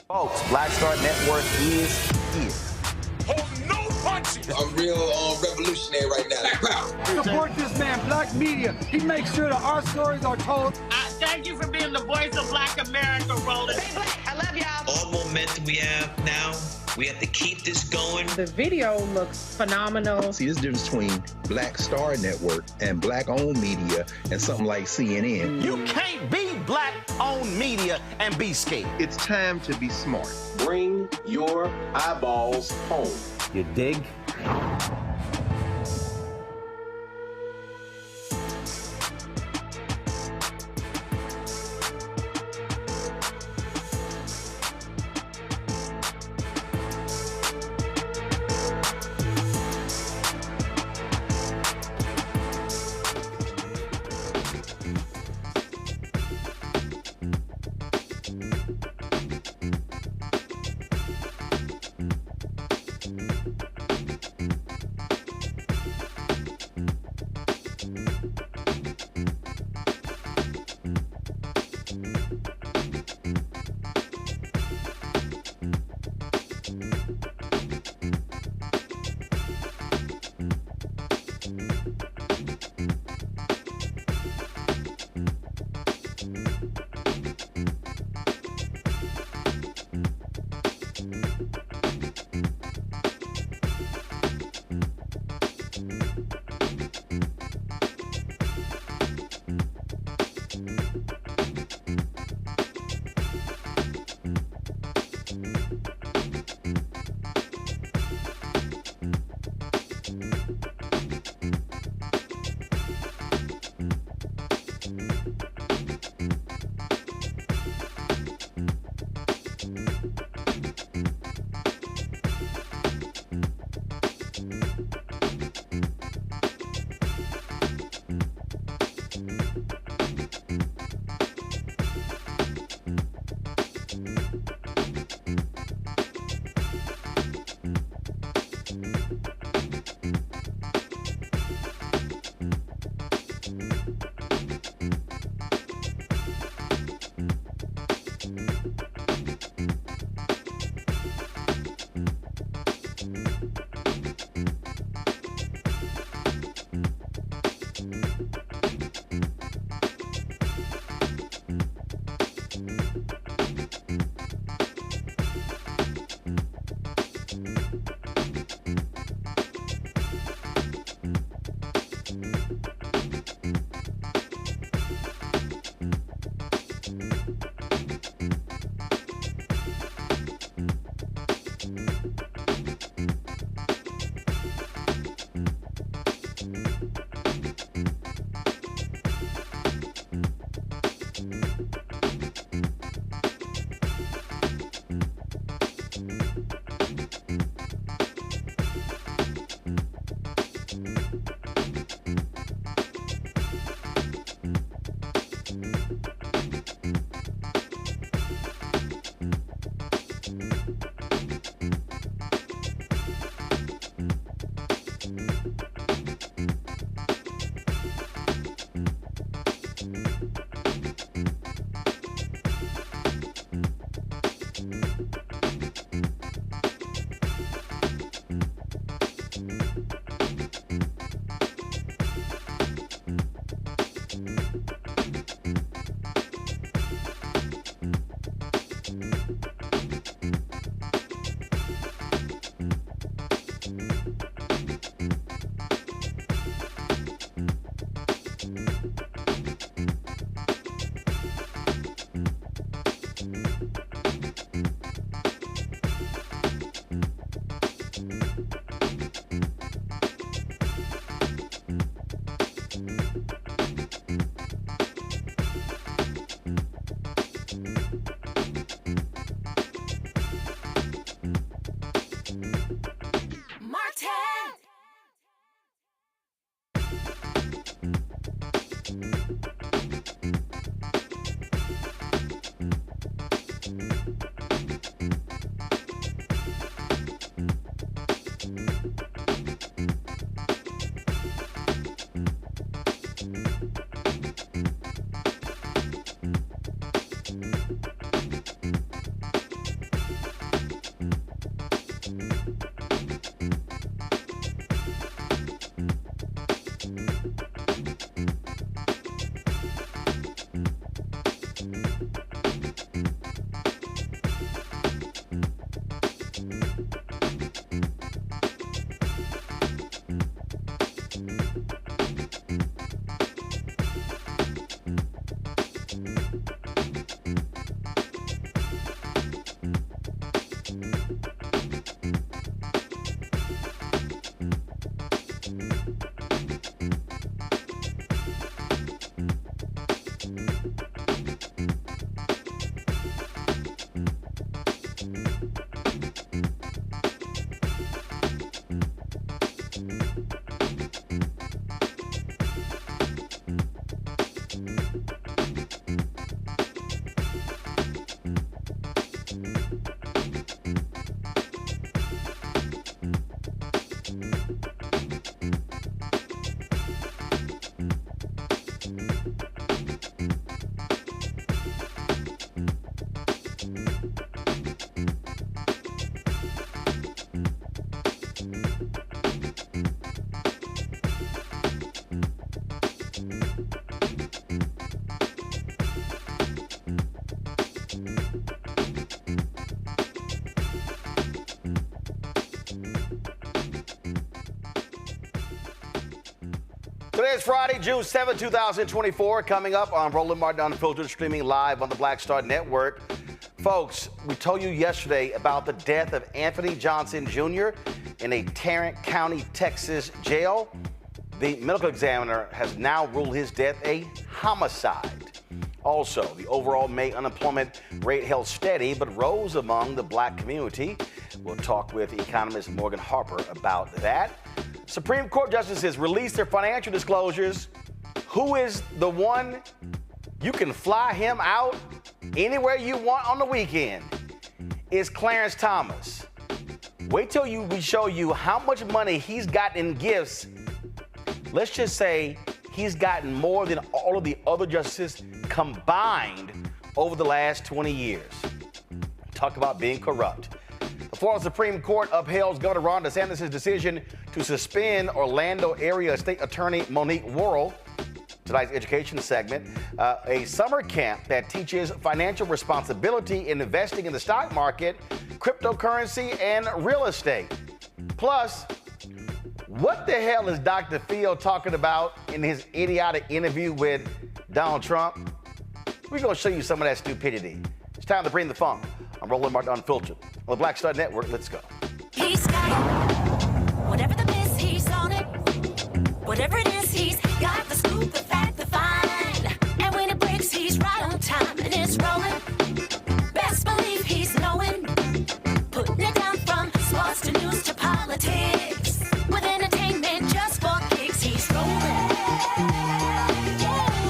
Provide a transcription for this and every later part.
Folks, Black Star Network is here. Hold no punches. I'm real revolutionary right now. Black power. Support this man, Black Media. He makes sure that our stories are told. Thank you for being the voice of Black America, Roland. Stay black. I love y'all. All momentum we have now, we have to keep this going. The video looks phenomenal. See, this difference between Black Star Network and Black-owned media and something like CNN. You can't be Black-owned media and be scared. It's time to be smart. Bring your eyeballs home. You dig? Today is Friday, June 7, 2024. Coming up on Roland Martin Unfiltered, streaming live on the Black Star Network. Folks, we told you yesterday about the death of Anthony Johnson Jr. in a Tarrant County, Texas jail. The medical examiner has now ruled his death a homicide. Also, the overall May unemployment rate held steady but rose among the black community. We'll talk with economist Morgan Harper about that. Supreme Court justices released their financial disclosures. Who is the one you can fly him out anywhere you want on the weekend? It's Clarence Thomas. Wait till we show you how much money he's got in gifts. Let's just say he's gotten more than all of the other justices combined over the last 20 years. Talk about being corrupt. The Florida Supreme Court upheld Governor Ron DeSantis' decision to suspend Orlando area State Attorney Monique Worrell. Tonight's education segment, a summer camp that teaches financial responsibility in investing in the stock market, cryptocurrency, and real estate. Plus, what the hell is Dr. Phil talking about in his idiotic interview with Donald Trump? We're going to show you some of that stupidity. It's time to bring the funk. I'm Roland Martin Unfiltered on the Black Star Network. Let's go. He's got it. Whatever the miss, he's on it. Whatever it is, he's got the scoop, the fact, the find. And when it breaks, he's right on time and it's rolling. Best believe he's knowing. Putting it down from sports to news to politics. With entertainment just for kicks, he's rolling.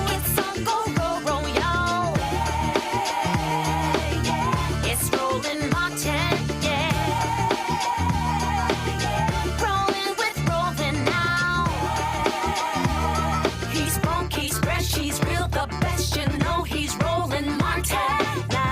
It's on go, roll, y'all. It's Roland Martin, rolling with Roland now. He's funk, he's fresh, he's real, the best, you know he's Roland Martin now.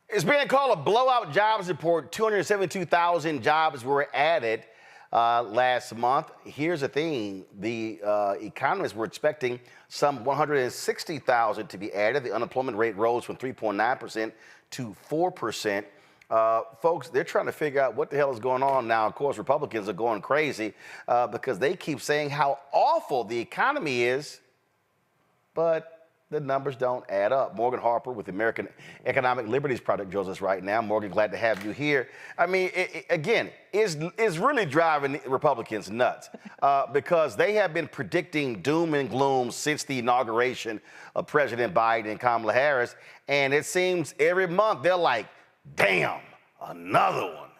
It's being called a blowout jobs report. 272,000 jobs were added last month. Here's the thing. The economists were expecting some 160,000 to be added. The unemployment rate rose from 3.9% to 4%. Folks, they're trying to figure out what the hell is going on now. Of course, Republicans are going crazy because they keep saying how awful the economy is, but the numbers don't add up. Morgan Harper with the American Economic Liberties Project joins us right now. Morgan, glad to have you here. I mean, again, it's really driving Republicans nuts because they have been predicting doom and gloom since the inauguration of President Biden and Kamala Harris. And it seems every month they're like, damn, another one.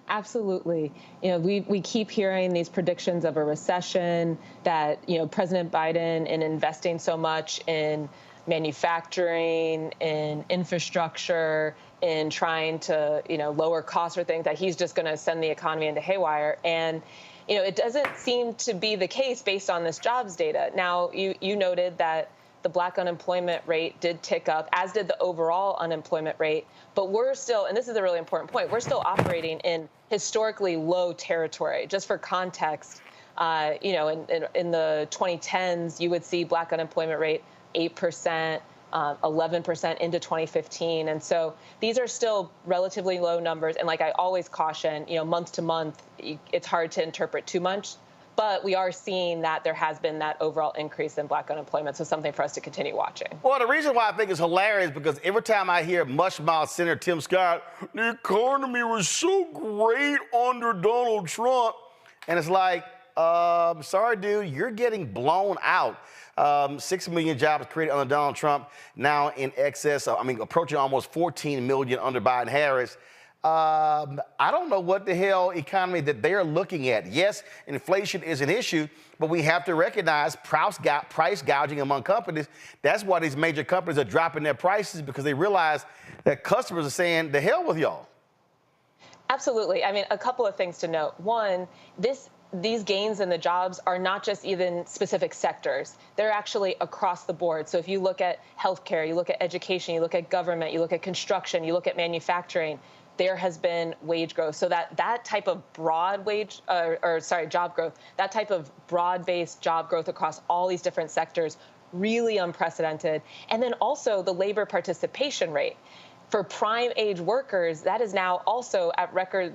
Absolutely. You know, we keep hearing these predictions of a recession, that, you know, President Biden, in investing so much in manufacturing, in infrastructure, in trying to, you know, lower costs or things, that he's just going to send the economy into haywire. And, you know, it doesn't seem to be the case based on this jobs data. Now, you noted that the black unemployment rate did tick up, as did the overall unemployment rate. But we're still, and this is a really important point, we're still operating in historically low territory. Just for context, you know, in the 2010s, you would see black unemployment rate 8%, 11% into 2015. And so these are still relatively low numbers. And like I always caution, you know, month to month, it's hard to interpret too much. But we are seeing that there has been that overall increase in black unemployment, so something for us to continue watching. Well, the reason why I think it's hilarious is because every time I hear mushmouth Senator Tim Scott, the economy was so great under Donald Trump, and it's like, sorry, dude, you're getting blown out. 6 million jobs created under Donald Trump, now in excess of, approaching almost 14 million under Biden Harris. I don't know what the hell economy that they're looking at. Yes, inflation is an issue, but we have to recognize price gouging among companies. That's why these major companies are dropping their prices, because they realize that customers are saying, the hell with y'all. Absolutely. I mean, a couple of things to note. One, these gains in the jobs are not just even specific sectors. They're actually across the board. So if you look at healthcare, you look at education, you look at government, you look at construction, you look at manufacturing, there has been wage growth. So that type of broad job growth, that type of broad-based job growth across all these different sectors really unprecedented. And then also the labor participation rate. For prime age workers, that is now also at record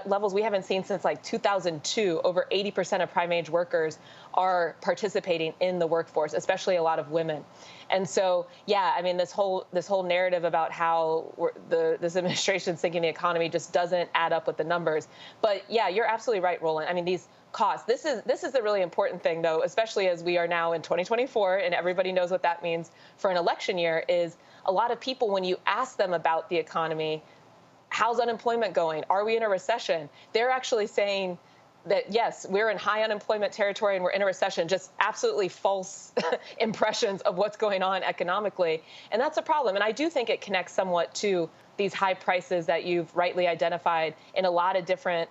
levels we haven't seen since like 2002. Over 80% of prime age workers are participating in the workforce, especially a lot of women. And so, yeah, I mean, this whole narrative about how this administration's thinking the economy just doesn't add up with the numbers. But yeah, you're absolutely right, Roland. I mean, these costs. This is the really important thing, though, especially as we are now in 2024, and everybody knows what that means for an election year. Is a lot of people, when you ask them about the economy, how's unemployment going? Are we in a recession? They're actually saying that, yes, we're in high unemployment territory and we're in a recession, just absolutely false impressions of what's going on economically. And that's a problem. And I do think it connects somewhat to these high prices that you've rightly identified in a lot of different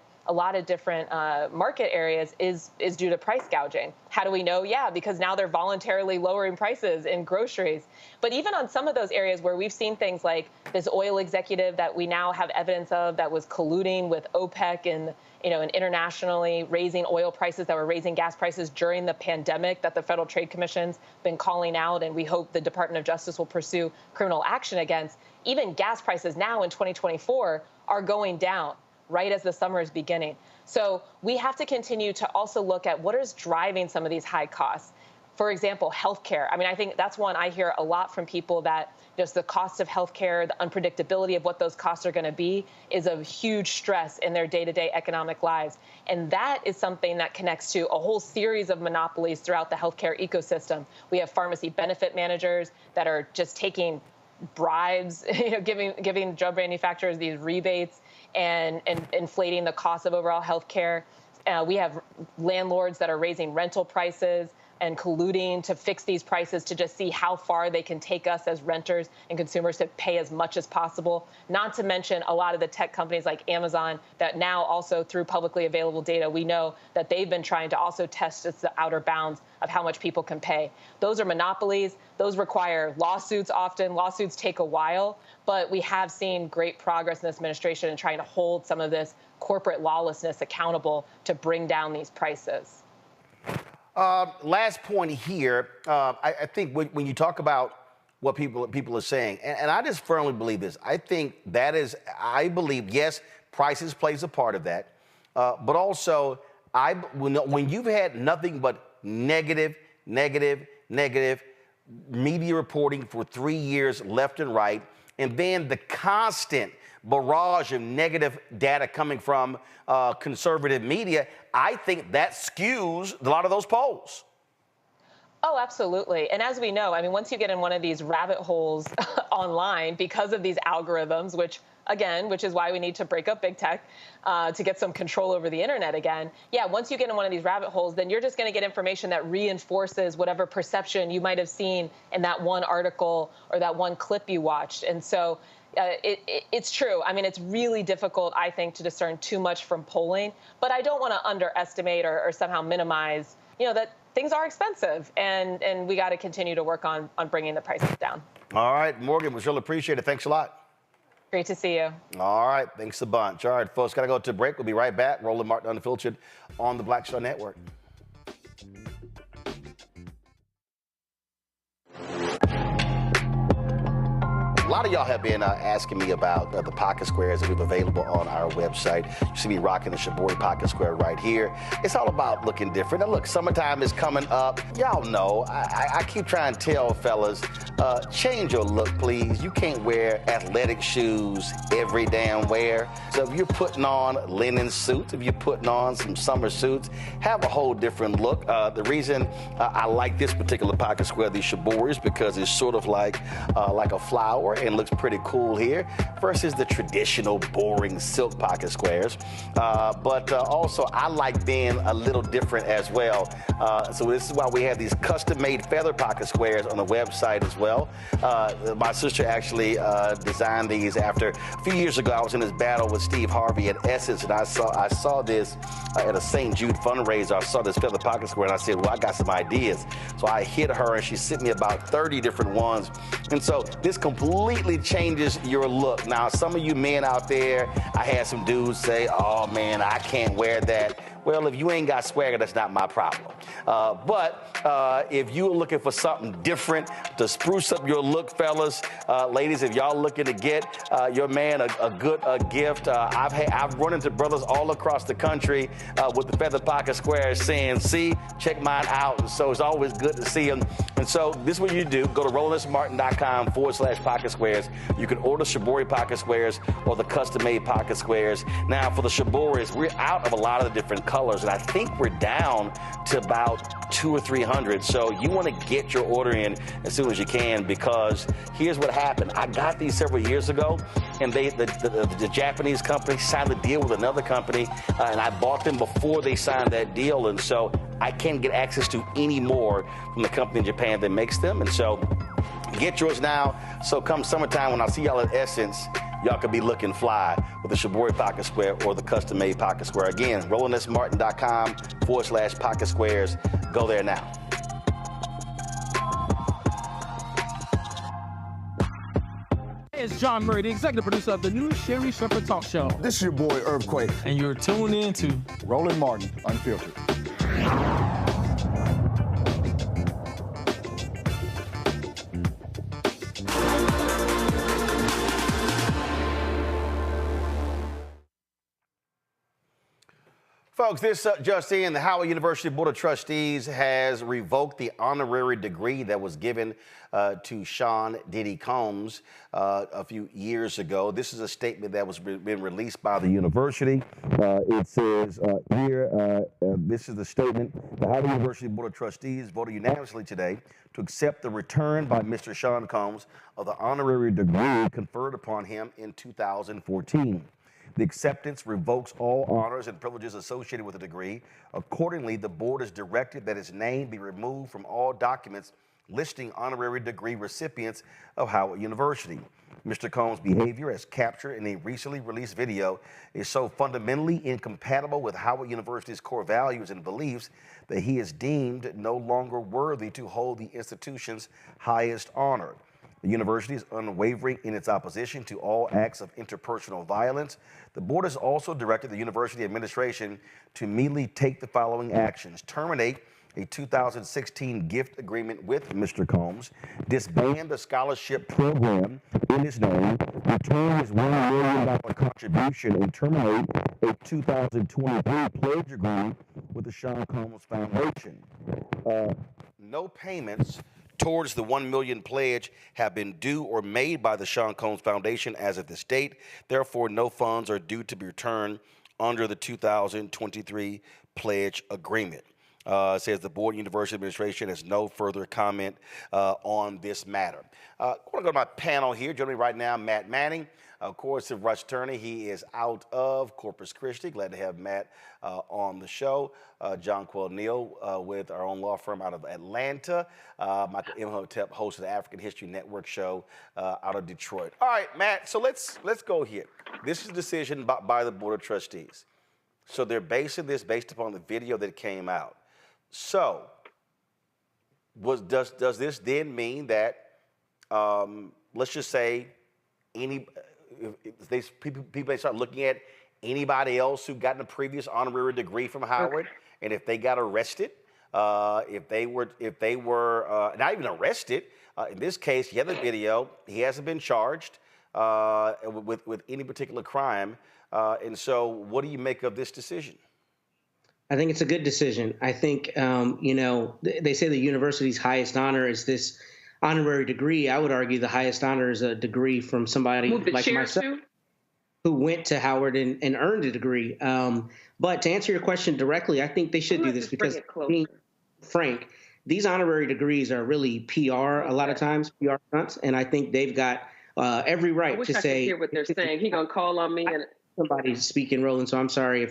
market areas is due to price gouging. How do we know? Yeah, because now they're voluntarily lowering prices in groceries. But even on some of those areas where we've seen things like this oil executive that we now have evidence of that was colluding with OPEC and internationally raising oil prices, that were raising gas prices during the pandemic, that the Federal Trade Commission's been calling out, and we hope the Department of Justice will pursue criminal action against. Even gas prices now in 2024 are going down right as the summer is beginning. So we have to continue to also look at what is driving some of these high costs. For example, healthcare. I mean, I think that's one I hear a lot from people, that just the cost of healthcare, the unpredictability of what those costs are going to be, is a huge stress in their day-to-day economic lives. And that is something that connects to a whole series of monopolies throughout the healthcare ecosystem. We have pharmacy benefit managers that are just taking bribes, giving drug manufacturers these rebates and inflating the cost of overall health care. We have landlords that are raising rental prices and colluding to fix these prices to just see how far they can take us as renters and consumers to pay as much as possible. Not to mention a lot of the tech companies like Amazon that now also, through publicly available data, we know that they've been trying to also test the outer bounds of how much people can pay. Those are monopolies. Those require lawsuits often. Lawsuits take a while, but we have seen great progress in this administration in trying to hold some of this corporate lawlessness accountable to bring down these prices. Last point here, I think when you talk about what people are saying, and I just firmly believe this, I believe, yes, prices plays a part of that, but also when you've had nothing but negative media reporting for 3 years left and right, and then the constant barrage of negative data coming from conservative media, I think that skews a lot of those polls. Oh, absolutely. And as we know, I mean, once you get in one of these rabbit holes online because of these algorithms, which is why we need to break up big tech to get some control over the internet again. Yeah, once you get in one of these rabbit holes, then you're just going to get information that reinforces whatever perception you might have seen in that one article or that one clip you watched. And so it's true. I mean, it's really difficult, I think, to discern too much from polling. But I don't want to underestimate or somehow minimize, that things are expensive, and we got to continue to work on bringing the prices down. All right, Morgan, we really appreciate it. Thanks a lot. Great to see you. All right, thanks a bunch. All right, folks, got to go to a break. We'll be right back. Roland Martin Unfiltered on the Black Star Network. A lot of y'all have been asking me about the pocket squares that we have available on our website. You see me rocking the Shabori pocket square right here. It's all about looking different. Now look, summertime is coming up. Y'all know, I keep trying to tell fellas, change your look, please. You can't wear athletic shoes every damn wear. So if you're putting on linen suits, if you're putting on some summer suits, have a whole different look. The reason I like this particular pocket square, the Shabori, is because it's sort of like a flower and looks pretty cool here versus the traditional boring silk pocket squares. But also I like being a little different as well. So this is why we have these custom-made feather pocket squares on the website as well. My sister actually designed these after a few years ago. I was in this battle with Steve Harvey at Essence, and I saw this at a St. Jude fundraiser. I saw this feather pocket square, and I said, well, I got some ideas. So I hit her, and she sent me about 30 different ones. And so this completely changes your look. Now, some of you men out there, I had some dudes say, oh man, I can't wear that. Well, if you ain't got swagger, that's not my problem. But if you're looking for something different to spruce up your look, fellas, ladies, if y'all looking to get your man a good gift, I've run into brothers all across the country with the feather pocket squares saying, see, check mine out. And so it's always good to see them. And so this is what you do. Go to RolandSMartin.com/pocket squares. You can order Shibori pocket squares or the custom-made pocket squares. Now, for the Shiboris, we're out of a lot of the different colors, and I think we're down to about 200 or 300. So you want to get your order in as soon as you can, because here's what happened. I got these several years ago, and the Japanese company signed a deal with another company, and I bought them before they signed that deal, and so I can't get access to any more from the company in Japan that makes them. And so get yours now. So come summertime, when I see y'all at Essence, y'all could be looking fly with the Shibori pocket square or the custom-made pocket square. Again, RolandSMartin.com/pocket squares. Go there now. It's John Murray, the executive producer of the new Sherry Shepherd Talk Show. This is your boy, Earthquake. And you're tuned in to Roland Martin, Unfiltered. Folks, this just in, the Howard University Board of Trustees has revoked the honorary degree that was given to Sean Diddy Combs a few years ago. This is a statement that was been released by the university. It says this is the statement. The Howard University Board of Trustees voted unanimously today to accept the return by Mr. Sean Combs of the honorary degree conferred upon him in 2014. The acceptance revokes all honors and privileges associated with the degree. Accordingly, the board has directed that his name be removed from all documents listing honorary degree recipients of Howard University. Mr. Combs' behavior, as captured in a recently released video, is so fundamentally incompatible with Howard University's core values and beliefs that he is deemed no longer worthy to hold the institution's highest honor. The university is unwavering in its opposition to all acts of interpersonal violence. The board has also directed the university administration to immediately take the following actions: terminate a 2016 gift agreement with Mr. Combs, disband the scholarship program in his name, return his $1 million contribution, and terminate a 2023 pledge agreement with the Sean Combs Foundation. No payments towards the $1 million pledge have been due or made by the Sean Combs Foundation as of this date. Therefore, no funds are due to be returned under the 2023 pledge agreement. It says the board and university administration has no further comment on this matter. I want to go to my panel here. Joining me right now, Matt Manning. Of course, the Rush attorney. He is out of Corpus Christi. Glad to have Matt on the show. John Quill Neal with our own law firm out of Atlanta. Michael Imhotep, host of the African History Network show out of Detroit. All right, Matt, so let's go here. This is a decision by the Board of Trustees. So they're basing this based upon the video that came out. So does this then mean that, let's just say, if people start looking at anybody else who gotten a previous honorary degree from Howard, and if they got arrested, if they were not even arrested, in this case, you have the video, he hasn't been charged with any particular crime, and so what do you make of this decision? I think it's a good decision. I think, they say the university's highest honor is this honorary degree. I would argue the highest honor is a degree from somebody like myself who went to Howard and earned a degree. But to answer your question directly, I think they should do this because, Frank, these honorary degrees are really PR a lot of times, PR stunts, and I think they've got every right to say. I could hear what they're saying. He gonna call on me and somebody's speaking, Roland. So I'm sorry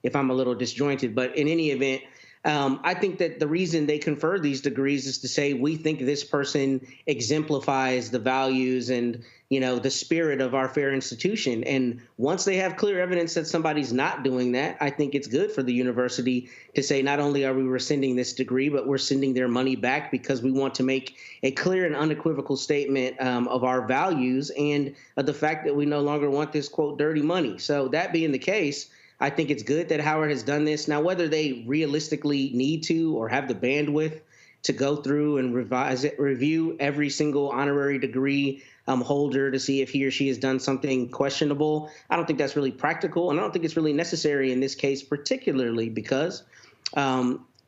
if I'm a little disjointed, but in any event, I think that the reason they confer these degrees is to say we think this person exemplifies the values and, the spirit of our fair institution. And once they have clear evidence that somebody's not doing that, I think it's good for the university to say not only are we rescinding this degree, but we're sending their money back because we want to make a clear and unequivocal statement of our values and of the fact that we no longer want this, quote, dirty money. So that being the case, I think it's good that Howard has done this. Now, whether they realistically need to or have the bandwidth to go through and review every single honorary degree holder to see if he or she has done something questionable, I don't think that's really practical, and I don't think it's really necessary in this case, particularly because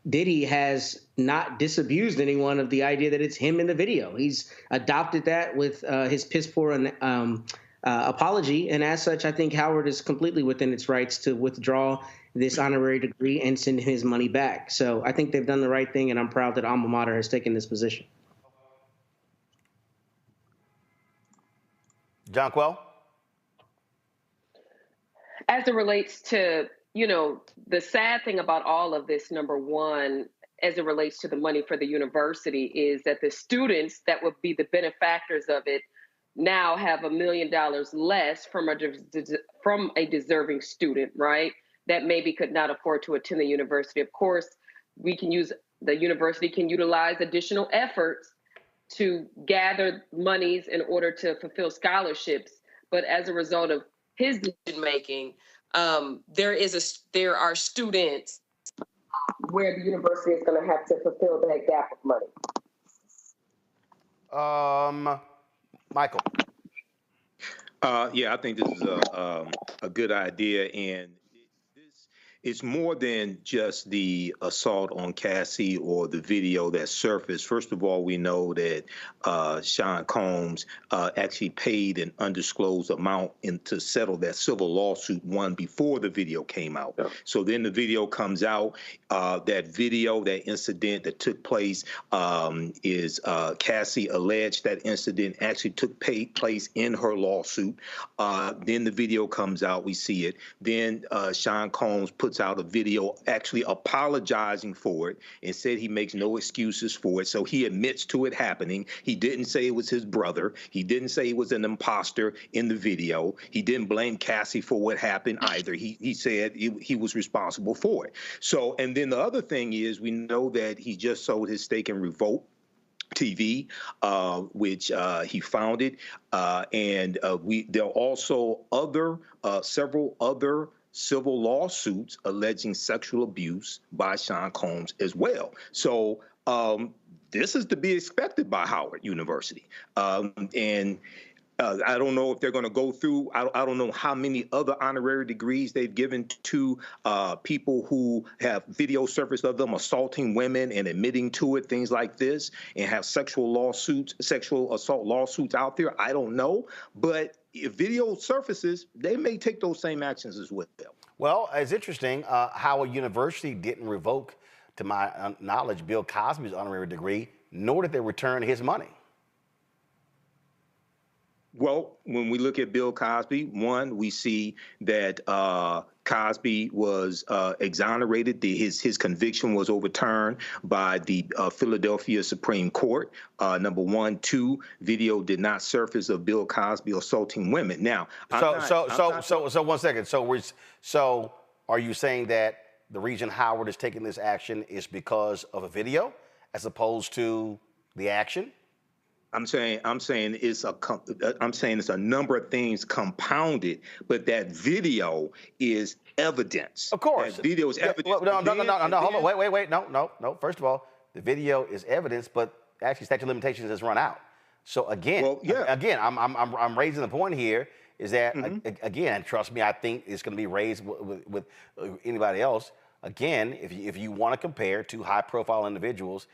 Diddy has not disabused anyone of the idea that it's him in the video. He's adopted that with his piss poor apology, and as such, I think Howard is completely within its rights to withdraw this honorary degree and send his money back. So I think they've done the right thing, and I'm proud that alma mater has taken this position. John Quell? As it relates to, the sad thing about all of this, number one, as it relates to the money for the university, is that the students that would be the benefactors of it now have $1 million less from a deserving student, right? That maybe could not afford to attend the university. Of course, the university can utilize additional efforts to gather monies in order to fulfill scholarships. But as a result of his decision making, there are students where the university is going to have to fulfill that gap of money. Michael. Yeah, I think this is a good idea, and it's more than just the assault on Cassie or the video that surfaced. First of all, we know that Sean Combs actually paid an undisclosed amount to settle that civil lawsuit one before the video came out. Yeah. So then the video comes out. That incident that took place is Cassie alleged that incident actually took place in her lawsuit. Then the video comes out. We see it. Then Sean Combs puts out a video actually apologizing for it and said he makes no excuses for it. So he admits to it happening. He didn't say it was his brother. He didn't say he was an imposter in the video. He didn't blame Cassie for what happened either. He said he was responsible for it. So, and then the other thing is, we know that he just sold his stake in Revolt TV, which he founded, and there are also several other civil lawsuits alleging sexual abuse by Sean Combs as well. So this is to be expected by Howard University, and I don't know if they're going to go through. I don't know how many other honorary degrees they've given to people who have video surfaced of them assaulting women and admitting to it, things like this, and have sexual assault lawsuits out there. I don't know, but if video surfaces, they may take those same actions as well. Well, it's interesting. Howard University didn't revoke, to my knowledge, Bill Cosby's honorary degree, nor did they return his money. Well, when we look at Bill Cosby, one, we see that Cosby was exonerated. His conviction was overturned by the Philadelphia Supreme Court. Number one. Two, video did not surface of Bill Cosby assaulting women. Now, so 1 second. So are you saying that the reason Howard is taking this action is because of a video as opposed to the action? I'm saying it's a number of things compounded, but that video is evidence. Of course, that video is evidence. No, hold on, wait. No. First of all, the video is evidence, but actually statute of limitations has run out. So again, I'm raising the point here is that again, and trust me, I think it's going to be raised with anybody else. Again, if you want to compare two high-profile individuals.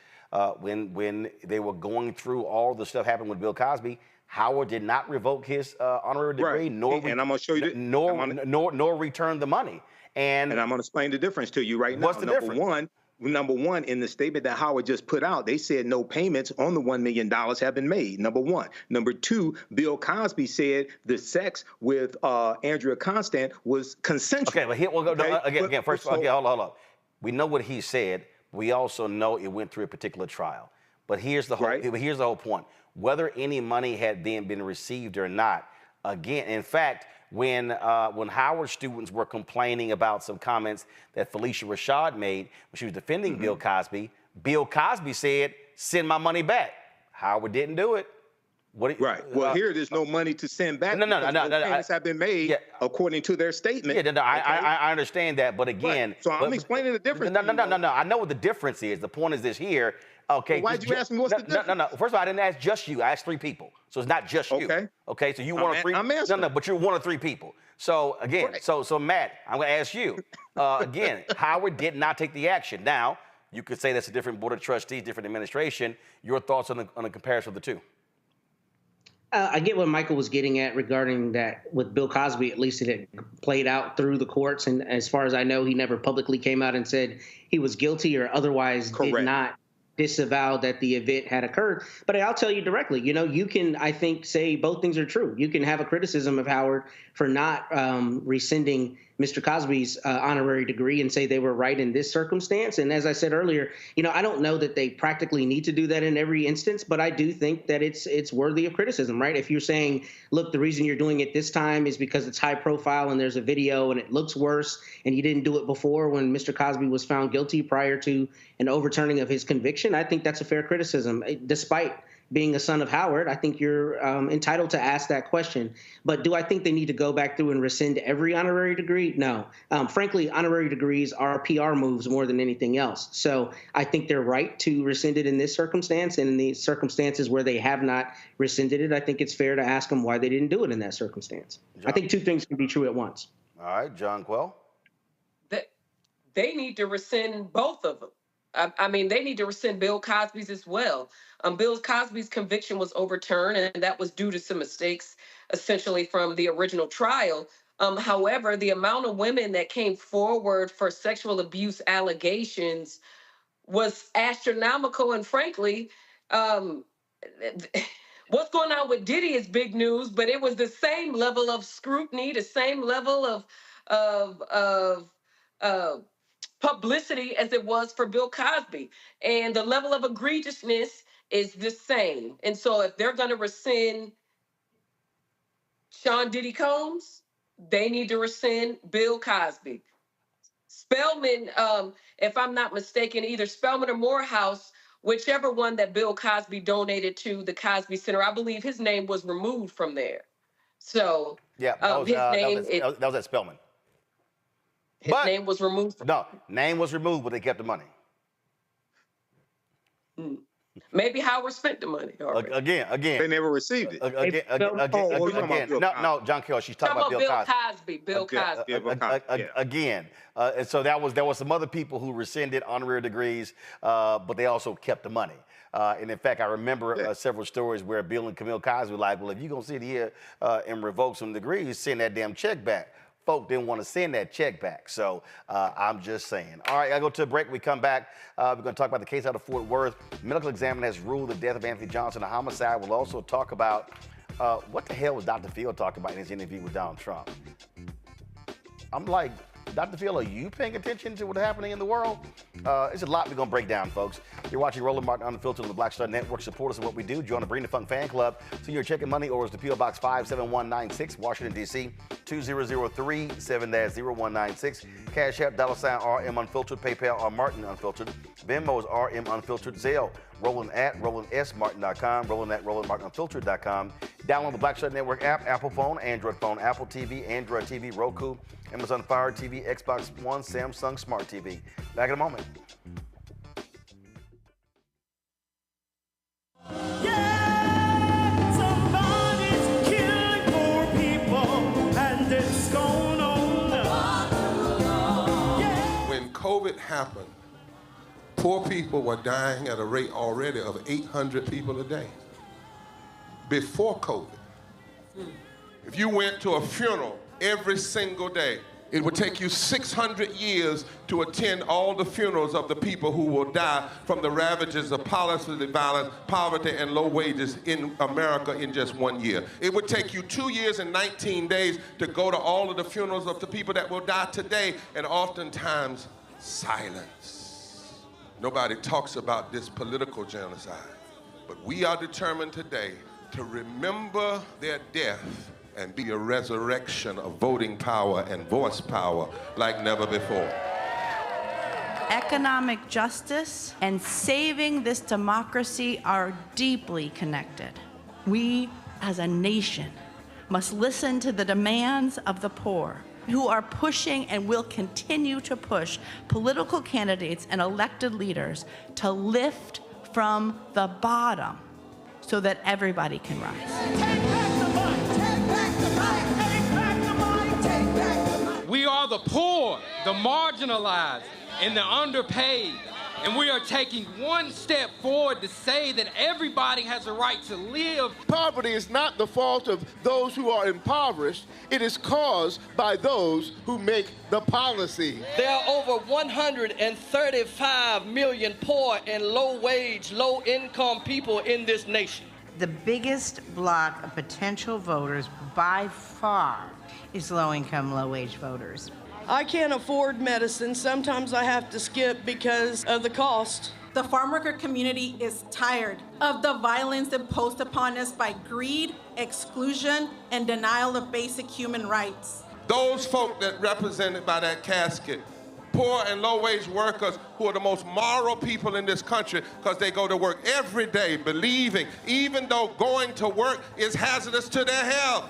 When they were going through all the stuff happened with Bill Cosby, Howard did not revoke his honorary degree, nor I'm going to show you nor return the money. And I'm going to explain the difference to you right now. What's the difference? Number one, in the statement that Howard just put out, they said no payments on the $1 million have been made. Number one. Number two, Bill Cosby said the sex with Andrea Constant was consensual. Okay, but here we'll go again. First of all, hold on. We know what he said. We also know it went through a particular trial. But here's the whole point. Whether any money had then been received or not, again, in fact, when Howard students were complaining about some comments that Felicia Rashad made when she was defending Bill Cosby said, send my money back. Howard didn't do it. Right. Well, here there's no money to send back. No. Payments have been made according to their statement. Yeah, I understand that, but again, right. So I'm explaining the difference. No. I know what the difference is. The point is this here. Okay. Well, why'd you ask me what's the difference? No. First of all, I didn't ask just you. I asked 3 people, so it's not just you. Okay. So you one of 3. I'm answering. No, but you're one of 3 people. So again, right. so Matt, I'm going to ask you again. Howard did not take the action. Now you could say that's a different board of trustees, different administration. Your thoughts on the comparison of the 2? I get what Michael was getting at regarding that with Bill Cosby. At least it had played out through the courts. And as far as I know, he never publicly came out and said he was guilty or otherwise did not disavow that the event had occurred. But I'll tell you directly, you can, I think, say both things are true. You can have a criticism of Howard for not rescinding Mr. Cosby's honorary degree and say they were right in this circumstance. And as I said earlier, I don't know that they practically need to do that in every instance, but I do think that it's worthy of criticism, right? If you're saying, look, the reason you're doing it this time is because it's high profile and there's a video and it looks worse and you didn't do it before when Mr. Cosby was found guilty prior to an overturning of his conviction, I think that's a fair criticism. Despite being a son of Howard, I think you're entitled to ask that question. But do I think they need to go back through and rescind every honorary degree? No. Frankly, honorary degrees are PR moves more than anything else. So I think they're right to rescind it in this circumstance. And in the circumstances where they have not rescinded it, I think it's fair to ask them why they didn't do it in that circumstance. John. I think 2 things can be true at once. All right, John Quell. They need to rescind both of them. I mean, they need to rescind Bill Cosby's as well. Bill Cosby's conviction was overturned, and that was due to some mistakes, essentially, from the original trial. However, the amount of women that came forward for sexual abuse allegations was astronomical. And frankly, what's going on with Diddy is big news, but it was the same level of scrutiny, the same level of publicity as it was for Bill Cosby. And the level of egregiousness is the same. And so if they're going to rescind Sean Diddy Combs, they need to rescind Bill Cosby. Spelman, if I'm not mistaken, either Spelman or Morehouse, whichever one that Bill Cosby donated to the Cosby Center, I believe his name was removed from there. So yeah, that was at Spelman. His name was removed. No, name was removed, but they kept the money. Maybe Howard spent the money. Again. They never received it. Again. No, John Kell. She's talking about Bill Cosby. Bill Cosby. Again. And so there was some other people who rescinded honorary degrees, but they also kept the money. And in fact, I remember several stories where Bill and Camille Cosby were like, well, if you're going to sit here and revoke some degrees, send that damn check back. Folk didn't want to send that check back. So I'm just saying. All right, I go to a break. We come back. We're going to talk about the case out of Fort Worth. Medical examiner has ruled the death of Anthony Johnson a homicide. We'll also talk about what the hell was Dr. Phil talking about in his interview with Donald Trump. I'm like, Dr. Phil, are you paying attention to what's happening in the world? There's a lot we're going to break down, folks. You're watching Roland Martin Unfiltered on the Black Star Network. Support us in what we do. Join the Bring the Funk fan club. Send your check and money orders to P.O. Box 57196, Washington, D.C. 2003 7-0196. Cash App, $RM Unfiltered. PayPal, R Martin Unfiltered. Venmo is RM Unfiltered. Zelle, Roland at RolandSMartin.com. Roland at RolandMartinUnfiltered.com. Download the Black Star Network app, Apple phone, Android phone, Apple TV, Android TV, Roku, Amazon Fire TV, Xbox One, Samsung Smart TV. Back in a moment. Somebody's killing poor people, and it's going on. When COVID happened, poor people were dying at a rate already of 800 people a day. Before COVID, if you went to a funeral every single day, it would take you 600 years to attend all the funerals of the people who will die from the ravages of policy violence, poverty, and low wages in America in just 1 year. It would take you 2 years and 19 days to go to all of the funerals of the people that will die today, and oftentimes silence. Nobody talks about this political genocide, but we are determined today to remember their death and be a resurrection of voting power and voice power like never before. Economic justice and saving this democracy are deeply connected. We, as a nation, must listen to the demands of the poor, who are pushing and will continue to push political candidates and elected leaders to lift from the bottom so that everybody can rise. We are the poor, the marginalized, and the underpaid. And we are taking one step forward to say that everybody has a right to live. Poverty is not the fault of those who are impoverished. It is caused by those who make the policy. There are over 135 million poor and low-wage, low-income people in this nation. The biggest block of potential voters by far is low-income, low-wage voters. I can't afford medicine. Sometimes I have to skip because of the cost. The farm worker community is tired of the violence imposed upon us by greed, exclusion, and denial of basic human rights. Those folk that represented by that casket, poor and low-wage workers who are the most moral people in this country because they go to work every day believing, even though going to work is hazardous to their health.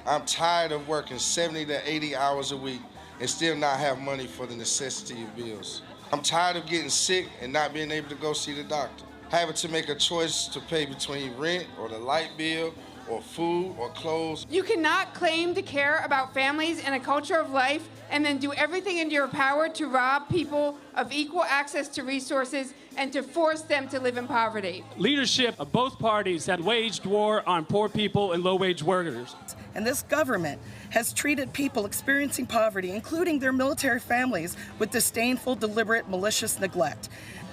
I'm tired of working 70 to 80 hours a week and still not have money for the necessity of bills. I'm tired of getting sick and not being able to go see the doctor, having to make a choice to pay between rent or the light bill or food or clothes. You cannot claim to care about families and a culture of life and then do everything in your power to rob people of equal access to resources and to force them to live in poverty. Leadership of both parties have waged war on poor people and low-wage workers. And this government has treated people experiencing poverty, including their military families, with disdainful, deliberate, malicious neglect.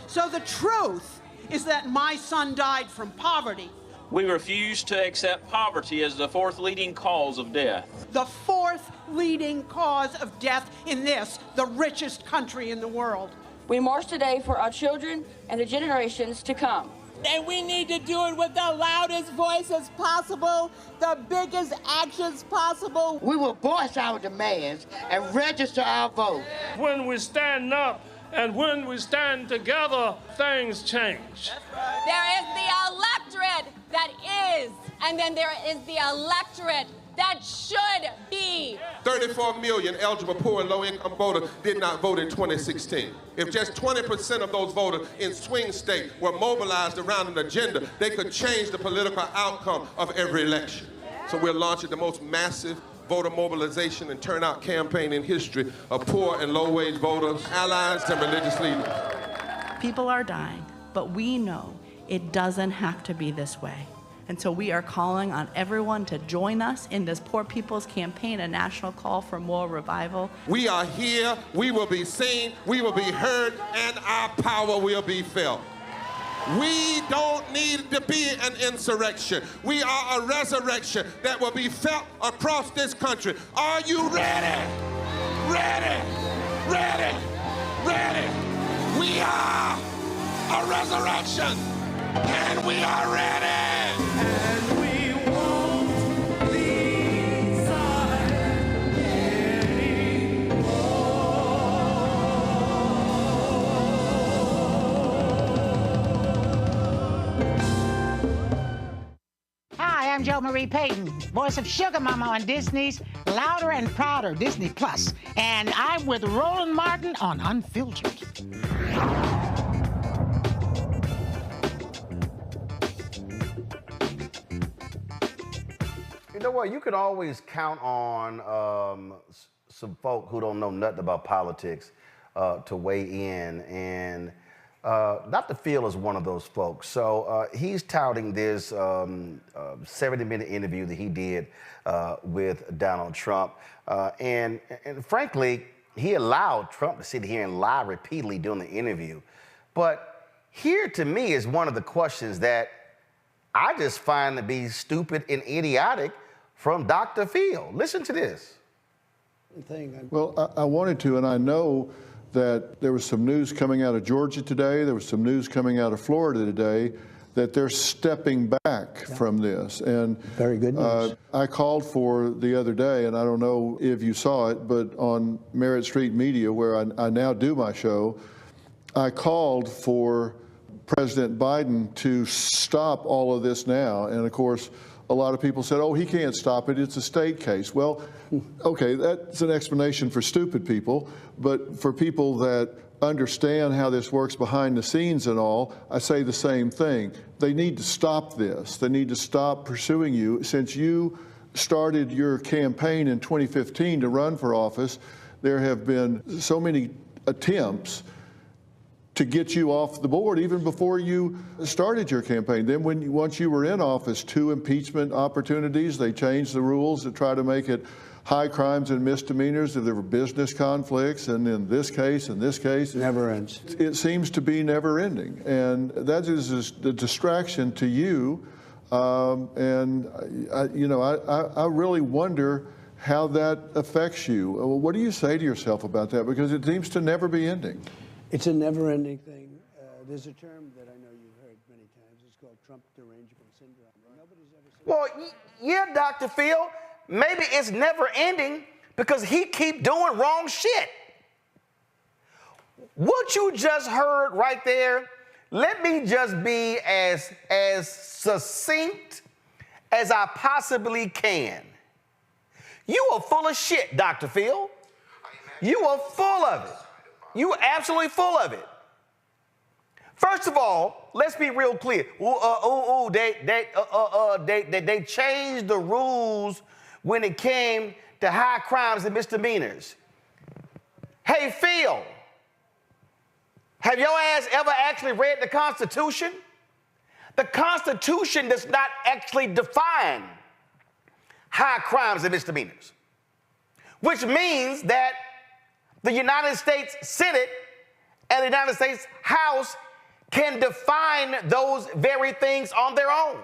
So the truth is that my son died from poverty. We refuse to accept poverty as the fourth leading cause of death. The fourth leading cause of death in this, the richest country in the world. We march today for our children and the generations to come. And we need to do it with the loudest voices possible, the biggest actions possible. We will voice our demands and register our vote. When we stand up and when we stand together, things change. There is the electorate that is, and then there is the electorate that should be. 34 million eligible poor and low-income voters did not vote in 2016. If just 20% of those voters in swing states were mobilized around an agenda, they could change the political outcome of every election. So we're launching the most massive voter mobilization and turnout campaign in history of poor and low-wage voters, allies, and religious leaders. People are dying, but we know it doesn't have to be this way. And so we are calling on everyone to join us in this Poor People's Campaign, a national call for moral revival. We are here, we will be seen, we will be heard, and our power will be felt. We don't need to be an insurrection. We are a resurrection that will be felt across this country. Are you ready? Ready? Ready? Ready? We are a resurrection, and we are ready. And we won't be silent Hi, I'm Jo Marie Payton, voice of Sugar Mama on Disney's Louder and Prouder Disney Plus, and I'm with Roland Martin on Unfiltered. You know what? You can always count on some folk who don't know nothing about politics to weigh in, and Dr. Phil is one of those folks. So he's touting this 70-minute interview that he did with Donald Trump, and frankly, he allowed Trump to sit here and lie repeatedly during the interview. But here, to me, is one of the questions that I just find to be stupid and idiotic from Dr. Phil. Listen to this. Well, I wanted to, and I know that there was some news coming out of Georgia today, there was some news coming out of Florida today, that they're stepping back from this. And very good news. I called for the other day, and I don't know if you saw it, but on Merritt Street Media, where I now do my show, I called for President Biden to stop all of this now. And of course, a lot of people said, oh, he can't stop it. It's a state case. Well, okay, that's an explanation for stupid people. But for people that understand how this works behind the scenes and all, I say the same thing. They need to stop this. They need to stop pursuing you. Since you started your campaign in 2015 to run for office, there have been so many attempts to get you off the board even before you started your campaign. Then once you were in office, 2 impeachment opportunities, they changed the rules to try to make it high crimes and misdemeanors if there were business conflicts, and in this case, never ends. It seems to be never ending, and that is a distraction to you. And I really wonder how that affects you. What do you say to yourself about that? Because it seems to never be ending. It's a never-ending thing. There's a term that I know you've heard many times. It's called Trump derangement syndrome. Nobody's ever said. Well, yeah, Dr. Phil, maybe it's never ending because he keep doing wrong shit. What you just heard right there, let me just be as succinct as I possibly can. You are full of shit, Dr. Phil. You are full of it. You are absolutely full of it. First of all, let's be real clear. They changed the rules when it came to high crimes and misdemeanors. Hey, Phil, have your ass ever actually read the Constitution? The Constitution does not actually define high crimes and misdemeanors, which means that the United States Senate and the United States House can define those very things on their own.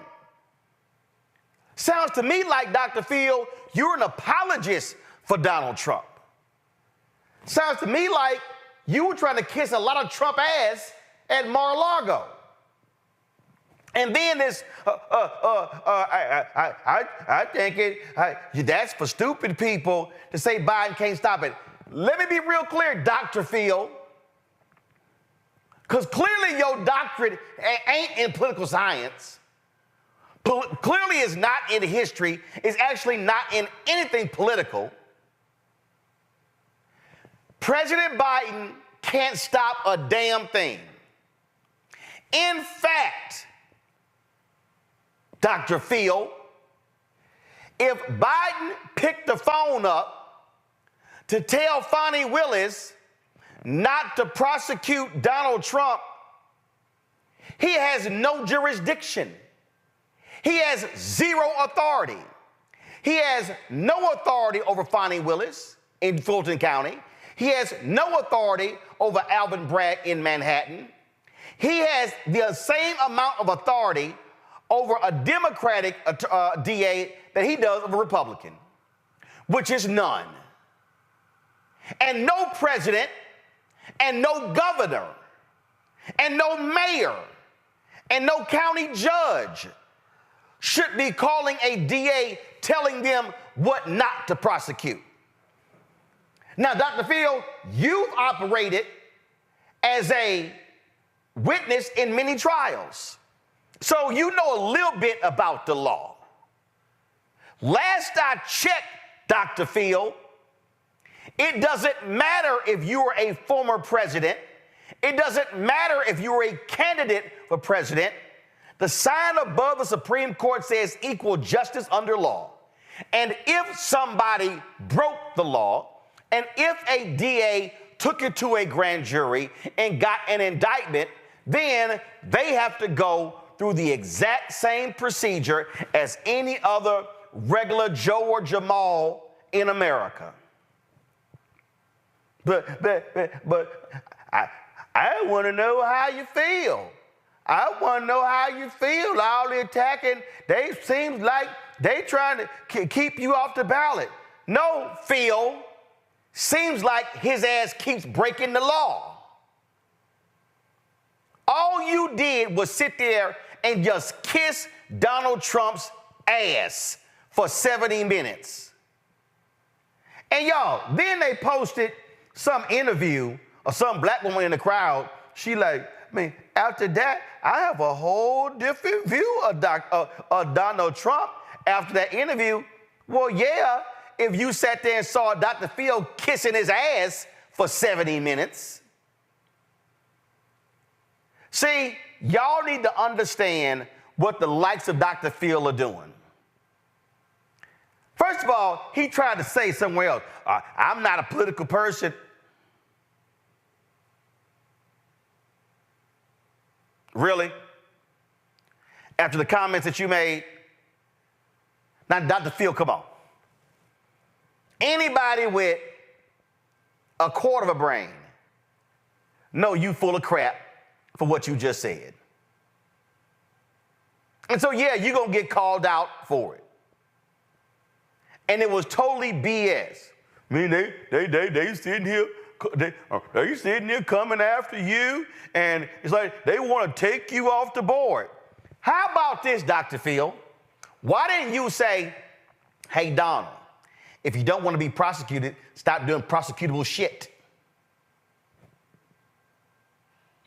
Sounds to me like, Dr. Phil, you're an apologist for Donald Trump. Sounds to me like you were trying to kiss a lot of Trump ass at Mar-a-Lago. And then this, I think that's for stupid people to say Biden can't stop it. Let me be real clear, Dr. Phil, because clearly your doctorate ain't in political science. Clearly it's not in history. It's actually not in anything political. President Biden can't stop a damn thing. In fact, Dr. Phil, if Biden picked the phone up to tell Fani Willis not to prosecute Donald Trump, he has no jurisdiction. He has zero authority. He has no authority over Fani Willis in Fulton County. He has no authority over Alvin Bragg in Manhattan. He has the same amount of authority over a Democratic DA that he does over a Republican, which is none. And no president and no governor and no mayor and no county judge should be calling a DA telling them what not to prosecute. Now, Dr. Phil, you've operated as a witness in many trials, so you know a little bit about the law. Last I checked, Dr. Phil, it doesn't matter if you're a former president. It doesn't matter if you're a candidate for president. The sign above the Supreme Court says equal justice under law. And if somebody broke the law, and if a DA took it to a grand jury and got an indictment, then they have to go through the exact same procedure as any other regular Joe or Jamal in America. But I want to know how you feel. I want to know how you feel. All the attacking, they seem like they trying to keep you off the ballot. No, Phil, seems like his ass keeps breaking the law. All you did was sit there and just kiss Donald Trump's ass for 70 minutes. And y'all, then they posted some interview of some black woman in the crowd. She like, mean, after that, I have a whole different view of Donald Trump after that interview. Well, yeah, if you sat there and saw Dr. Phil kissing his ass for 70 minutes. See, y'all need to understand what the likes of Dr. Phil are doing. First of all, he tried to say somewhere else, I'm not a political person. Really? After the comments that you made? Now, Dr. Phil, come on. Anybody with a quarter of a brain know you full of crap for what you just said. And so, yeah, you're going to get called out for it. And it was totally BS. I mean, they sitting here, they sitting here coming after you, and it's like they want to take you off the board. How about this, Dr. Phil? Why didn't you say, hey, Donald, if you don't want to be prosecuted, stop doing prosecutable shit?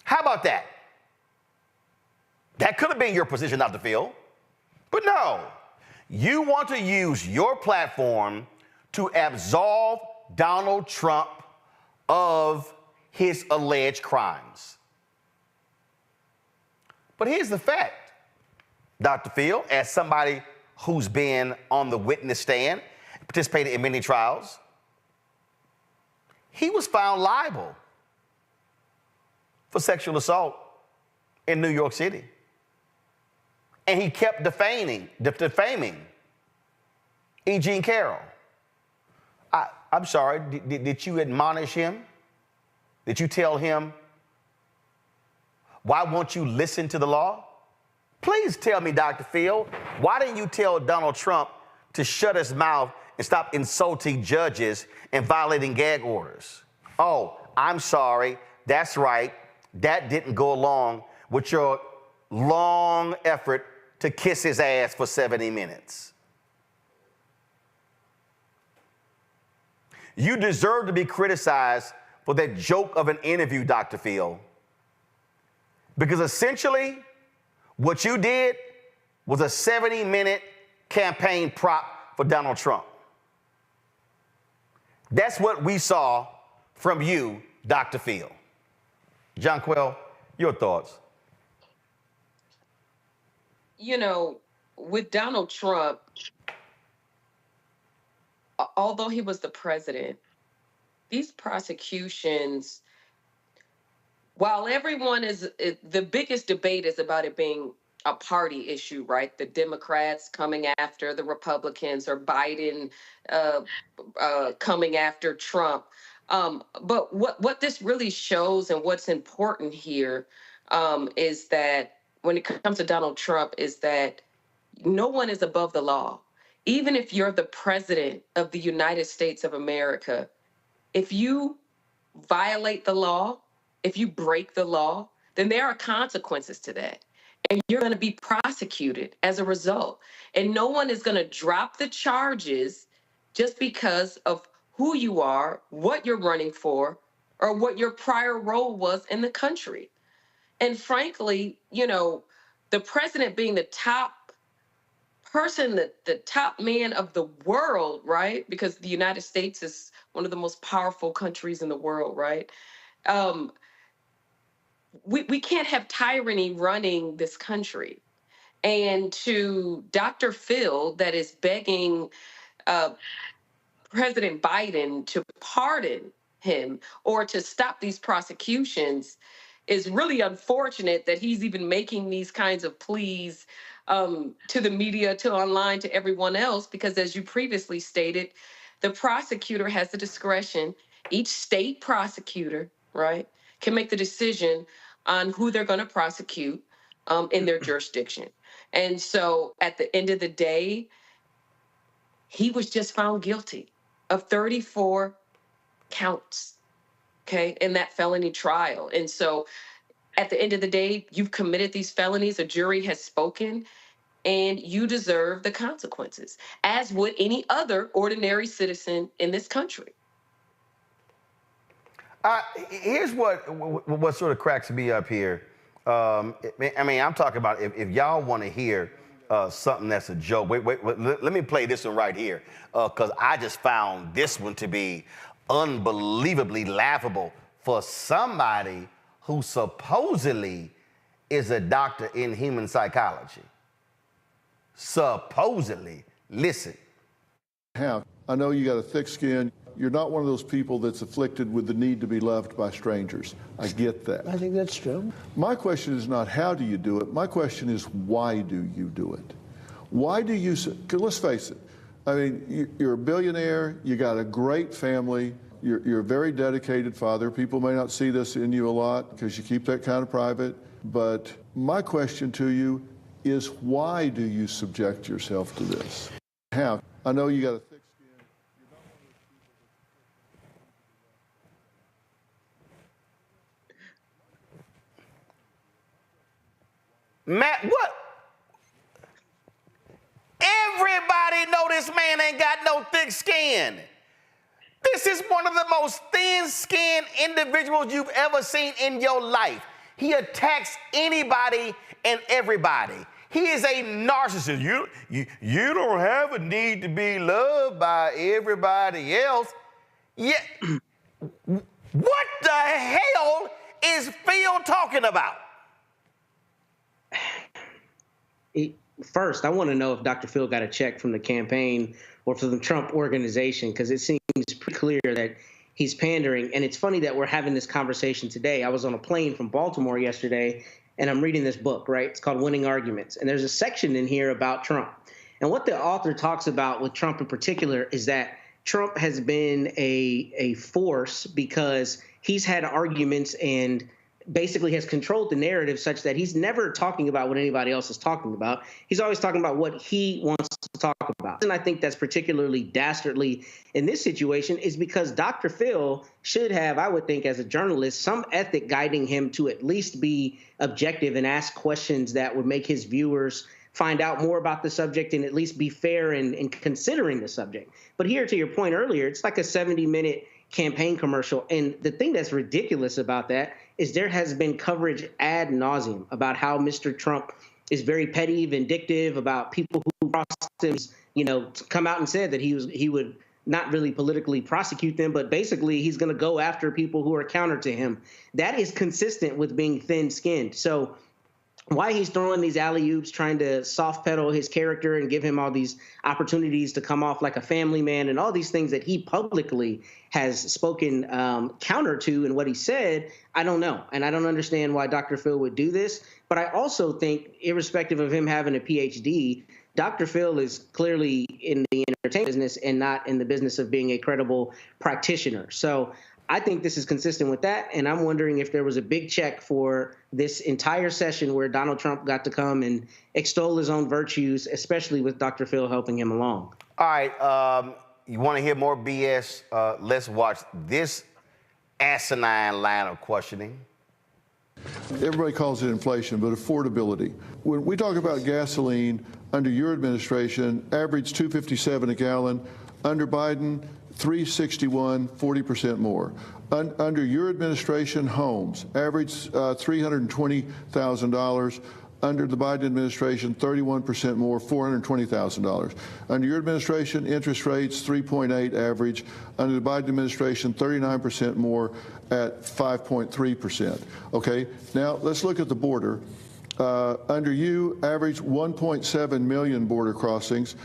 How about that? That could have been your position, Dr. Phil. But no, you want to use your platform to absolve Donald Trump of his alleged crimes. But here's the fact, Dr. Phil, as somebody who's been on the witness stand, participated in many trials, he was found liable for sexual assault in New York City. And he kept defaming E. Jean Carroll. I'm sorry, did you admonish him? Did you tell him, why won't you listen to the law? Please tell me, Dr. Phil, why didn't you tell Donald Trump to shut his mouth and stop insulting judges and violating gag orders? Oh, I'm sorry, that's right. That didn't go along with your long effort to kiss his ass for 70 minutes. You deserve to be criticized for that joke of an interview, Dr. Phil, because essentially what you did was a 70-minute campaign prop for Donald Trump. That's what we saw from you, Dr. Phil. John Quell, your thoughts? You know, with Donald Trump, although he was the president, these prosecutions, while everyone the biggest debate is about it being a party issue, right? The Democrats coming after the Republicans, or Biden coming after Trump. But what this really shows, and what's important here, is that when it comes to Donald Trump, is that no one is above the law. Even if you're the president of the United States of America, if you violate the law, if you break the law, then there are consequences to that. And you're going to be prosecuted as a result. And no one is going to drop the charges just because of who you are, what you're running for, or what your prior role was in the country. And frankly, you know, the president being the top person, the top man of the world, right? Because the United States is one of the most powerful countries in the world, right? We can't have tyranny running this country. And to Dr. Phil, that is begging President Biden to pardon him or to stop these prosecutions, is really unfortunate that he's even making these kinds of pleas to the media, to online, to everyone else, because as you previously stated, the prosecutor has the discretion. Each state prosecutor, right, can make the decision on who they're going to prosecute in their jurisdiction. And so at the end of the day, he was just found guilty of 34 counts, okay, in that felony trial. And so at the end of the day, you've committed these felonies, a jury has spoken, and you deserve the consequences, as would any other ordinary citizen in this country. Here's what sort of cracks me up here. I mean, I'm talking about if y'all want to hear something that's a joke. Wait, let me play this one right here, because I just found this one to be unbelievably laughable for somebody who supposedly is a doctor in human psychology. Supposedly. Listen. I know you got a thick skin. You're not one of those people that's afflicted with the need to be loved by strangers. I get that. I think that's true. My question is not how do you do it. My question is why do you do it? Why do you, because let's face it, I mean, you're a billionaire, you got a great family, you're a very dedicated father. People may not see this in you a lot because you keep that kind of private. But my question to you is why do you subject yourself to this? How? I know you got a thick skin. Matt, what? Everybody know this man ain't got no thick skin. This is one of the most thin-skinned individuals you've ever seen in your life. He attacks anybody and everybody. He is a narcissist. You don't have a need to be loved by everybody else. Yeah. What the hell is Phil talking about? First, I want to know if Dr. Phil got a check from the campaign or from the Trump organization, because it seems pretty clear that he's pandering. And it's funny that we're having this conversation today. I was on a plane from Baltimore yesterday, and I'm reading this book, right? It's called Winning Arguments. And there's a section in here about Trump. And what the author talks about with Trump in particular is that Trump has been a force because he's had arguments and basically has controlled the narrative such that he's never talking about what anybody else is talking about. He's always talking about what he wants to talk about. And I think that's particularly dastardly in this situation is because Dr. Phil should have, I would think as a journalist, some ethic guiding him to at least be objective and ask questions that would make his viewers find out more about the subject and at least be fair in considering the subject. But here, to your point earlier, it's like a 70-minute campaign commercial. And the thing that's ridiculous about that is there has been coverage ad nauseum about how Mr. Trump is very petty, vindictive, about people who crossed him, come out and said that he would not really politically prosecute them, but basically he's going to go after people who are counter to him. That is consistent with being thin-skinned. So why he's throwing these alley-oops, trying to soft pedal his character and give him all these opportunities to come off like a family man and all these things that he publicly has spoken counter to in what he said, I don't know. And I don't understand why Dr. Phil would do this. But I also think, irrespective of him having a PhD, Dr. Phil is clearly in the entertainment business and not in the business of being a credible practitioner. So I think this is consistent with that, and I'm wondering if there was a big check for this entire session where Donald Trump got to come and extol his own virtues, especially with Dr. Phil helping him along. All right, you want to hear more BS? Let's watch this asinine line of questioning. Everybody calls it inflation, but affordability. When we talk about gasoline, under your administration, average $2.57 a gallon. Under Biden, $3.61, 40% more. Under your administration, homes average $320,000. Under the Biden administration, 31% more, $420,000. Under your administration, interest rates 3.8 average. Under the Biden administration, 39% more at 5.3%. Okay, now let's look at the border. Under you, average 1.7 million border crossings.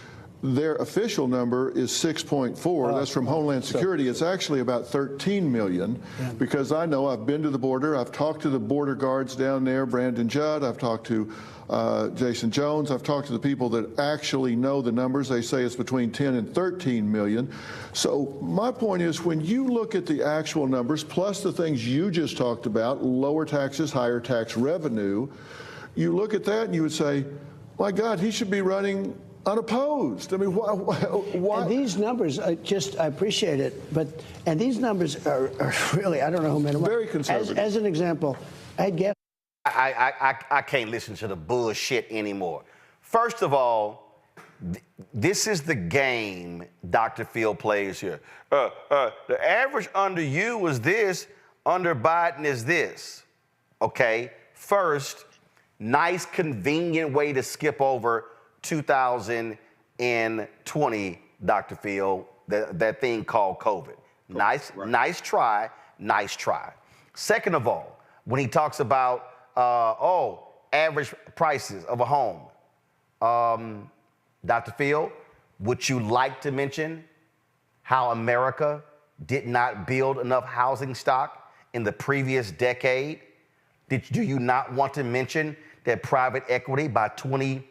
Their official number is 6.4. That's from Homeland Security. It's actually about 13 million because I know I've been to the border. I've talked to the border guards down there, Brandon Judd. I've talked to Jason Jones. I've talked to the people that actually know the numbers. They say it's between 10 and 13 million. So my point is when you look at the actual numbers, plus the things you just talked about, lower taxes, higher tax revenue, you look at that and you would say, my God, he should be running unopposed. I mean, why? And these numbers, I appreciate it, and these numbers are really, I don't know who made them up. Very conservative. As an example, I guess. I can't listen to the bullshit anymore. First of all, this is the game Dr. Phil plays here. The average under you was this, under Biden is this. Okay? First, nice, convenient way to skip over 2020, Dr. Phil, that thing called COVID. Nice try. Second of all, when he talks about, average prices of a home, Dr. Phil, would you like to mention how America did not build enough housing stock in the previous decade? Do you not want to mention that private equity by at the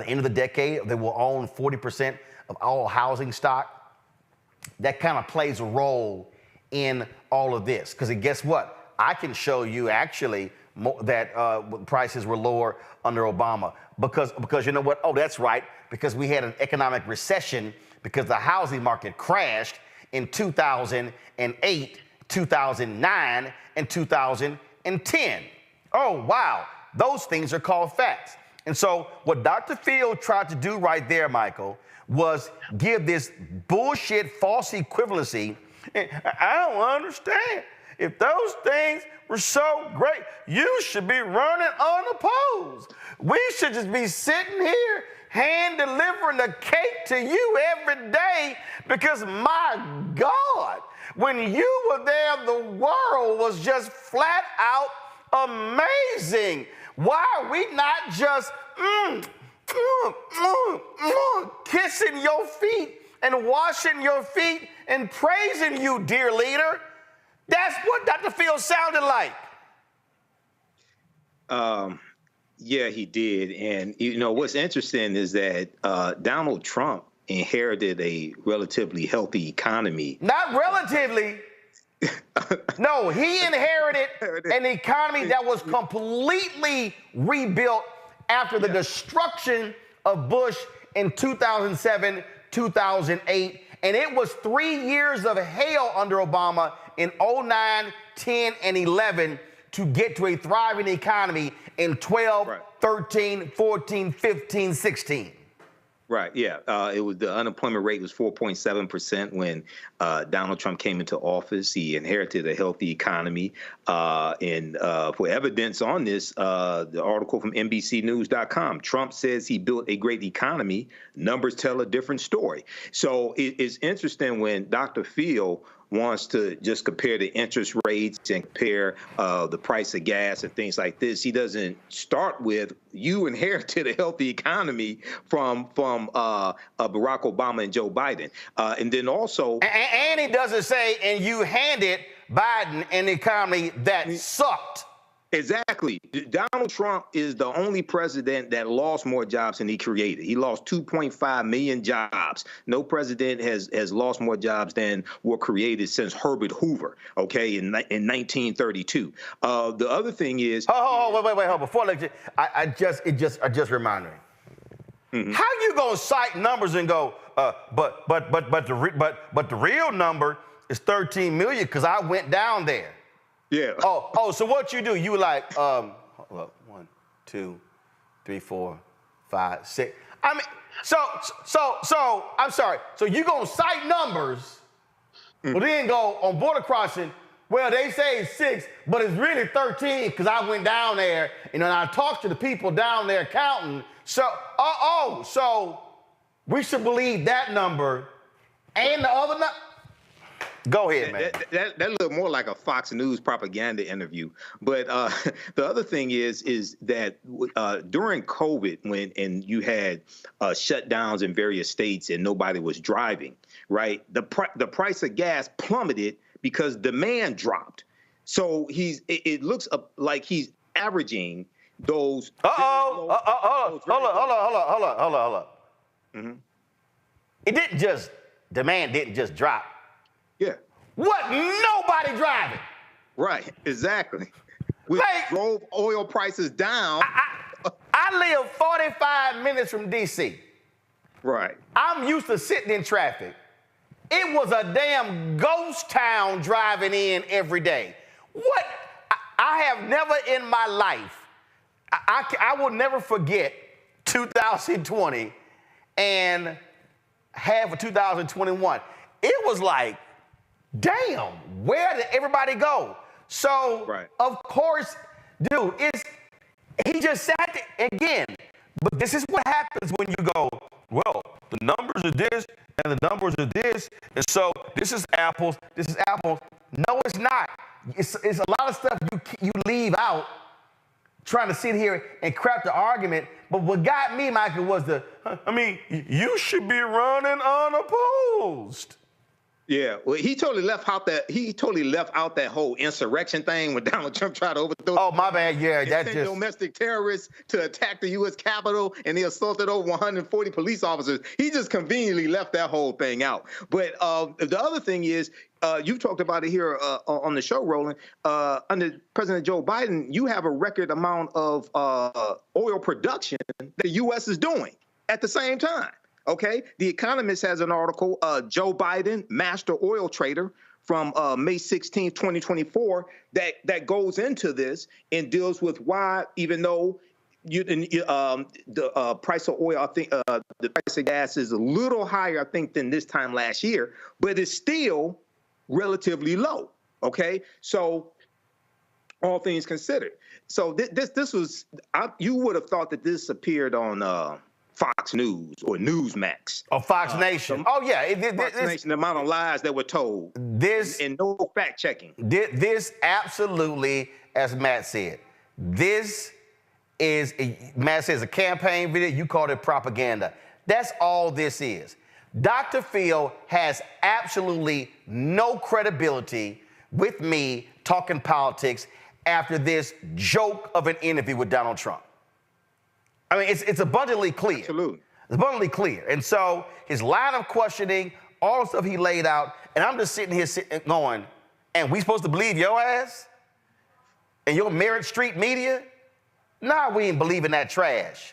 end of the decade, they will own 40% of all housing stock? That kind of plays a role in all of this. Because guess what? I can show you actually that prices were lower under Obama. Because you know what? Oh, that's right. Because we had an economic recession because the housing market crashed in 2008, 2009, and 2010. Oh, wow. Those things are called facts. And so what Dr. Phil tried to do right there, Michael, was give this bullshit false equivalency. I don't understand. If those things were so great, you should be running unopposed. We should just be sitting here hand delivering the cake to you every day because, my God, when you were there, the world was just flat out amazing. Why are we not just kissing your feet and washing your feet and praising you, dear leader? That's what Dr. Phil sounded like. Yeah, he did. And, you know, what's interesting is that Donald Trump inherited a relatively healthy economy. Not relatively. No, he inherited an economy that was completely rebuilt after the destruction of Bush in 2007, 2008. And it was 3 years of hell under Obama in 09, 10, and 11 to get to a thriving economy in 12, 13, 14, 15, 16. Right, yeah. It was the unemployment rate was 4.7% when Donald Trump came into office. He inherited a healthy economy. And for evidence on this, the article from NBCnews.com, Trump says he built a great economy. Numbers tell a different story. So it's interesting when Dr. Phil wants to just compare the interest rates and compare the price of gas and things like this. He doesn't start with, you inherited a healthy economy from Barack Obama and Joe Biden. And then also... And he doesn't say, and you handed Biden an economy that sucked. Exactly. Donald Trump is the only president that lost more jobs than he created. He lost 2.5 million jobs. No president has lost more jobs than were created since Herbert Hoover, okay, in 1932. The other thing is... Wait. Before I let you... I just reminded me. Mm-hmm. How you gonna cite numbers and go, but the real number is 13 million because I went down there. Yeah. Oh, so what you do? You like, 1, 2, 3, 4, 5, 6. I mean, so I'm sorry. So you gonna cite numbers, but then go on border crossing. Well, they say it's 6, but it's really 13 because I went down there and I talked to the people down there counting. So, so we should believe that number and the other number. Go ahead, man. That looked more like a Fox News propaganda interview. But the other thing is that during COVID, when you had shutdowns in various states and nobody was driving, right? The price of gas plummeted because demand dropped. So it looks like he's averaging those. Hold up. Mm-hmm. Demand didn't just drop. Yeah. What? Nobody driving. Right, exactly. We drove oil prices down. I live 45 minutes from D.C. Right. I'm used to sitting in traffic. It was a damn ghost town driving in every day. What? I have never in my life, I will never forget 2020 and half of 2021. It was like, damn, where did everybody go? So, of course, Dude, he just sat there again. But this is what happens when you go, well, the numbers are this and the numbers are this, and so this is apples, this is apples. No, it's not. It's a lot of stuff you leave out trying to sit here and craft the argument. But what got me, Michael, was you should be running unopposed. Yeah, well, he totally left out that whole insurrection thing when Donald Trump tried to overthrow. Oh, my bad. Yeah, that just domestic terrorists to attack the U.S. Capitol, and they assaulted over 140 police officers. He just conveniently left that whole thing out. But the other thing is, you talked about it here on the show, Roland. Under President Joe Biden, you have a record amount of oil production that the U.S. is doing at the same time. Okay, The Economist has an article, Joe Biden, master oil trader, from May 16, 2024, that goes into this and deals with why, even though the price of oil, I think the price of gas is a little higher, I think, than this time last year, but it's still relatively low. Okay, so all things considered, so this was you would have thought that this appeared on Fox News or Newsmax. Oh, Fox Nation. Fox Nation, the amount of lies that were told. And no fact checking. This absolutely, as Matt said, Matt says a campaign video, you called it propaganda. That's all this is. Dr. Phil has absolutely no credibility with me talking politics after this joke of an interview with Donald Trump. I mean, it's abundantly clear. Absolutely. It's abundantly clear. And so his line of questioning, all the stuff he laid out, and I'm just sitting here going, and we supposed to believe your ass? And your Merritt Street media? Nah, we ain't believing that trash.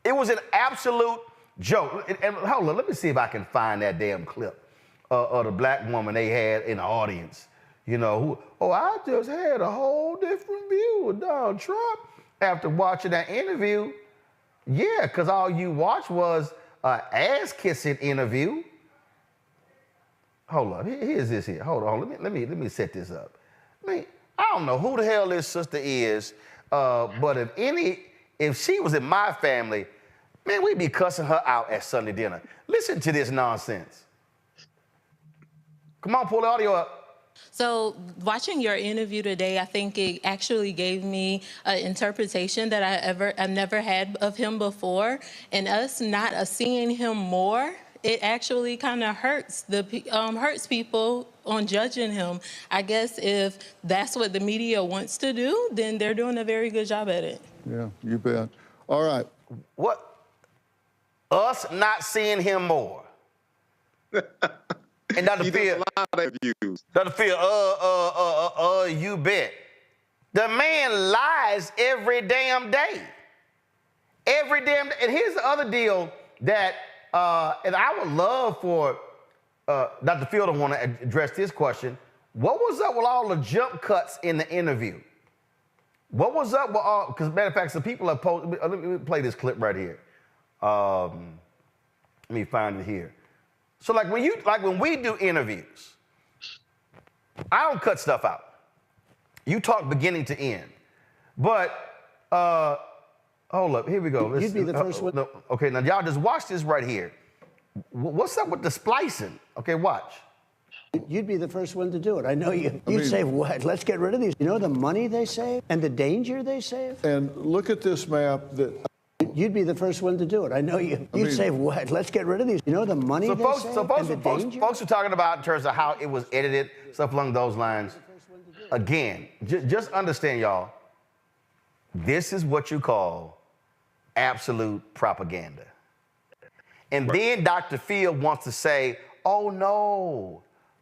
It was an absolute joke. And hold on, let me see if I can find that damn clip of the black woman they had in the audience. You know, I just had a whole different view of Donald Trump. After watching that interview, yeah, because all you watched was an ass-kissing interview. Hold on, here's this here. Hold on, let me set this up. I don't know who the hell this sister is, but if she was in my family, man, we'd be cussing her out at Sunday dinner. Listen to this nonsense. Come on, pull the audio up. So watching your interview today, I think it actually gave me an interpretation that I've never had of him before. And us not seeing him more, it actually kind of hurts people on judging him. I guess if that's what the media wants to do, then they're doing a very good job at it. Yeah, you bet. All right. What? Us not seeing him more. And Dr. Phil, you bet. The man lies every damn day. Every damn day. And here's the other deal that, and I would love for Dr. Phil to want to address this question. What was up with all the jump cuts in the interview? What was up with all, because matter of fact, some people have posted, let me play this clip right here. Let me find it here. So when we do interviews, I don't cut stuff out. You talk beginning to end. But hold up, here we go. You'd be the first one. No, okay, now y'all just watch this right here. What's up with the splicing? Okay, watch. You'd be the first one to do it. I know you. You'd say, what? Let's get rid of these. You know the money they save and the danger they save? And look at this map that... You'd be the first one to do it. I know you. You'd say, what? Let's get rid of these. You know the money they save and the danger? Folks are talking about in terms of how it was edited, stuff along those lines. Again, just understand, y'all, this is what you call absolute propaganda. And then Dr. Phil wants to say, oh,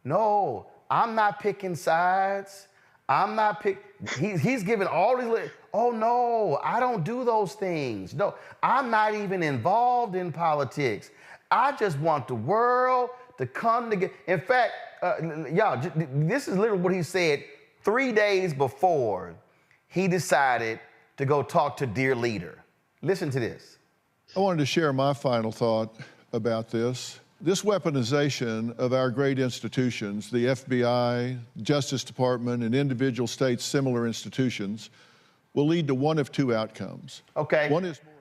no, I'm not picking sides. I'm not picking. He's giving all these. Oh, no, I don't do those things. No, I'm not even involved in politics. I just want the world to come together. In fact, y'all, this is literally what he said 3 days before he decided to go talk to Dear Leader. Listen to this. I wanted to share my final thought about this. This weaponization of our great institutions, the FBI, Justice Department, and individual states' similar institutions, will lead to one of two outcomes. Okay,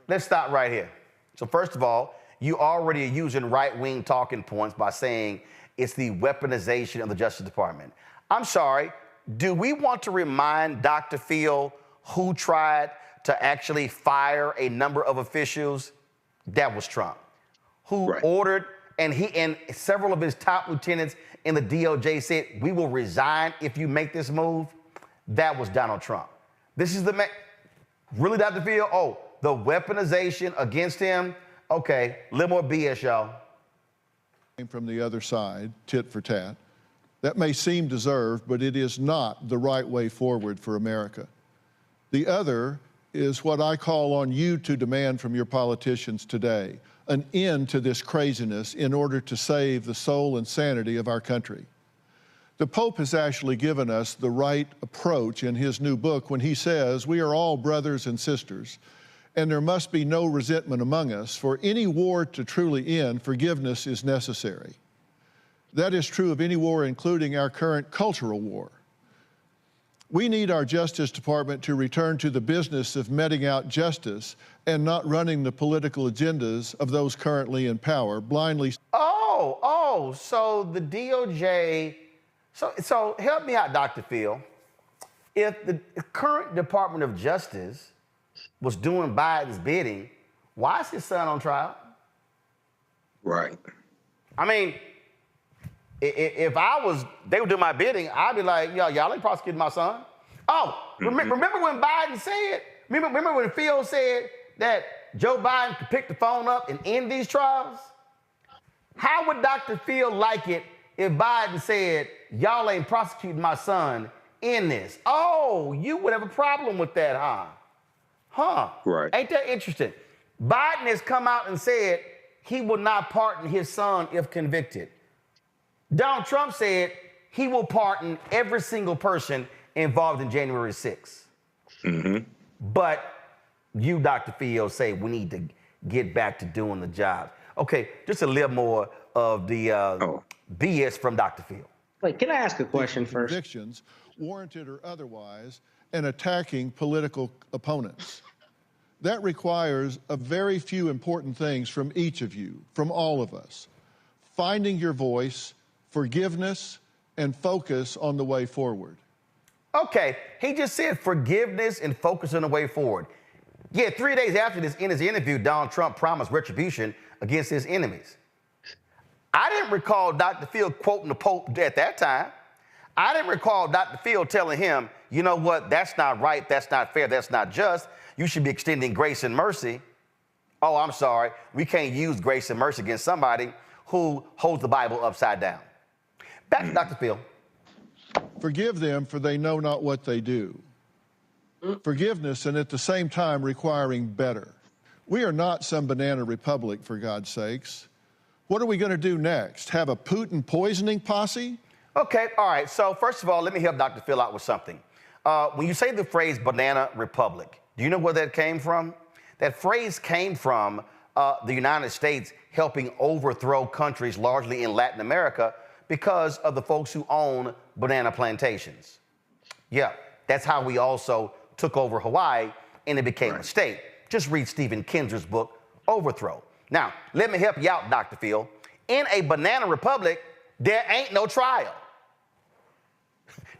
let's stop right here. So first of all, you already are using right-wing talking points by saying it's the weaponization of the Justice Department. I'm sorry, do we want to remind Dr. Phil who tried to actually fire a number of officials? That was Trump. Who ordered, and he and several of his top lieutenants in the DOJ said, we will resign if you make this move? That was Donald Trump. This is the man. Really, Dr. Phil? Oh, the weaponization against him? Okay, a little more BS, y'all. From the other side, tit for tat. That may seem deserved, but it is not the right way forward for America. The other is what I call on you to demand from your politicians today, an end to this craziness in order to save the soul and sanity of our country. The Pope has actually given us the right approach in his new book when he says, we are all brothers and sisters, and there must be no resentment among us. For any war to truly end, forgiveness is necessary. That is true of any war, including our current cultural war. We need our Justice Department to return to the business of meting out justice and not running the political agendas of those currently in power, blindly. So the DOJ, so help me out, Dr. Phil. If the current Department of Justice was doing Biden's bidding, why is his son on trial? Right. I mean, if they would do my bidding, I'd be like, y'all ain't prosecuting my son. Oh, remember when Biden said, remember when Phil said that Joe Biden could pick the phone up and end these trials? How would Dr. Phil like it if Biden said, y'all ain't prosecuting my son in this? Oh, you would have a problem with that, huh? Right. Ain't that interesting? Biden has come out and said he will not pardon his son if convicted. Donald Trump said he will pardon every single person involved in January 6th. But you, Dr. Phil, say we need to get back to doing the job. Okay, just a little more of the BS from Dr. Phil. Wait, can I ask a question first? Convictions, warranted or otherwise, and attacking political opponents. That requires a very few important things from each of you, from all of us. Finding your voice, forgiveness, and focus on the way forward. Okay, he just said forgiveness and focus on the way forward. Yeah, 3 days after this, in his interview, Donald Trump promised retribution against his enemies. I didn't recall Dr. Phil quoting the Pope at that time. I didn't recall Dr. Phil telling him, you know what, that's not right, that's not fair, that's not just. You should be extending grace and mercy. Oh, I'm sorry, we can't use grace and mercy against somebody who holds the Bible upside down. Back to Dr. Phil. Forgive them, for they know not what they do. Forgiveness, and at the same time requiring better. We are not some banana republic, for God's sakes. What are we going to do next? Have a Putin poisoning posse? Okay, all right. So first of all, let me help Dr. Phil out with something. When you say the phrase banana republic, do you know where that came from? That phrase came from the United States helping overthrow countries largely in Latin America because of the folks who own banana plantations. Yeah, that's how we also took over Hawaii and it became a state. Just read Stephen Kinzer's book, Overthrow. Now, let me help you out, Dr. Phil. In a banana republic, there ain't no trial.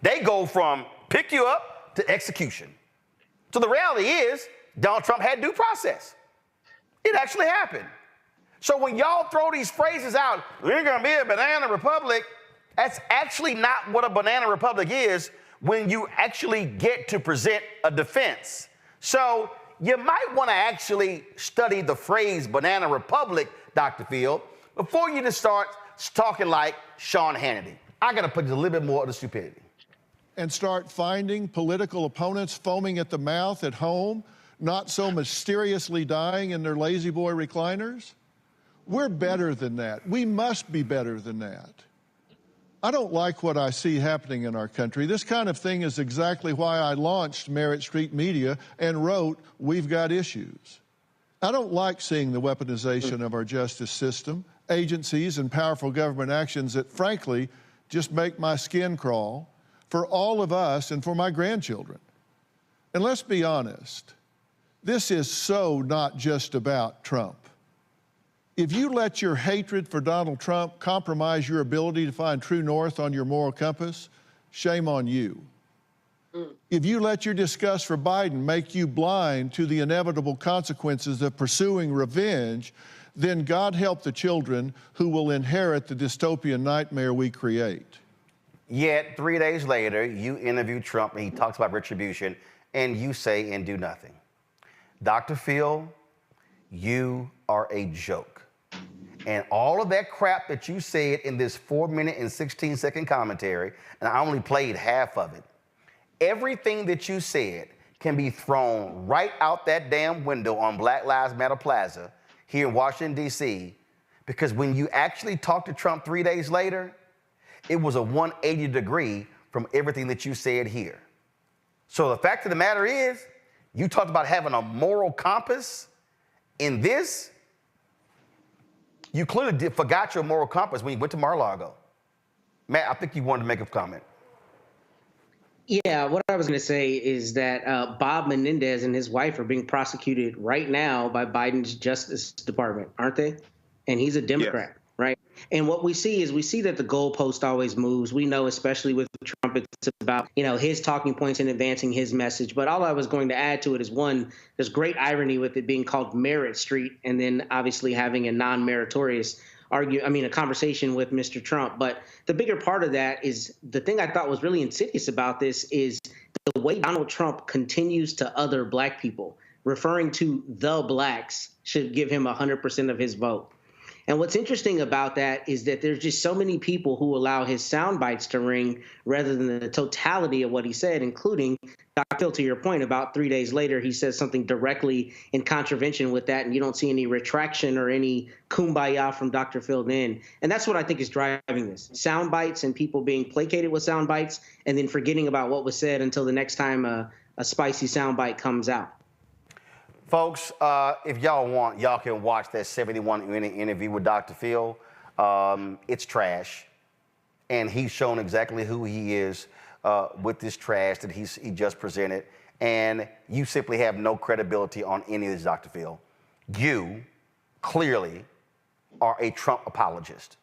They go from pick you up to execution. So the reality is, Donald Trump had due process. It actually happened. So when y'all throw these phrases out, we're gonna be a banana republic, that's actually not what a banana republic is when you actually get to present a defense. So you might wanna actually study the phrase banana republic, Dr. Phil, before you just start talking like Sean Hannity. I gotta put a little bit more of the stupidity. And start finding political opponents foaming at the mouth at home, not so mysteriously dying in their lazy boy recliners? We're better than that. We must be better than that. I don't like what I see happening in our country. This kind of thing is exactly why I launched Merit Street Media and wrote We've Got Issues. I don't like seeing the weaponization of our justice system, agencies, and powerful government actions that, frankly, just make my skin crawl for all of us and for my grandchildren. And let's be honest, this is so not just about Trump. If you let your hatred for Donald Trump compromise your ability to find true north on your moral compass, shame on you. If you let your disgust for Biden make you blind to the inevitable consequences of pursuing revenge, then God help the children who will inherit the dystopian nightmare we create. Yet 3 days later, you interview Trump and he talks about retribution, and you say and do nothing. Dr. Phil, you are a joke. And all of that crap that you said in this 4-minute and 16-second commentary, and I only played half of it, everything that you said can be thrown right out that damn window on Black Lives Matter Plaza here in Washington, D.C., because when you actually talked to Trump 3 days later, it was a 180 degree from everything that you said here. So the fact of the matter is, you talked about having a moral compass in this. You clearly forgot your moral compass when you went to Mar-a-Lago. Matt, I think you wanted to make a comment. Yeah, what I was going to say is that Bob Menendez and his wife are being prosecuted right now by Biden's Justice Department, aren't they? And he's a Democrat, right? And what we see that the goalpost always moves. We know, especially with Trump, it's about, his talking points and advancing his message. But all I was going to add to it is, one, there's great irony with it being called Merit Street, and then obviously having a non-meritorious a conversation with Mr. Trump. But the bigger part of that is the thing I thought was really insidious about this is the way Donald Trump continues to other black people, referring to the blacks should give him 100% of his vote. And what's interesting about that is that there's just so many people who allow his sound bites to ring rather than the totality of what he said, including, Dr. Phil, to your point, about 3 days later, he says something directly in contravention with that, and you don't see any retraction or any kumbaya from Dr. Phil then. And that's what I think is driving this. Sound bites and people being placated with sound bites and then forgetting about what was said until the next time a spicy sound bite comes out. Folks, if y'all want, y'all can watch that 71-minute interview with Dr. Phil. It's trash, and he's shown exactly who he is with this trash that he just presented, and you simply have no credibility on any of this, Dr. Phil. You clearly are a Trump apologist.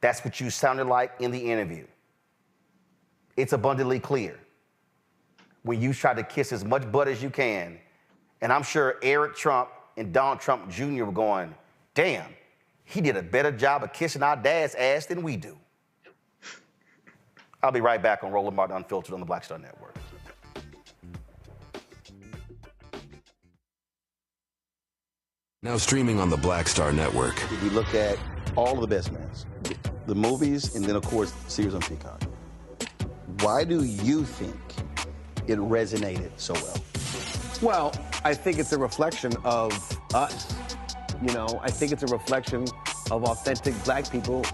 That's what you sounded like in the interview. It's abundantly clear. When you try to kiss as much butt as you can, and I'm sure Eric Trump and Donald Trump Jr. were going, damn, he did a better job of kissing our dad's ass than we do. I'll be right back on Roland Martin Unfiltered on the Black Star Network. Now streaming on the Black Star Network. If you look at all of the best mans, the movies, and then, of course, series on Peacock, why do you think it resonated so well? Well, I think it's a reflection of us. I think it's a reflection of authentic black people,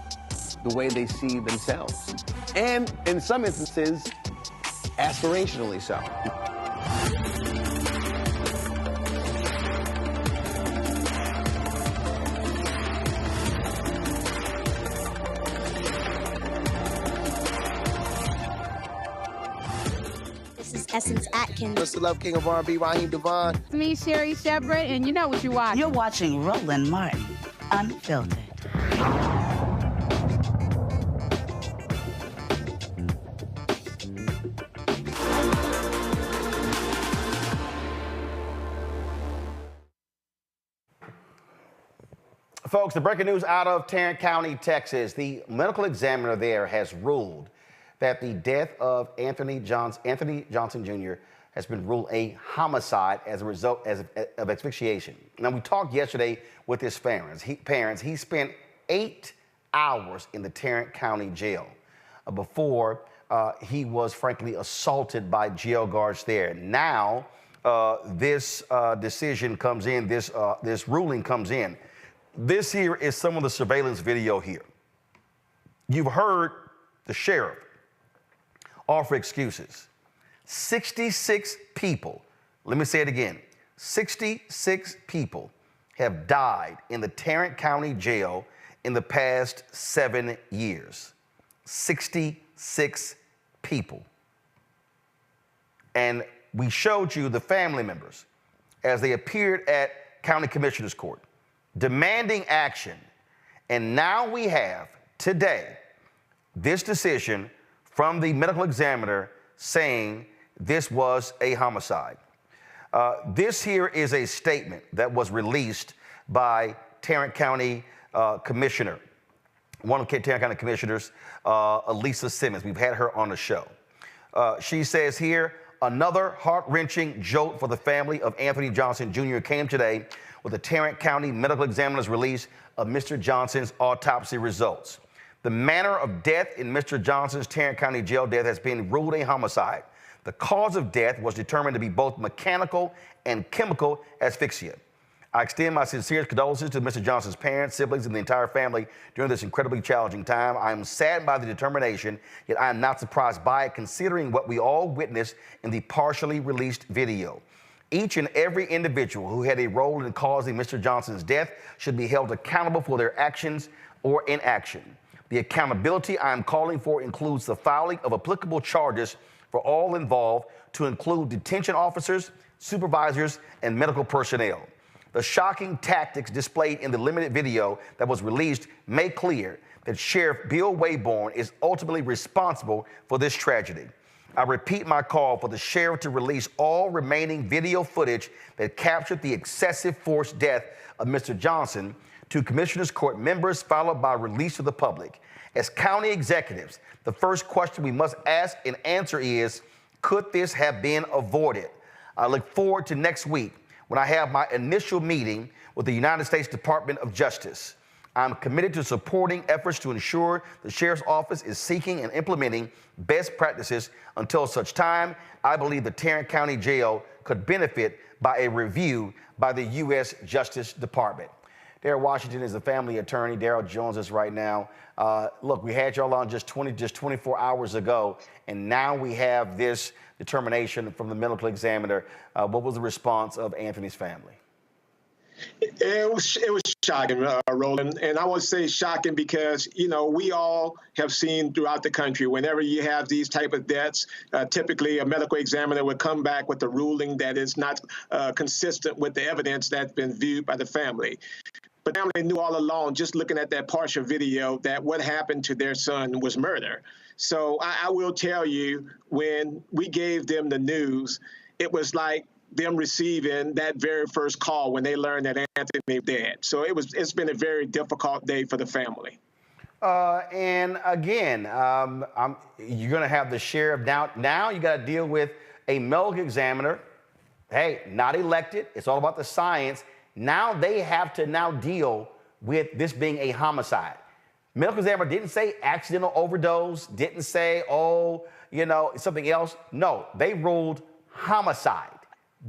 the way they see themselves. And in some instances, aspirationally so. Essence Atkins. Mr. Love King of R&B, Raheem Devon. It's me, Sherry Shepard, and you know what you're watching. You're watching Roland Martin Unfiltered. Folks, the breaking news out of Tarrant County, Texas. The medical examiner there has ruled that the death of Anthony Johnson Jr. has been ruled a homicide as a result of asphyxiation. Now, we talked yesterday with his parents. He spent 8 hours in the Tarrant County jail before he was, frankly, assaulted by jail guards there. Now, this decision comes in, this ruling comes in. This here is some of the surveillance video here. You've heard the sheriff offer excuses. 66 people, let me say it again, 66 people have died in the Tarrant County jail in the past 7 years. 66 people. And we showed you the family members as they appeared at County Commissioner's Court, demanding action. And now we have, today, this decision from the medical examiner saying this was a homicide. This here is a statement that was released by Tarrant County Commissioner, one of the Tarrant County Commissioners, Elisa Simmons. We've had her on the show. She says here, another heart-wrenching jolt for the family of Anthony Johnson Jr. came today with the Tarrant County Medical Examiner's release of Mr. Johnson's autopsy results. The manner of death in Mr. Johnson's Tarrant County jail death has been ruled a homicide. The cause of death was determined to be both mechanical and chemical asphyxia. I extend my sincerest condolences to Mr. Johnson's parents, siblings, and the entire family during this incredibly challenging time. I am saddened by the determination, yet I am not surprised by it, considering what we all witnessed in the partially released video. Each and every individual who had a role in causing Mr. Johnson's death should be held accountable for their actions or inaction. The accountability I am calling for includes the filing of applicable charges for all involved, to include detention officers, supervisors, and medical personnel. The shocking tactics displayed in the limited video that was released make clear that Sheriff Bill Wayborn is ultimately responsible for this tragedy. I repeat my call for the sheriff to release all remaining video footage that captured the excessive force death of Mr. Johnson to Commissioner's Court members, followed by release to the public. As county executives, the first question we must ask and answer is, could this have been avoided? I look forward to next week when I have my initial meeting with the United States Department of Justice. I'm committed to supporting efforts to ensure the Sheriff's Office is seeking and implementing best practices. Until such time, I believe the Tarrant County Jail could benefit by a review by the U.S. Justice Department. Darrell Washington is the family attorney. Darrell joins us right now. Look, we had y'all on just 24 hours ago, and now we have this determination from the medical examiner. What was the response of Anthony's family? It was shocking, Roland, and I would say shocking because, you know, we all have seen throughout the country, whenever you have these type of deaths, typically a medical examiner would come back with a ruling that is not consistent with the evidence that's been viewed by the family. But the family knew all along, just looking at that partial video, that what happened to their son was murder. So I will tell you, when we gave them the news, it was like them receiving that very first call when they learned that Anthony was dead. So it's been a very difficult day for the family. And again, you're going to have the sheriff now you got to deal with a medical examiner. Hey, not elected. It's all about the science. Now they have to now deal with this being a homicide. Medical examiner didn't say accidental overdose, didn't say, oh, you know, something else. No, they ruled homicide.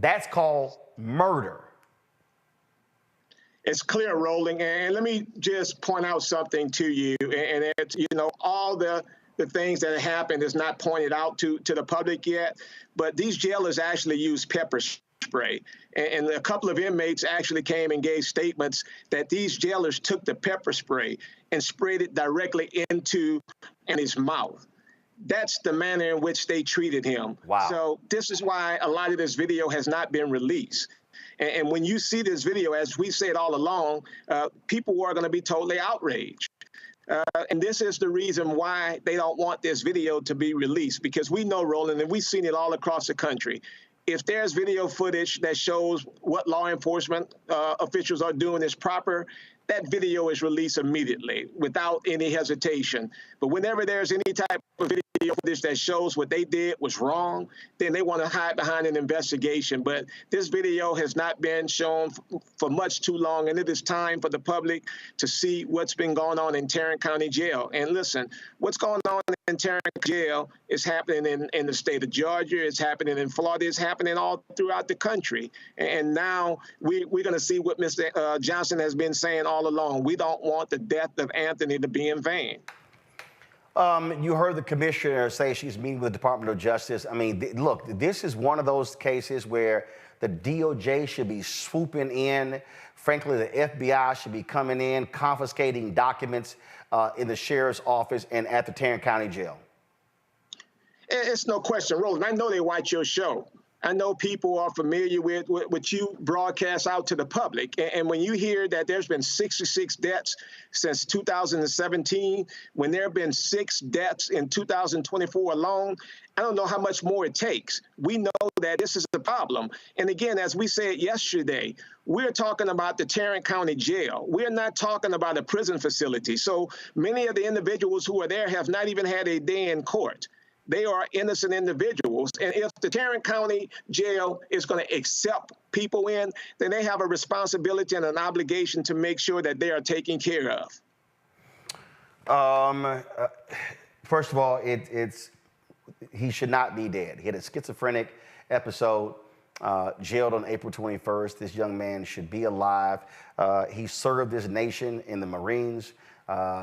That's called murder. It's clear, Rolling. And let me just point out something to you. And it's, you know, all the things that happened is not pointed out to the public yet. But these jailers actually use pepper spray. And a couple of inmates actually came and gave statements that these jailers took the pepper spray and sprayed it directly into his mouth. That's the manner in which they treated him. Wow. So this is why a lot of this video has not been released. And when you see this video, as we said all along, people are going to be totally outraged. And this is the reason why they don't want this video to be released, because we know, Roland, and we've seen it all across the country. If there's video footage that shows what law enforcement officials are doing is proper, that video is released immediately without any hesitation. But whenever there's any type of video footage that shows what they did was wrong, then they want to hide behind an investigation. But this video has not been shown for much too long, and it is time for the public to see what's been going on in Tarrant County Jail. And listen, what's going on in Tarrant Jail is happening in the state of Georgia, it's happening in Florida, it's happening all throughout the country. And now we're going to see what Mr. Johnson has been saying all along. We don't want the death of Anthony to be in vain. You heard the commissioner say she's meeting with the Department of Justice. I mean, look, this is one of those cases where the DOJ should be swooping in. Frankly, the FBI should be coming in, confiscating documents in the sheriff's office and at the Tarrant County Jail. It's no question, Roland. I know they watch your show. I know people are familiar with what you broadcast out to the public. And when you hear that there's been 66 deaths since 2017, when there have been 6 deaths in 2024 alone, I don't know how much more it takes. We know that this is a problem. And again, as we said yesterday, we're talking about the Tarrant County Jail. We're not talking about a prison facility. So many of the individuals who are there have not even had a day in court. They are innocent individuals. And if the Tarrant County Jail is going to accept people in, then they have a responsibility and an obligation to make sure that they are taken care of. First of all, he should not be dead. He had a schizophrenic episode, jailed on April 21st. This young man should be alive. He served this nation in the Marines.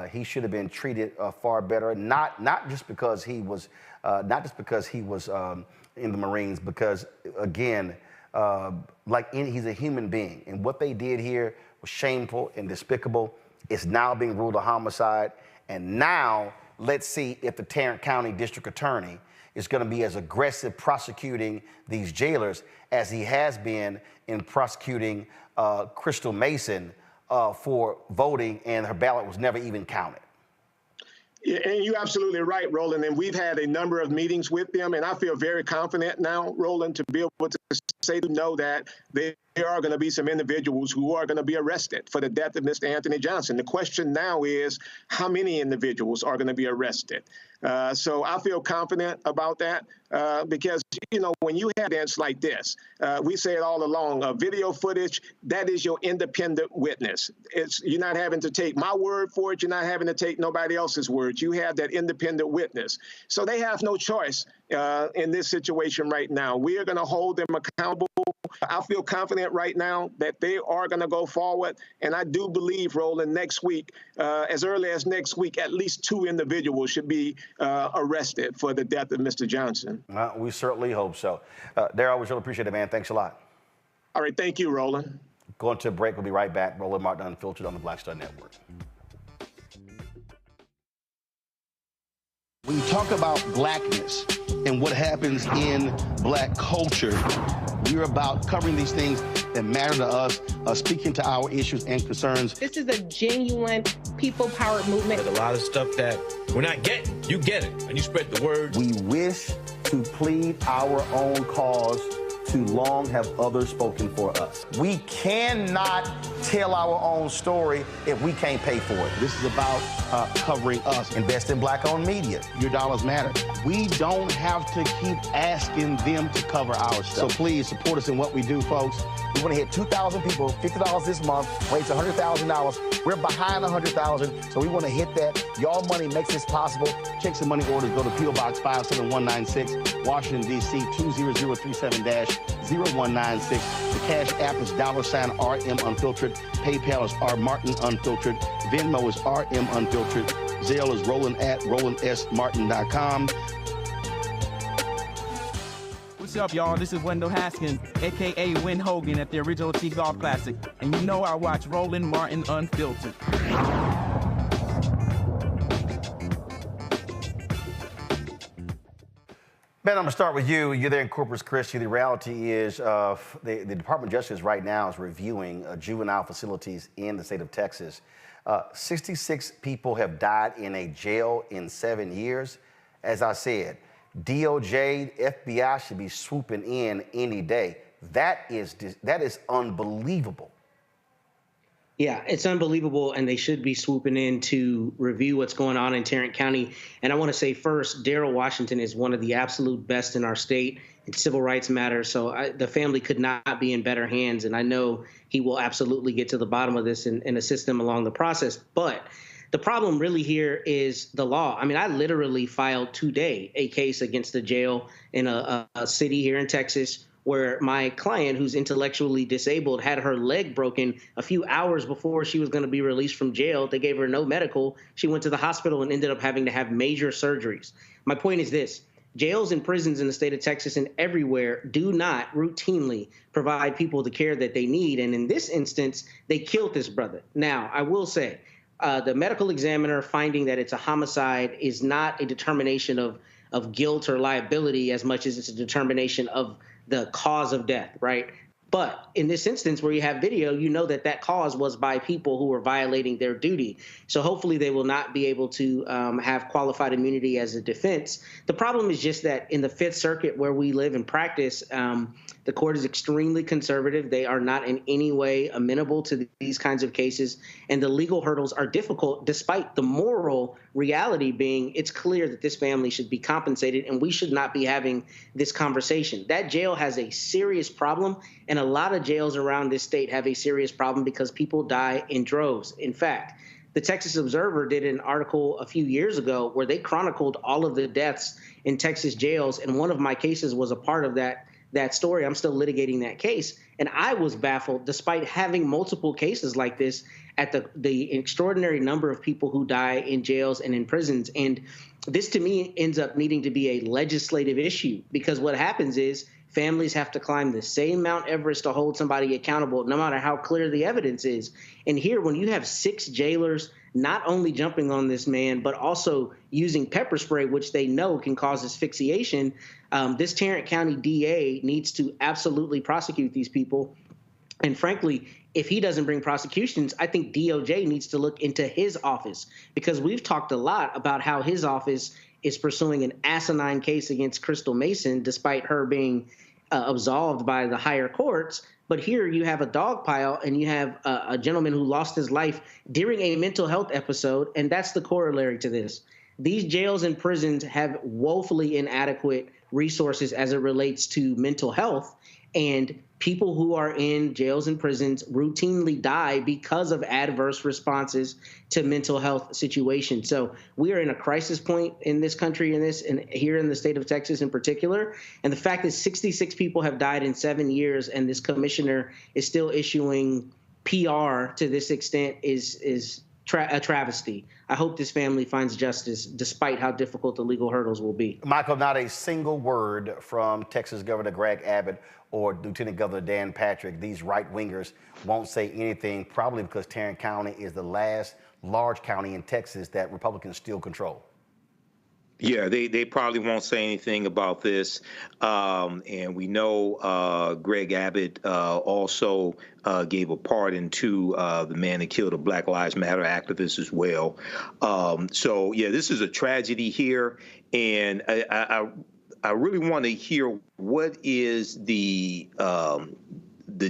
He should have been treated far better, not just because he was in the Marines, because again, he's a human being, and what they did here was shameful and despicable. It's now being ruled a homicide, and now let's see if the Tarrant County District Attorney is going to be as aggressive prosecuting these jailers as he has been in prosecuting Crystal Mason for voting, and her ballot was never even counted. Yeah, and you're absolutely right, Roland. And we've had a number of meetings with them, and I feel very confident now, Roland, to be able to say to know that there are going to be some individuals who are going to be arrested for the death of Mr. Anthony Johnson. The question now is how many individuals are going to be arrested. So I feel confident about that because, you know, when you have events like this, we say it all along, video footage, that is your independent witness. You're not having to take my word for it. You're not having to take nobody else's word. You have that independent witness. So they have no choice in this situation right now. We are going to hold them accountable. I feel confident right now that they are going to go forward. And I do believe, Roland, next week, as early as next week, at least 2 individuals should be arrested for the death of Mr. Johnson. We certainly hope so. Daryl, we really appreciate it, man. Thanks a lot. All right. Thank you, Roland. Going to a break. We'll be right back. Roland Martin Unfiltered on the Black Star Network. When you talk about blackness and what happens in black culture, we're about covering these things that matter to us, speaking to our issues and concerns. This is a genuine people-powered movement. There's a lot of stuff that we're not getting. You get it, and you spread the word. We wish to plead our own cause. Too long have others spoken for us. We cannot tell our own story if we can't pay for it. This is about covering us. Invest in black-owned media. Your dollars matter. We don't have to keep asking them to cover our stuff. So please support us in what we do, folks. We want to hit 2,000 people, $50 this month, raise $100,000. We're behind 100,000, so we want to hit that. Y'all money makes this possible. Checks and money orders go to P.O. Box 57196, Washington, D.C. 20037-0196. The Cash App is $RM Unfiltered. PayPal is R Martin Unfiltered. Venmo is RM Unfiltered. Zelle is RolandS.Martin.com. What's up, y'all? This is Wendell Haskins, a.k.a. Win Hogan at the original T-Golf Classic. And you know I watch Roland Martin Unfiltered. Ben, I'm going to start with you. You're there in Corpus Christi. The reality is the Department of Justice right now is reviewing juvenile facilities in the state of Texas. 66 people have died in a jail in 7 years. As I said, DOJ, FBI should be swooping in any day. That is unbelievable. Yeah, it's unbelievable, and they should be swooping in to review what's going on in Tarrant County. And I want to say first, Daryl Washington is one of the absolute best in our state in civil rights matters. So the family could not be in better hands, and I know he will absolutely get to the bottom of this and assist them along the process. But the problem really here is the law. I mean, I literally filed today a case against the jail in a city here in Texas where my client, who's intellectually disabled, had her leg broken a few hours before she was going to be released from jail. They gave her no medical. She went to the hospital and ended up having to have major surgeries. My point is this. Jails and prisons in the state of Texas and everywhere do not routinely provide people the care that they need. And in this instance, they killed this brother. Now, I will say, the medical examiner finding that it's a homicide is not a determination of guilt or liability as much as it's a determination of the cause of death, right? But in this instance where you have video, you know that that cause was by people who were violating their duty. So hopefully they will not be able to have qualified immunity as a defense. The problem is just that in the Fifth Circuit where we live and practice, the court is extremely conservative. They are not in any way amenable to these kinds of cases. And the legal hurdles are difficult, despite the moral reality being it's clear that this family should be compensated and we should not be having this conversation. That jail has a serious problem, and a lot of jails around this state have a serious problem because people die in droves. In fact, the Texas Observer did an article a few years ago where they chronicled all of the deaths in Texas jails, and one of my cases was a part of that story. I'm still litigating that case. And I was baffled, despite having multiple cases like this, at the extraordinary number of people who die in jails and in prisons. And this, to me, ends up needing to be a legislative issue, because what happens is families have to climb the same Mount Everest to hold somebody accountable, no matter how clear the evidence is. And here, when you have 6 jailers not only jumping on this man, but also using pepper spray, which they know can cause asphyxiation, this Tarrant County DA needs to absolutely prosecute these people. And frankly, if he doesn't bring prosecutions, I think DOJ needs to look into his office, because we've talked a lot about how his office is pursuing an asinine case against Crystal Mason, despite her being absolved by the higher courts. But here you have a dog pile, and you have a gentleman who lost his life during a mental health episode, and that's the corollary to this. These jails and prisons have woefully inadequate resources as it relates to mental health, and people who are in jails and prisons routinely die because of adverse responses to mental health situations. So we are in a crisis point in this country, and here in the state of Texas in particular. And the fact that 66 people have died in 7 years, and this commissioner is still issuing PR to this extent is a travesty. I hope this family finds justice, despite how difficult the legal hurdles will be. Michael, not a single word from Texas Governor Greg Abbott or Lieutenant Governor Dan Patrick. These right-wingers won't say anything, probably because Tarrant County is the last large county in Texas that Republicans still control. Yeah, they probably won't say anything about this. And we know Greg Abbott also gave a pardon to the man that killed a Black Lives Matter activist as well. So, yeah, this is a tragedy here. And I really want to hear what is the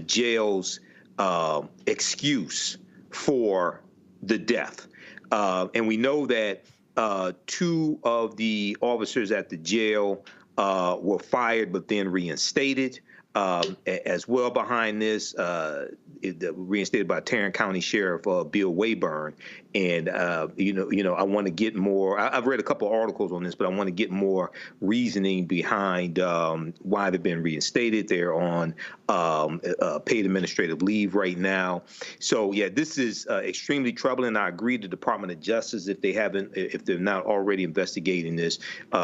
jail's excuse for the death. And we know that 2 of the officers at the jail were fired but then reinstated. As well behind this, reinstated by Tarrant County Sheriff Bill Wayburn. And I want to get more. I've read a couple of articles on this, but I want to get more reasoning behind why they've been reinstated. They're on paid administrative leave right now. So yeah, this is extremely troubling. I agree. The Department of Justice, if they're not already investigating this,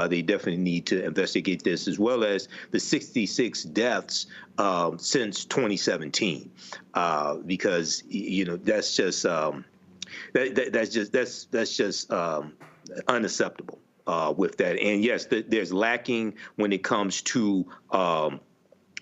they definitely need to investigate this, as well as the 66 deaths since 2017, because that's just that's just unacceptable with that. And yes, there's lacking when it comes to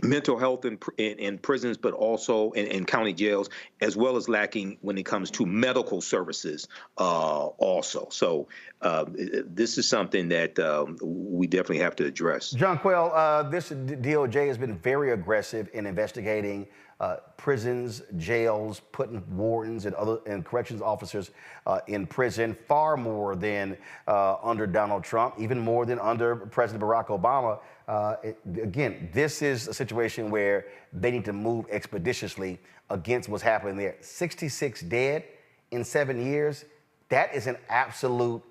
mental health in prisons, but also in county jails, as well as lacking when it comes to medical services also. So this is something that we definitely have to address. John Quayle, this DOJ has been very aggressive in investigating prisons, jails, putting wardens and corrections officers in prison, far more than under Donald Trump, even more than under President Barack Obama. Again, this is a situation where they need to move expeditiously against what's happening there. 66 dead in 7 years, that is an absolute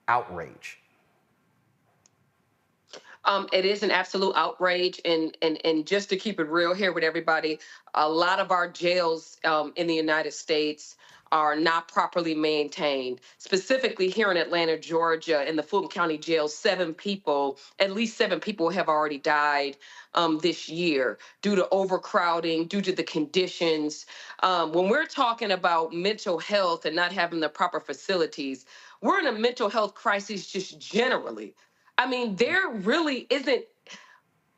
outrage. It is an absolute outrage, and just to keep it real here with everybody, a lot of our jails in the United States are not properly maintained. Specifically here in Atlanta, Georgia, in the Fulton County Jail, at least seven people have already died this year due to overcrowding, due to the conditions. When we're talking about mental health and not having the proper facilities, we're in a mental health crisis just generally. I mean, there really isn't,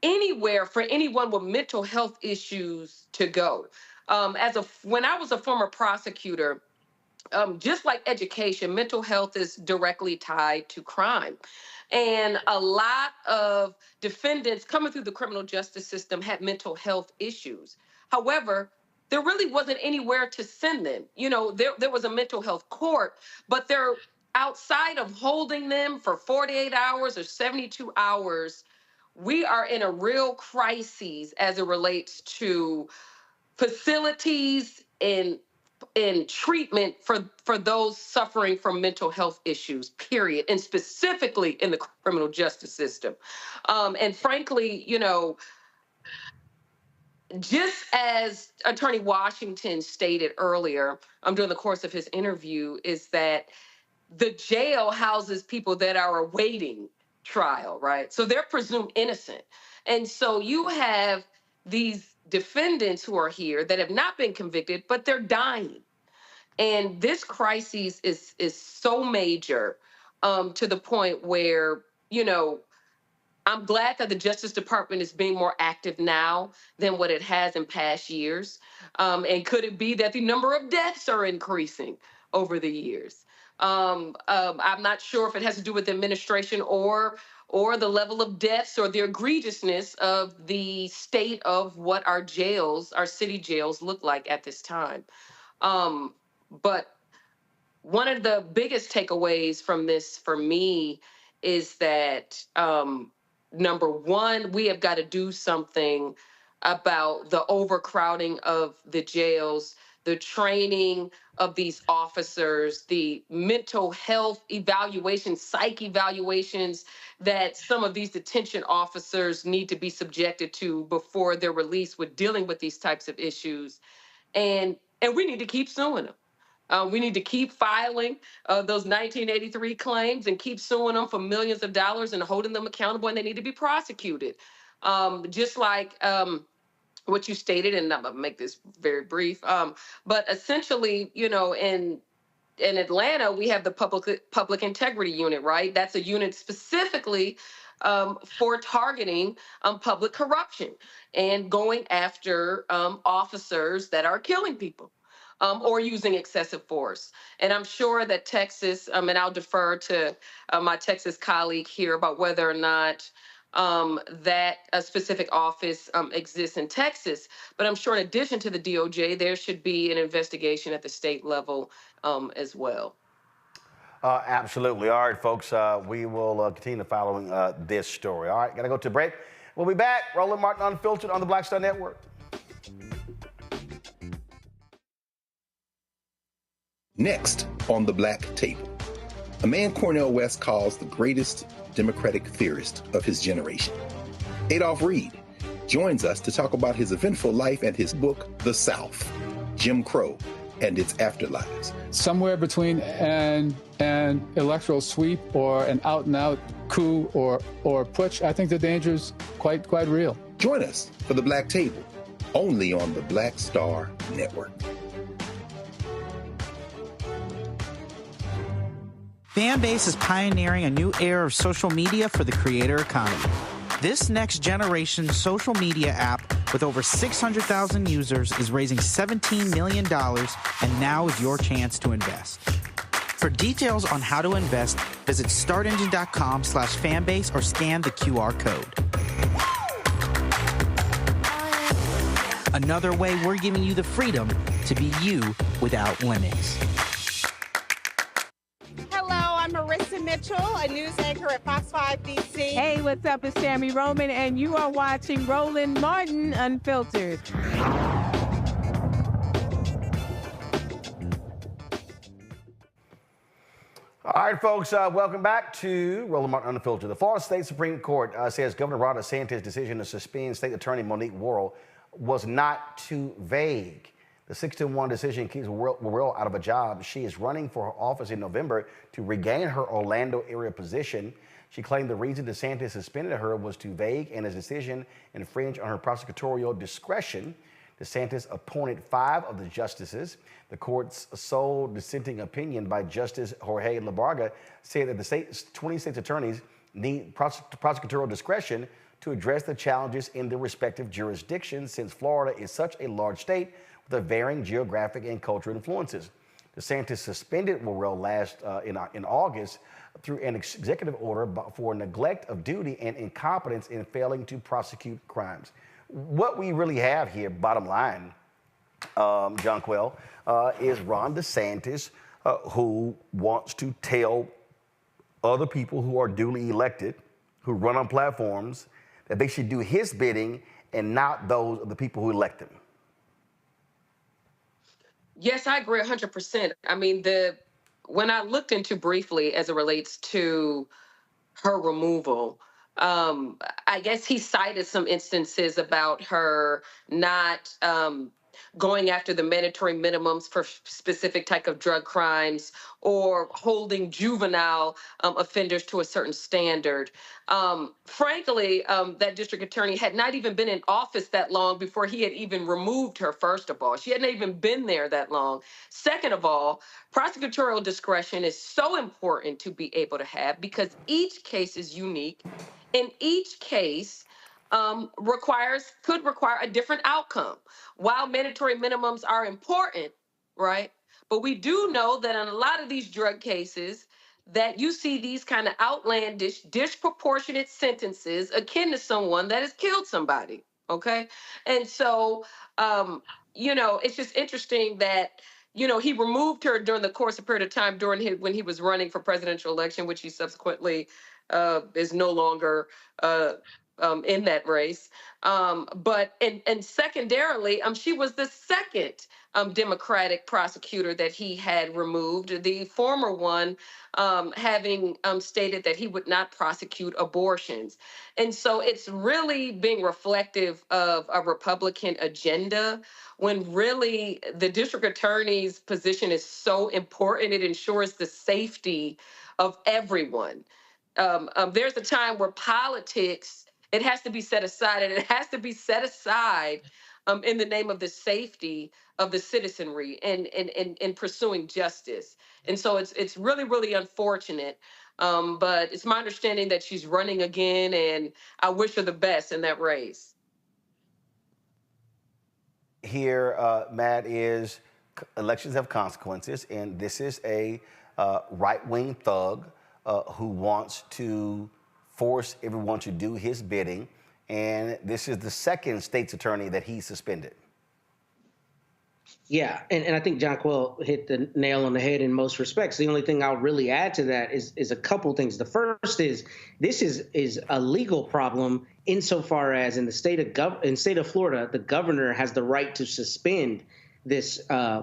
anywhere for anyone with mental health issues to go. When I was a former prosecutor, just like education, mental health is directly tied to crime. And a lot of defendants coming through the criminal justice system had mental health issues. However, there really wasn't anywhere to send them. You know, there was a mental health court, but they're outside of holding them for 48 hours or 72 hours. We are in a real crisis as it relates to facilities and treatment for those suffering from mental health issues, period, and specifically in the criminal justice system. And frankly, you know, just as Attorney Washington stated earlier during the course of his interview, is that the jail houses people that are awaiting trial, right? So they're presumed innocent. And so you have these defendants who are here that have not been convicted, but they're dying. And this crisis is so major to the point where, you know, I'm glad that the Justice Department is being more active now than what it has in past years. And could it be that the number of deaths are increasing over the years? I'm not sure if it has to do with administration or the level of deaths or the egregiousness of the state of what our jails, our city jails, look like at this time. But one of the biggest takeaways from this for me is that, number one, we have got to do something about the overcrowding of the jails, the training of these officers, the mental health evaluations, psych evaluations that some of these detention officers need to be subjected to before they're released with dealing with these types of issues. And we need to keep suing them. We need to keep filing those 1983 claims and keep suing them for millions of dollars and holding them accountable, and they need to be prosecuted. Just like what you stated, and I'm gonna make this very brief, but essentially, you know, in Atlanta, we have the public integrity unit, right? That's a unit specifically for targeting public corruption and going after officers that are killing people. Or using excessive force. And I'm sure that Texas, and I'll defer to my Texas colleague here about whether or not that a specific office exists in Texas. But I'm sure in addition to the DOJ, there should be an investigation at the state level as well. Absolutely. All right, folks, we will continue following this story. All right, got to go to break. We'll be back. Roland Martin Unfiltered on the Black Star Network. Next on the Black Table, a man Cornel West calls the greatest Democratic theorist of his generation. Adolph Reed joins us to talk about his eventful life and his book, The South, Jim Crow and Its Afterlives. Somewhere between an electoral sweep or an out-and-out coup or putsch, I think the danger is quite real. Join us for the Black Table, only on the Black Star Network. Fanbase is pioneering a new era of social media for the creator economy. This next generation social media app with over 600,000 users is raising $17 million, and now is your chance to invest. For details on how to invest, visit startengine.com/fanbase or scan the QR code. Another way we're giving you the freedom to be you without limits. I'm Marissa Mitchell, a news anchor at Fox 5 DC. Hey, what's up? It's Tammy Roman, and you are watching Roland Martin Unfiltered. All right, folks, welcome back to Roland Martin Unfiltered. The Florida State Supreme Court says Governor Ron DeSantis' decision to suspend State Attorney Monique Worrell was not too vague. The 6-1 decision keeps Worrell out of a job. She is running for her office in November to regain her Orlando area position. She claimed the reason DeSantis suspended her was too vague and his decision infringed on her prosecutorial discretion. DeSantis appointed 5 of the justices. The court's sole dissenting opinion by Justice Jorge Labarga said that the 20 states attorneys need prosecutorial discretion to address the challenges in their respective jurisdictions, since Florida is such a large state with varying geographic and cultural influences. DeSantis suspended Worrell in August through an executive order for neglect of duty and incompetence in failing to prosecute crimes. What we really have here, bottom line, Jonquil, is Ron DeSantis, who wants to tell other people who are duly elected, who run on platforms, that they should do his bidding and not those of the people who elect him. Yes, I agree 100%. I mean, when I looked into briefly as it relates to her removal, I guess he cited some instances about her not going after the mandatory minimums for specific type of drug crimes or holding juvenile offenders to a certain standard. Frankly, that district attorney had not even been in office that long before he had even removed her, first of all. She hadn't even been there that long. Second of all, prosecutorial discretion is so important to be able to have because each case is unique. In each case, could require a different outcome. While mandatory minimums are important, right? But we do know that in a lot of these drug cases, that you see these kind of outlandish, disproportionate sentences akin to someone that has killed somebody. Okay, and so it's just interesting that he removed her during the course of period of time when he was running for presidential election, which he subsequently is no longer in that race. But secondarily, she was the second Democratic prosecutor that he had removed, the former one having stated that he would not prosecute abortions. And so it's really being reflective of a Republican agenda when really the district attorney's position is so important. It ensures the safety of everyone. There's a time where politics, it has to be set aside, and it has to be set aside in the name of the safety of the citizenry and pursuing justice. And so it's really, really unfortunate. But it's my understanding that she's running again, and I wish her the best in that race. Here, Matt, is elections have consequences, and this is a right-wing thug who wants to force everyone to do his bidding, and this is the second state's attorney that he suspended. Yeah, and I think Jonquil hit the nail on the head in most respects. The only thing I'll really add to that is a couple things. The first is this is a legal problem insofar as in the state of Florida, the governor has the right to suspend this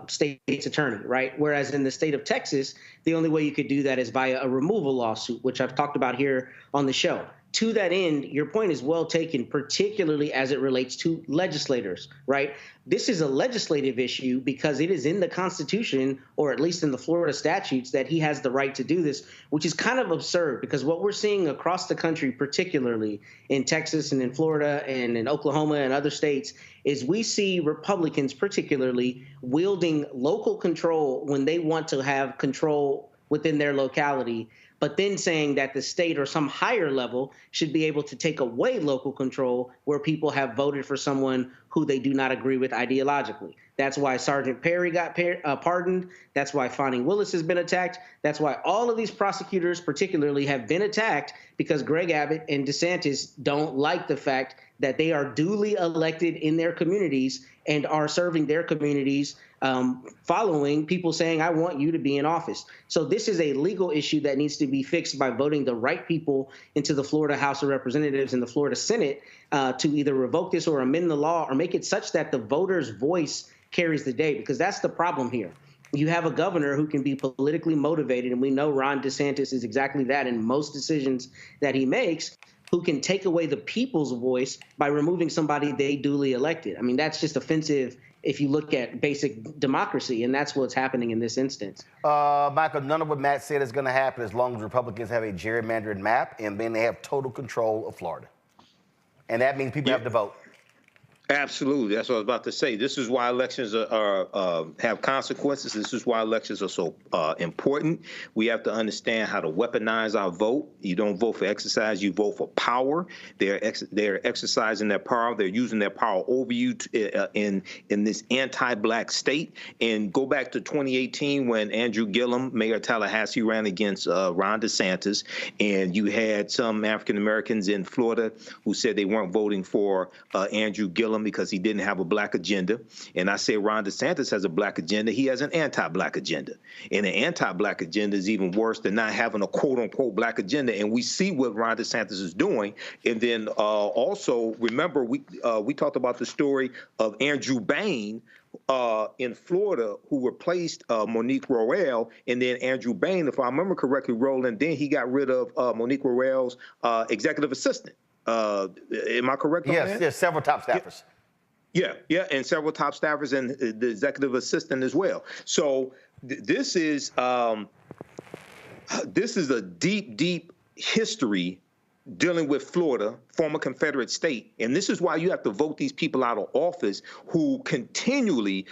state's attorney, right? Whereas in the state of Texas, the only way you could do that is via a removal lawsuit, which I've talked about here on the show. To that end, your point is well taken, particularly as it relates to legislators, right? This is a legislative issue because it is in the Constitution, or at least in the Florida statutes, that he has the right to do this, which is kind of absurd because what we're seeing across the country, particularly in Texas and in Florida and in Oklahoma and other states, is we see Republicans particularly wielding local control when they want to have control within their locality, but then saying that the state or some higher level should be able to take away local control where people have voted for someone who they do not agree with ideologically. That's why Sergeant Perry got pardoned. That's why Fani Willis has been attacked. That's why all of these prosecutors particularly have been attacked, because Greg Abbott and DeSantis don't like the fact that they are duly elected in their communities and are serving their communities following people saying, I want you to be in office. So this is a legal issue that needs to be fixed by voting the right people into the Florida House of Representatives and the Florida Senate to either revoke this or amend the law or make it such that the voter's voice carries the day, because that's the problem here. You have a governor who can be politically motivated, and we know Ron DeSantis is exactly that in most decisions that he makes, who can take away the people's voice by removing somebody they duly elected. I mean, that's just offensive if you look at basic democracy, and that's what's happening in this instance. Michael, none of what Matt said is going to happen as long as Republicans have a gerrymandered map, and then they have total control of Florida. And that means people have to vote. Absolutely. That's what I was about to say. This is why elections have consequences. This is why elections are so important. We have to understand how to weaponize our vote. You don't vote for exercise. You vote for power. They're exercising their power. They're using their power over you in this anti-black state. And go back to 2018 when Andrew Gillum, Mayor of Tallahassee, ran against Ron DeSantis. And you had some African-Americans in Florida who said they weren't voting for Andrew Gillum because he didn't have a black agenda. And I say Ron DeSantis has a black agenda. He has an anti-black agenda. And an anti-black agenda is even worse than not having a quote-unquote black agenda. And we see what Ron DeSantis is doing. And then also, remember, we talked about the story of Andrew Bain in Florida, who replaced Monique Worrell, and then Andrew Bain, if I remember correctly, Roland, then he got rid of Monique Worrell's executive assistant. Am I correct on that? Yes, several top staffers. Yeah, and several top staffers and the executive assistant as well. So this is a deep, deep history dealing with Florida, former Confederate state. And this is why you have to vote these people out of office who continually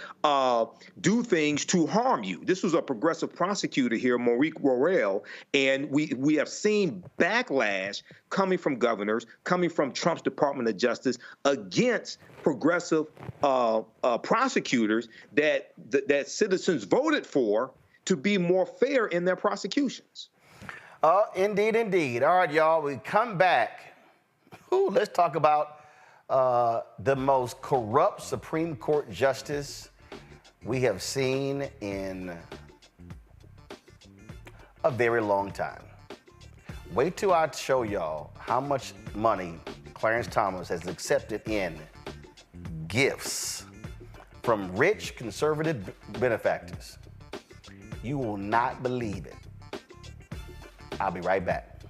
do things to harm you. This was a progressive prosecutor here, Monique Worrell, and we have seen backlash coming from governors, coming from Trump's Department of Justice against progressive prosecutors that citizens voted for to be more fair in their prosecutions. Indeed, indeed. All right, y'all, we come back. Let's talk about the most corrupt Supreme Court justice we have seen in a very long time. Wait till I show y'all how much money Clarence Thomas has accepted in gifts from rich conservative benefactors. You will not believe it. I'll be right back.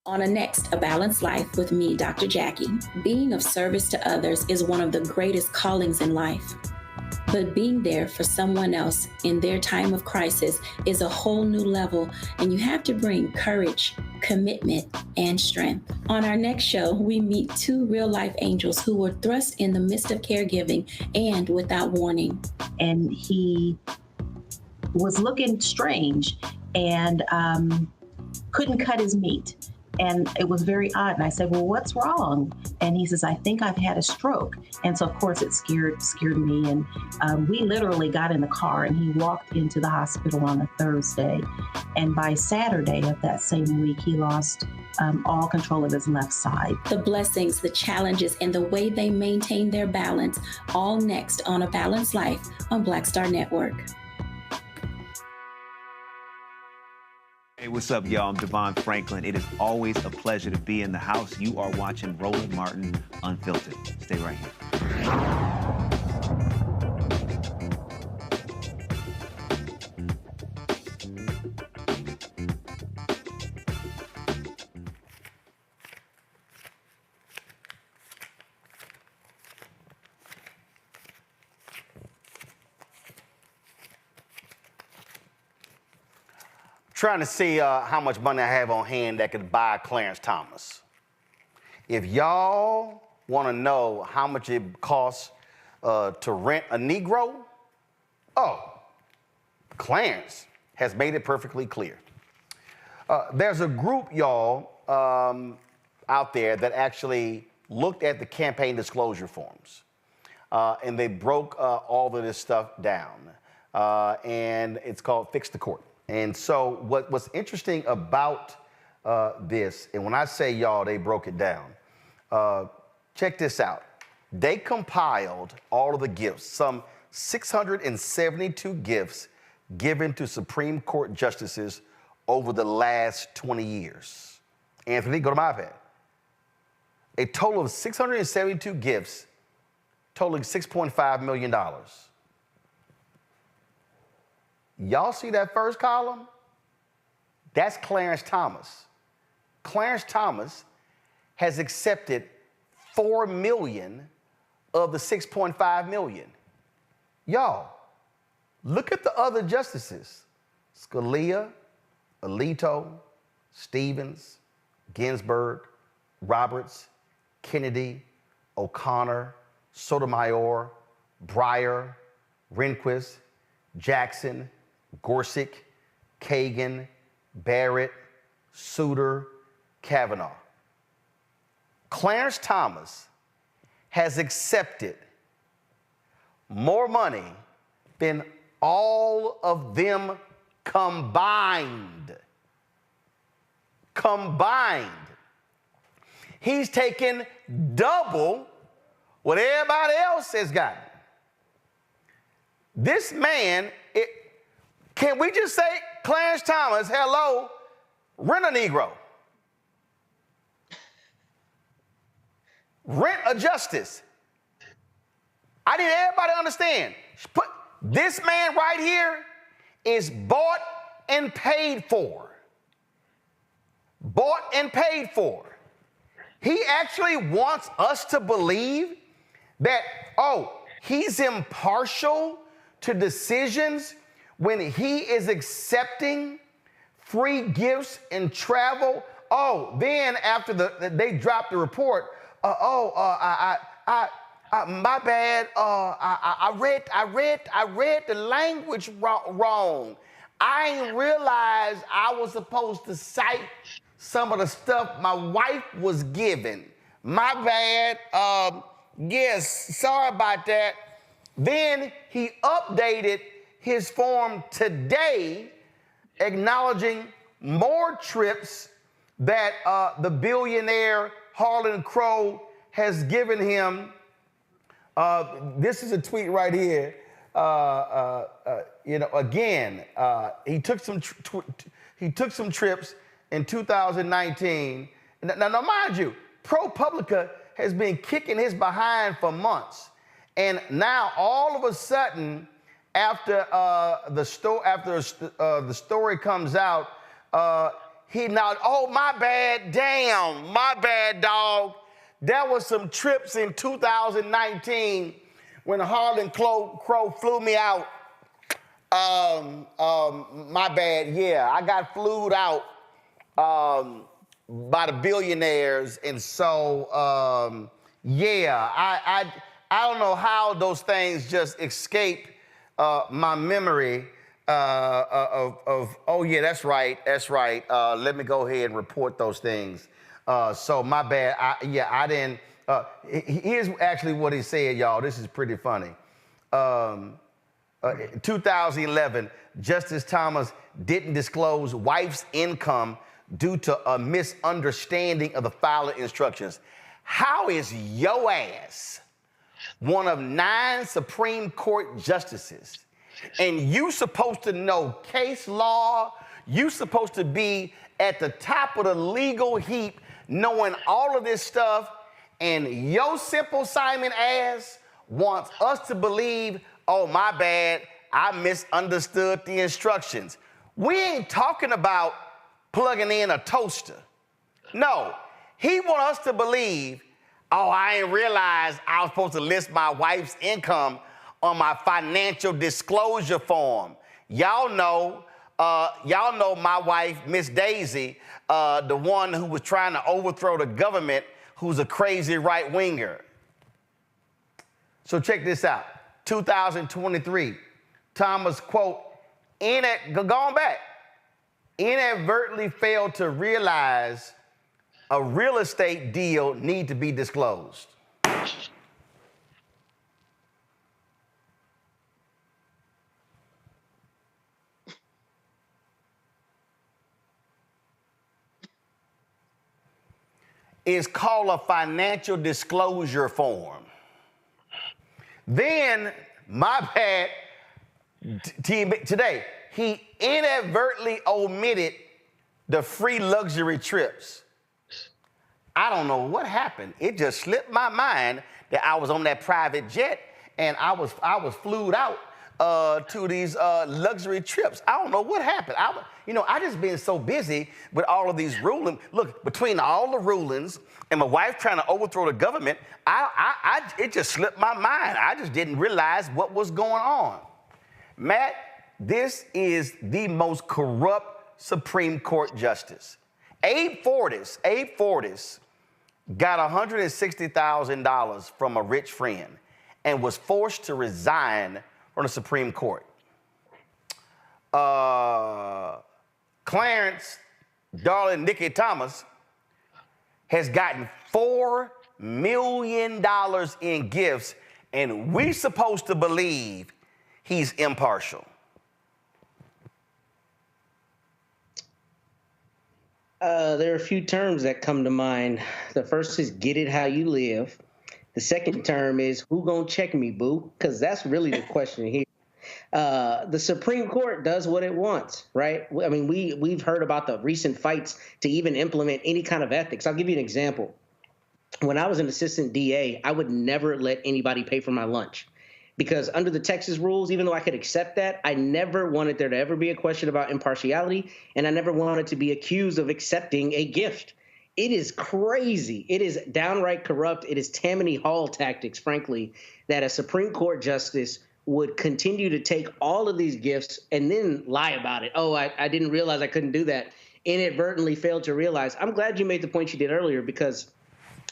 On a next, A Balanced Life with me, Dr. Jackie. Being of service to others is one of the greatest callings in life. But being there for someone else in their time of crisis is a whole new level, and you have to bring courage, commitment, and strength. On our next show, we meet two real-life angels who were thrust in the midst of caregiving and without warning. And he was looking strange and couldn't cut his meat. And it was very odd. And I said, well, what's wrong? And he says, I think I've had a stroke. And so, of course, it scared me. And we literally got in the car and he walked into the hospital on a Thursday. And by Saturday of that same week, he lost all control of his left side. The blessings, the challenges, and the way they maintain their balance, all next on A Balanced Life on Black Star Network. Hey, what's up, y'all? I'm Devon Franklin. It is always a pleasure to be in the house. You are watching Roland Martin Unfiltered. Stay right here. Trying to see how much money I have on hand that could buy Clarence Thomas. If y'all want to know how much it costs to rent a Negro, Clarence has made it perfectly clear. There's a group, y'all, out there that actually looked at the campaign disclosure forms, and they broke all of this stuff down, and it's called Fix the Court. And so what's interesting about this, and when I say y'all, they broke it down, check this out. They compiled all of the gifts, some 672 gifts given to Supreme Court justices over the last 20 years. Anthony, go to my iPad. A total of 672 gifts totaling $6.5 million. Y'all see that first column? That's Clarence Thomas. Clarence Thomas has accepted 4 million of the 6.5 million. Y'all, look at the other justices. Scalia, Alito, Stevens, Ginsburg, Roberts, Kennedy, O'Connor, Sotomayor, Breyer, Rehnquist, Jackson, Gorsuch, Kagan, Barrett, Souter, Kavanaugh. Clarence Thomas has accepted more money than all of them combined. Combined. He's taken double what everybody else has gotten. This man, can we just say, Clarence Thomas, hello, rent a Negro. Rent a justice. I need everybody to understand. This man right here is bought and paid for. Bought and paid for. He actually wants us to believe that, he's impartial to decisions when he is accepting free gifts and travel. Then after they dropped the report, my bad. I read the language wrong. I didn't realize I was supposed to cite some of the stuff my wife was given. My bad. Yes, sorry about that. Then he updated his form today, acknowledging more trips that the billionaire Harlan Crow has given him. This is a tweet right here. He took some trips in 2019. Now, mind you, ProPublica has been kicking his behind for months, and now all of a sudden, after the story comes out, he now, my bad, damn, my bad, dog. There was some trips in 2019 when Harlan Crow flew me out. My bad, yeah, I got flued out by the billionaires, and so I don't know how those things just escape my memory of yeah, that's right. Let me go ahead and report those things. So my bad. I didn't. Here's actually what he said, y'all. This is pretty funny. 2011, Justice Thomas didn't disclose wife's income due to a misunderstanding of the filing instructions. How is your ass one of 9 Supreme Court justices, and you supposed to know case law? You supposed to be at the top of the legal heap, knowing all of this stuff, and your simple Simon ass wants us to believe, my bad, I misunderstood the instructions. We ain't talking about plugging in a toaster. No, he wants us to believe, I didn't realize I was supposed to list my wife's income on my financial disclosure form. Y'all know my wife, Miss Daisy, the one who was trying to overthrow the government, who's a crazy right-winger. So check this out. 2023, Thomas, quote, going back, inadvertently failed to realize a real estate deal need to be disclosed. It's called a financial disclosure form. Then, my bad, today, he inadvertently omitted the free luxury trips. I don't know what happened. It just slipped my mind that I was on that private jet and I was flued out to these luxury trips. I don't know what happened. I just been so busy with all of these rulings. Look, between all the rulings and my wife trying to overthrow the government, it just slipped my mind. I just didn't realize what was going on. Matt, this is the most corrupt Supreme Court justice. Abe Fortas got $160,000 from a rich friend and was forced to resign from the Supreme Court. Clarence, darling Nikki Thomas, has gotten $4 million in gifts, and we're supposed to believe he's impartial. There are a few terms that come to mind. The first is get it how you live. The second term is who gonna check me, boo? Because that's really the question here. The Supreme Court does what it wants, right? I mean, we've heard about the recent fights to even implement any kind of ethics. I'll give you an example. When I was an assistant DA, I would never let anybody pay for my lunch. Because under the Texas rules, even though I could accept that, I never wanted there to ever be a question about impartiality, and I never wanted to be accused of accepting a gift. It is crazy. It is downright corrupt. It is Tammany Hall tactics, frankly, that a Supreme Court justice would continue to take all of these gifts and then lie about it. Oh, I didn't realize I couldn't do that. Inadvertently failed to realize. I'm glad you made the point you did earlier, because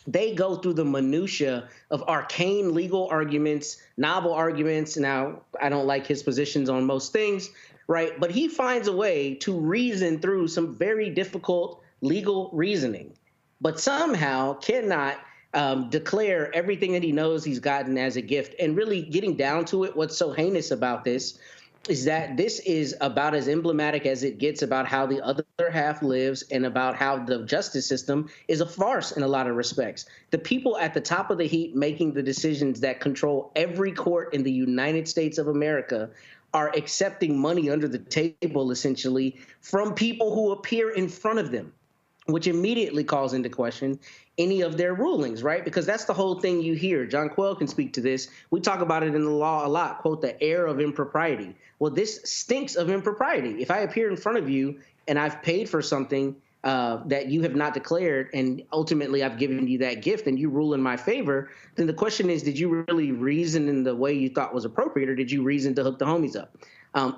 they go through the minutia of arcane legal arguments, novel arguments. Now, I don't like his positions on most things, right? But he finds a way to reason through some very difficult legal reasoning, but somehow cannot declare everything that he knows he's gotten as a gift. And really getting down to it, what's so heinous about this is that this is about as emblematic as it gets about how the other half lives and about how the justice system is a farce in a lot of respects. The people at the top of the heap making the decisions that control every court in the United States of America are accepting money under the table, essentially, from people who appear in front of them, which immediately calls into question any of their rulings, right? Because that's the whole thing you hear. John Quayle can speak to this. We talk about it in the law a lot, quote, the air of impropriety. Well, this stinks of impropriety. If I appear in front of you and I've paid for something that you have not declared, and ultimately I've given you that gift and you rule in my favor, then the question is, did you really reason in the way you thought was appropriate, or did you reason to hook the homies up?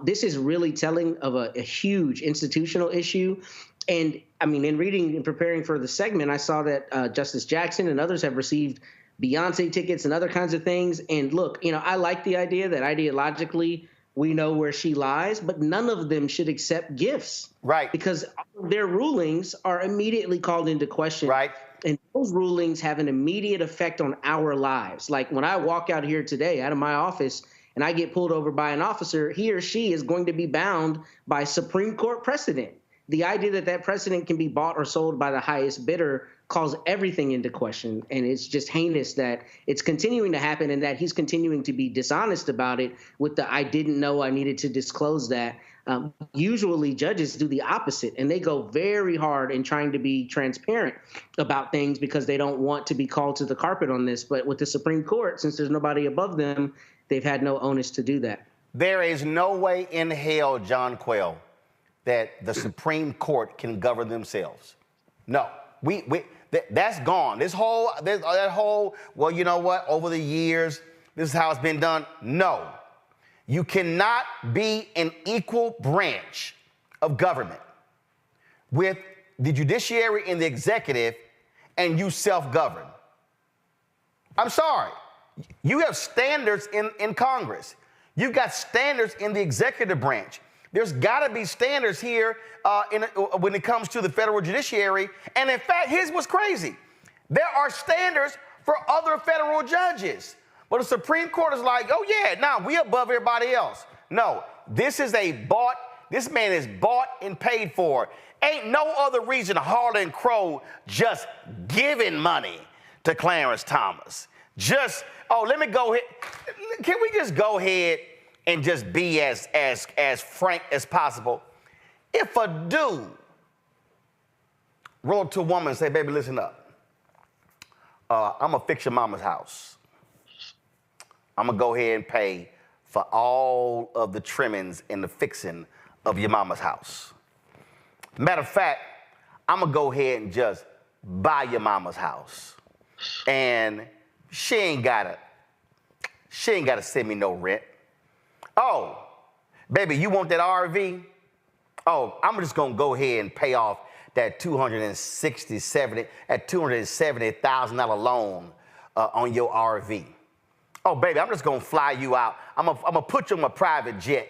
This is really telling of a huge institutional issue. And I mean, in reading and preparing for the segment, I saw that Justice Jackson and others have received Beyonce tickets and other kinds of things. And look, you know, I like the idea that ideologically we know where she lies, but none of them should accept gifts. Right. Because their rulings are immediately called into question. Right. And those rulings have an immediate effect on our lives. Like when I walk out here today out of my office and I get pulled over by an officer, he or she is going to be bound by Supreme Court precedent. The idea that that precedent can be bought or sold by the highest bidder calls everything into question. And it's just heinous that it's continuing to happen and that he's continuing to be dishonest about it with the I didn't know I needed to disclose that. Usually judges do the opposite, and they go very hard in trying to be transparent about things because they don't want to be called to the carpet on this. But with the Supreme Court, since there's nobody above them, they've had no onus to do that. There is no way in hell, John Quayle, that the Supreme Court can govern themselves. No, that's gone. That whole, well, you know what, over the years, this is how it's been done. No, you cannot be an equal branch of government with the judiciary and the executive and you self-govern. I'm sorry. You have standards in Congress. You've got standards in the executive branch. There's got to be standards here when it comes to the federal judiciary. And in fact, here's what's crazy. There are standards for other federal judges. But the Supreme Court is like, oh yeah, now we above everybody else. No, this man is bought and paid for. Ain't no other reason Harlan Crow just giving money to Clarence Thomas. Let me go ahead. Can we just go ahead and just be as frank as possible? If a dude wrote to a woman and say, baby, listen up. I'm going to fix your mama's house. I'm going to go ahead and pay for all of the trimmings and the fixing of your mama's house. Matter of fact, I'm going to go ahead and just buy your mama's house. And she ain't got to send me no rent. Oh, baby, you want that RV? Oh, I'm just going to go ahead and pay off that $270,000 loan on your RV. Oh, baby, I'm just gonna fly you out. I'm gonna put you on a private jet,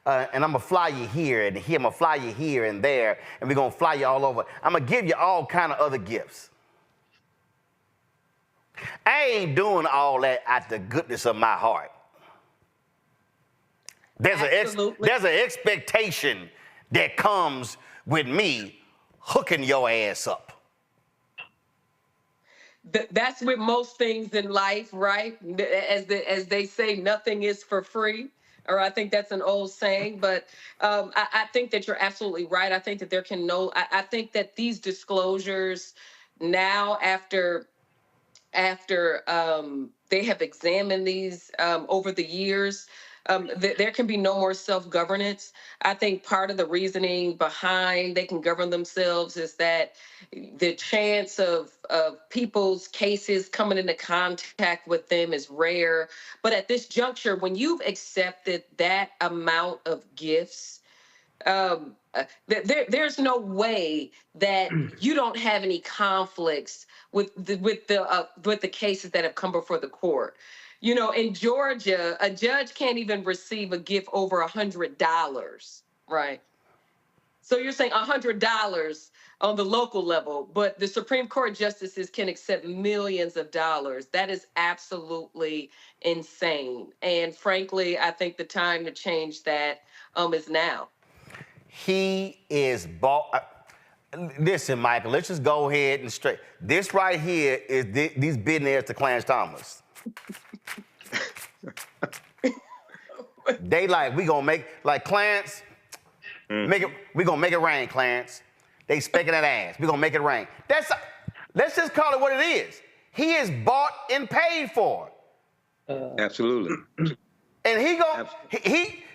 and I'm gonna fly you here and here. I'm gonna fly you here and there, and we're gonna fly you all over. I'm gonna give you all kind of other gifts. I ain't doing all that out the goodness of my heart. There's an expectation that comes with me hooking your ass up. That's with most things in life, right? As they say, nothing is for free. Or I think that's an old saying, but I think that you're absolutely right. I think that I think that these disclosures now, after they have examined these over the years, there can be no more self-governance. I think part of the reasoning behind they can govern themselves is that the chance of people's cases coming into contact with them is rare. But at this juncture, when you've accepted that amount of gifts, there's no way that you don't have any conflicts with the cases that have come before the court. You know, in Georgia, a judge can't even receive a gift over $100, right? So you're saying $100 on the local level, but the Supreme Court justices can accept millions of dollars. That is absolutely insane. And frankly, I think the time to change that is now. He is listen, Michael, let's just go ahead and straight. This right here is these billionaires to Clarence Thomas. They like, we gonna make, like Clarence, we gonna make it rain, Clarence. They specking that ass. We gonna make it rain. Let's just call it what it is. He is bought and paid for. Absolutely. And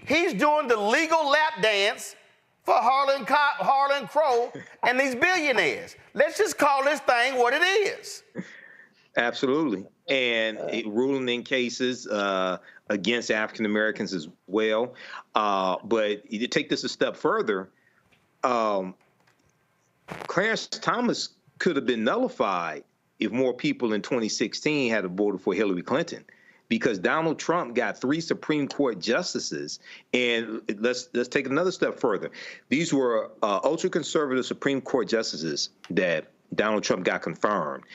he's doing the legal lap dance for Harlan Crow and these billionaires. Let's just call this thing what it is. Absolutely. And ruling in cases against African Americans as well. But you take this a step further, Clarence Thomas could have been nullified if more people in 2016 had voted for Hillary Clinton, because Donald Trump got 3 Supreme Court justices. And let's take another step further. These were ultra-conservative Supreme Court justices that Donald Trump got confirmed.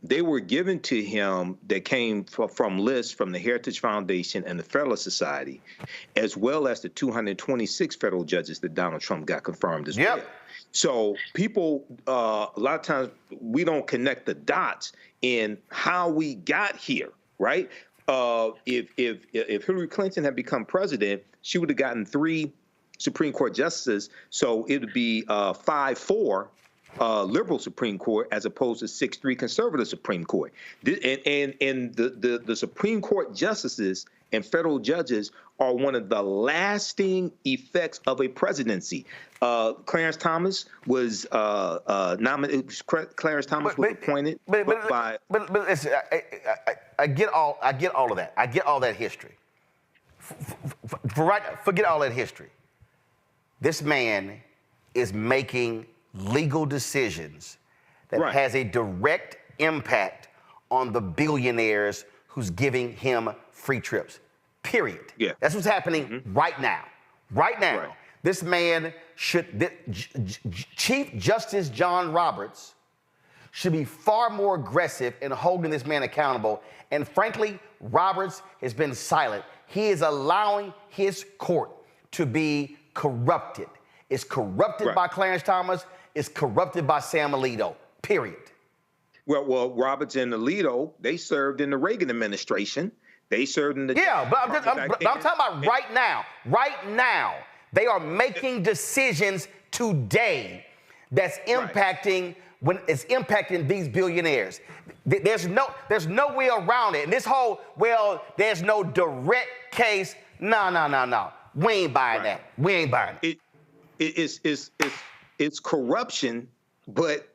They were given to him that came from lists from the Heritage Foundation and the Federalist Society, as well as the 226 federal judges that Donald Trump got confirmed as well. So people, a lot of times, we don't connect the dots in how we got here, right? If Hillary Clinton had become president, she would have gotten 3 Supreme Court justices, so it would be 5-4. Liberal Supreme Court as opposed to 6-3 conservative Supreme Court. And the Supreme Court justices and federal judges are one of the lasting effects of a presidency. Clarence Thomas was nominated. Clarence Thomas was appointed by. But listen, I get all of that. I get all that history. Forget all that history. This man is making legal decisions that has a direct impact on the billionaires who's giving him free trips. Period. Yeah. That's what's happening right now. Right now. Right. This man Chief Justice John Roberts should be far more aggressive in holding this man accountable. And frankly, Roberts has been silent. He is allowing his court to be corrupted. It's corrupted by Clarence Thomas. It's corrupted by Sam Alito, period. Well, Roberts and Alito, they served in the Reagan administration. They served in the... Yeah, but I'm talking about right now. Right now, they are making decisions today that's impacting it's impacting these billionaires. There's no way around it. And this whole, there's no direct case. No. We ain't buying that. We ain't buying it. It's corruption, but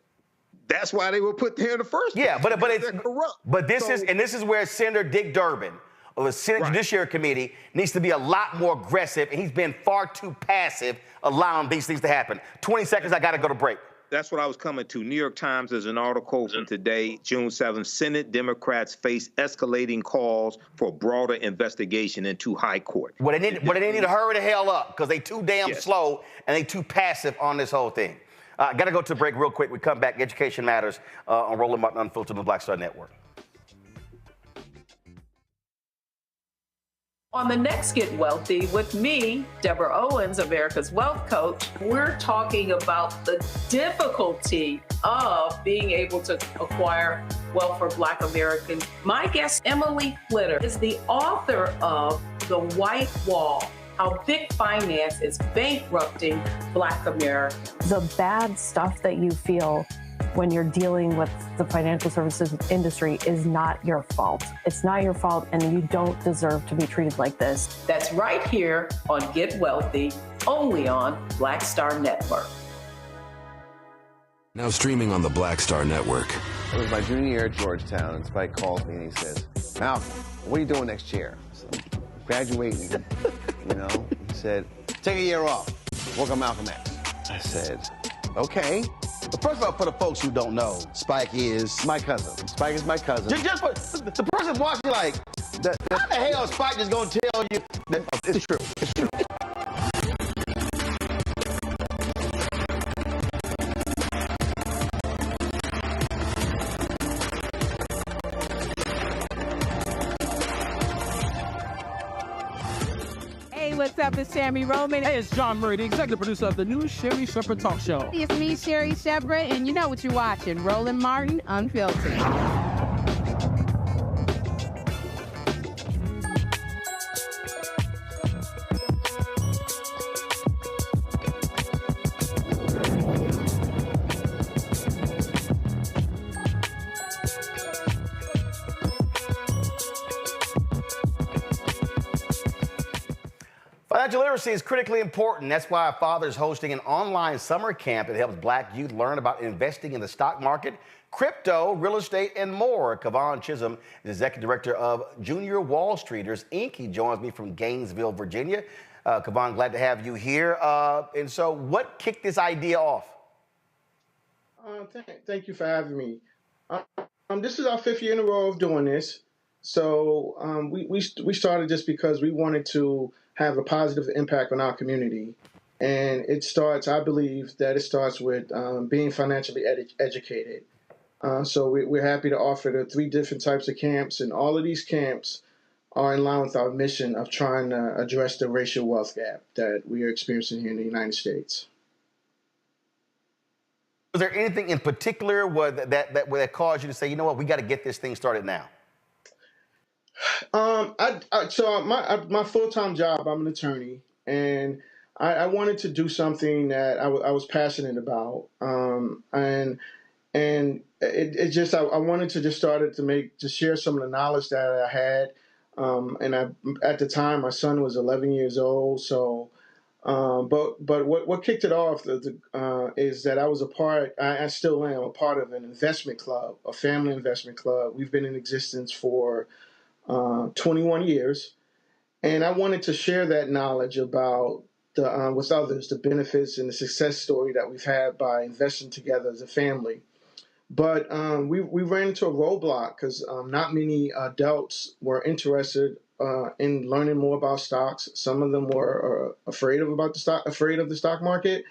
that's why they were put there in the first place. Yeah, but it's corrupt. But this is where Senator Dick Durbin of the Senate Judiciary Committee needs to be a lot more aggressive, and he's been far too passive allowing these things to happen. 20 seconds, I got to go to break. That's what I was coming to. New York Times, there's an article from today, June 7th. Senate Democrats face escalating calls for broader investigation into High Court. Well, they need to hurry the hell up because they too damn slow and they too passive on this whole thing. Got to go to a break real quick. We come back. Education Matters on Roland Martin Unfiltered on the Black Star Network. On the next Get Wealthy with me, Deborah Owens, America's Wealth Coach, we're talking about the difficulty of being able to acquire wealth for Black Americans. My guest, Emily Flitter, is the author of The White Wall: How Big Finance is Bankrupting Black Americans. The bad stuff that you feel when you're dealing with the financial services industry is not your fault. It's not your fault, and you don't deserve to be treated like this. That's right here on Get Wealthy, only on Black Star Network. Now streaming on the Black Star Network. It was my junior year at Georgetown, and Spike calls me and he says, Malcolm, what are you doing next year? So, graduating, you know. He said, take a year off, work on Malcolm X. I said, okay. But first of all, for the folks who don't know, Spike is my cousin. Spike is my cousin. Just the person watching, like, how the hell is Spike just gonna tell you that it's true? It's true. What's up? It's Sammy Roman. Hey, it's John Murray, the executive producer of the new Sherry Shepherd Talk Show. It's me, Sherry Shepherd, and you know what you're watching, Roland Martin Unfiltered. Financial literacy is critically important. That's why our father is hosting an online summer camp that helps Black youth learn about investing in the stock market, crypto, real estate, and more. Kavon Chisholm is executive director of Junior Wall Streeters, Inc. He joins me from Gainesville, Virginia. Kavon, glad to have you here. And so what kicked this idea off? Thank you for having me. This is our 5th year in a row of doing this. So we started just because we wanted to have a positive impact on our community. And it starts, I believe that it starts with being financially educated. So we're happy to offer the 3 different types of camps, and all of these camps are in line with our mission of trying to address the racial wealth gap that we are experiencing here in the United States. Was there anything in particular that caused you to say, you know what, we got to get this thing started now? So my full-time job, I'm an attorney, and I wanted to do something that I was passionate about, and it just I wanted to just start to share some of the knowledge that I had, and at the time my son was 11 years old, so but what kicked it off is that I was I still am a part of an investment club, a family investment club. We've been in existence for 21 years, and I wanted to share that knowledge about with others, the benefits and the success story that we've had by investing together as a family. But we ran into a roadblock because not many adults were interested in learning more about stocks. Some of them were afraid of the stock market,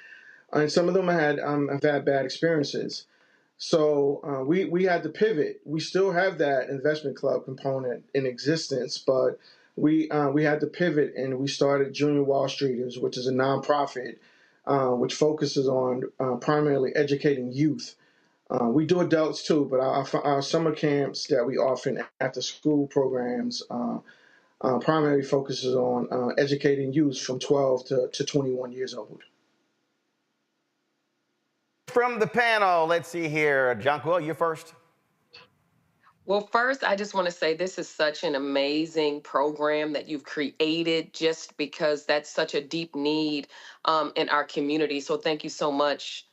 and some of them have had bad experiences. So we had to pivot. We still have that investment club component in existence, but we had to pivot, and we started Junior Wall Streeters, which is a nonprofit which focuses on primarily educating youth. We do adults too, but our summer camps that we offer, after school programs, primarily focuses on educating youth from 12 to 21 years old. From the panel, let's see here. Jonquil, you first. Well, first, I just want to say this is such an amazing program that you've created just because that's such a deep need in our community. So thank you so much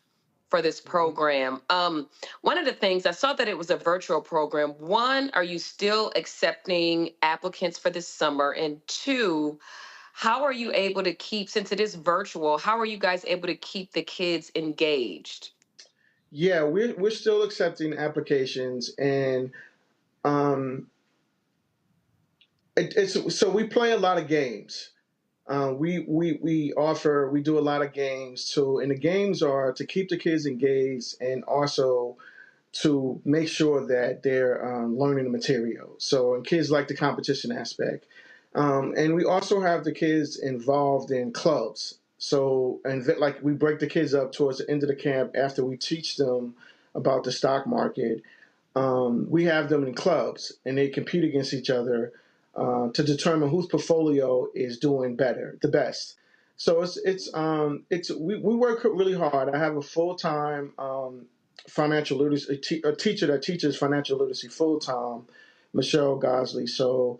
for this program. One of the things, I saw that it was a virtual program. One, are you still accepting applicants for this summer? And 2, how are you able to keep, since it is virtual, how are you guys able to keep the kids engaged? Yeah, we're still accepting applications, and so we play a lot of games. We do a lot of games too, and the games are to keep the kids engaged and also to make sure that they're learning the material. So, and kids like the competition aspect. And we also have the kids involved in clubs. So, and like we break the kids up towards the end of the camp after we teach them about the stock market. We have them in clubs, and they compete against each other to determine whose portfolio is doing better, the best. So we work really hard. I have a full-time financial literacy a teacher that teaches financial literacy full-time, Michelle Gosley. So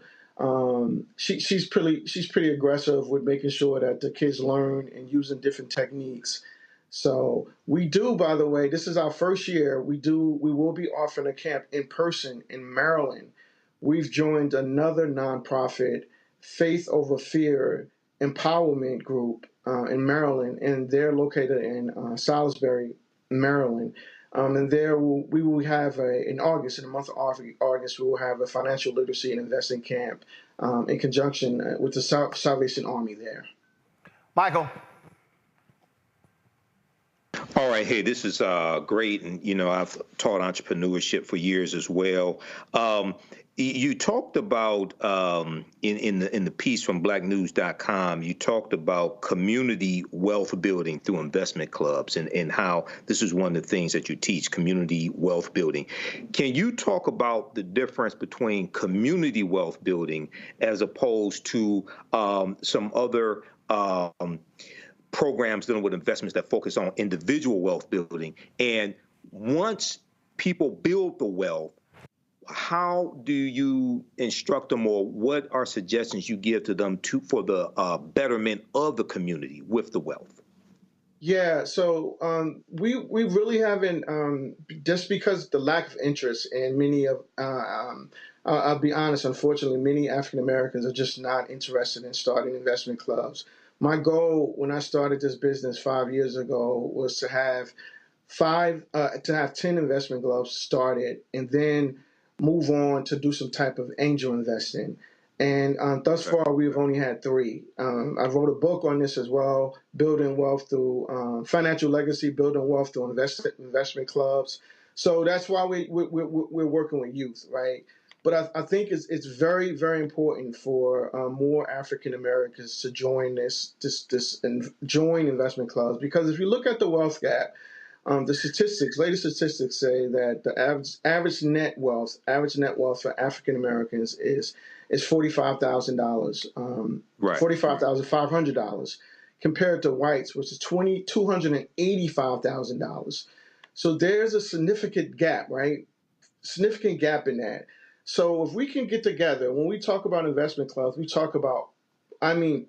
she's pretty aggressive with making sure that the kids learn and using different techniques. So we do, by the way, this is our first year. We will be offering a camp in person in Maryland. We've joined another nonprofit, Faith Over Fear Empowerment Group in Maryland, and they're located in Salisbury, Maryland. And there we will have in August, in the month of August, we will have a financial literacy and investing camp in conjunction with the Salvation Army there. Michael. All right. Hey, this is great. And, I've taught entrepreneurship for years as well. You talked about in the piece from blacknews.com, you talked about community wealth building through investment clubs and how this is one of the things that you teach, community wealth building. Can you talk about the difference between community wealth building as opposed to some other programs dealing with investments that focus on individual wealth building? And once people build the wealth, how do you instruct them, or what are suggestions you give to them for the betterment of the community with the wealth? Yeah, so we really haven't, just because the lack of interest in many of, I'll be honest, unfortunately, many African Americans are just not interested in starting investment clubs. My goal when I started this business 5 years ago was to have 10 investment clubs started, and then move on to do some type of angel investing. And thus far, we've only had 3. I wrote a book on this as well, building wealth through financial legacy, building wealth through investment clubs. So that's why we're working with youth, right? But I think it's very, very important for more African Americans to join join investment clubs, because if you look at the wealth gap, the latest statistics say that the average net wealth for African Americans is $45,000, right. $45,500, compared to whites, which is $285,000. So there's a significant gap, right? Significant gap in that. So if we can get together, when we talk about investment clubs, we talk about,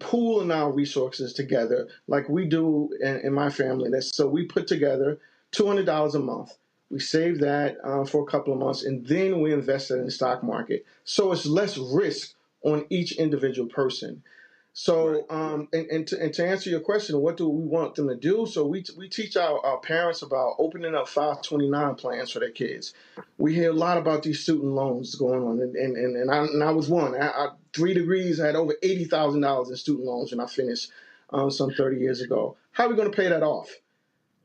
pooling our resources together like we do in my family. So we put together $200 a month. We save that for a couple of months, and then we invest it in the stock market. So it's less risk on each individual person. So, and to answer your question, what do we want them to do? So we teach our parents about opening up 529 plans for their kids. We hear a lot about these student loans going on, and I was one. I 3 degrees, I had over $80,000 in student loans when I finished some 30 years ago. How are we going to pay that off?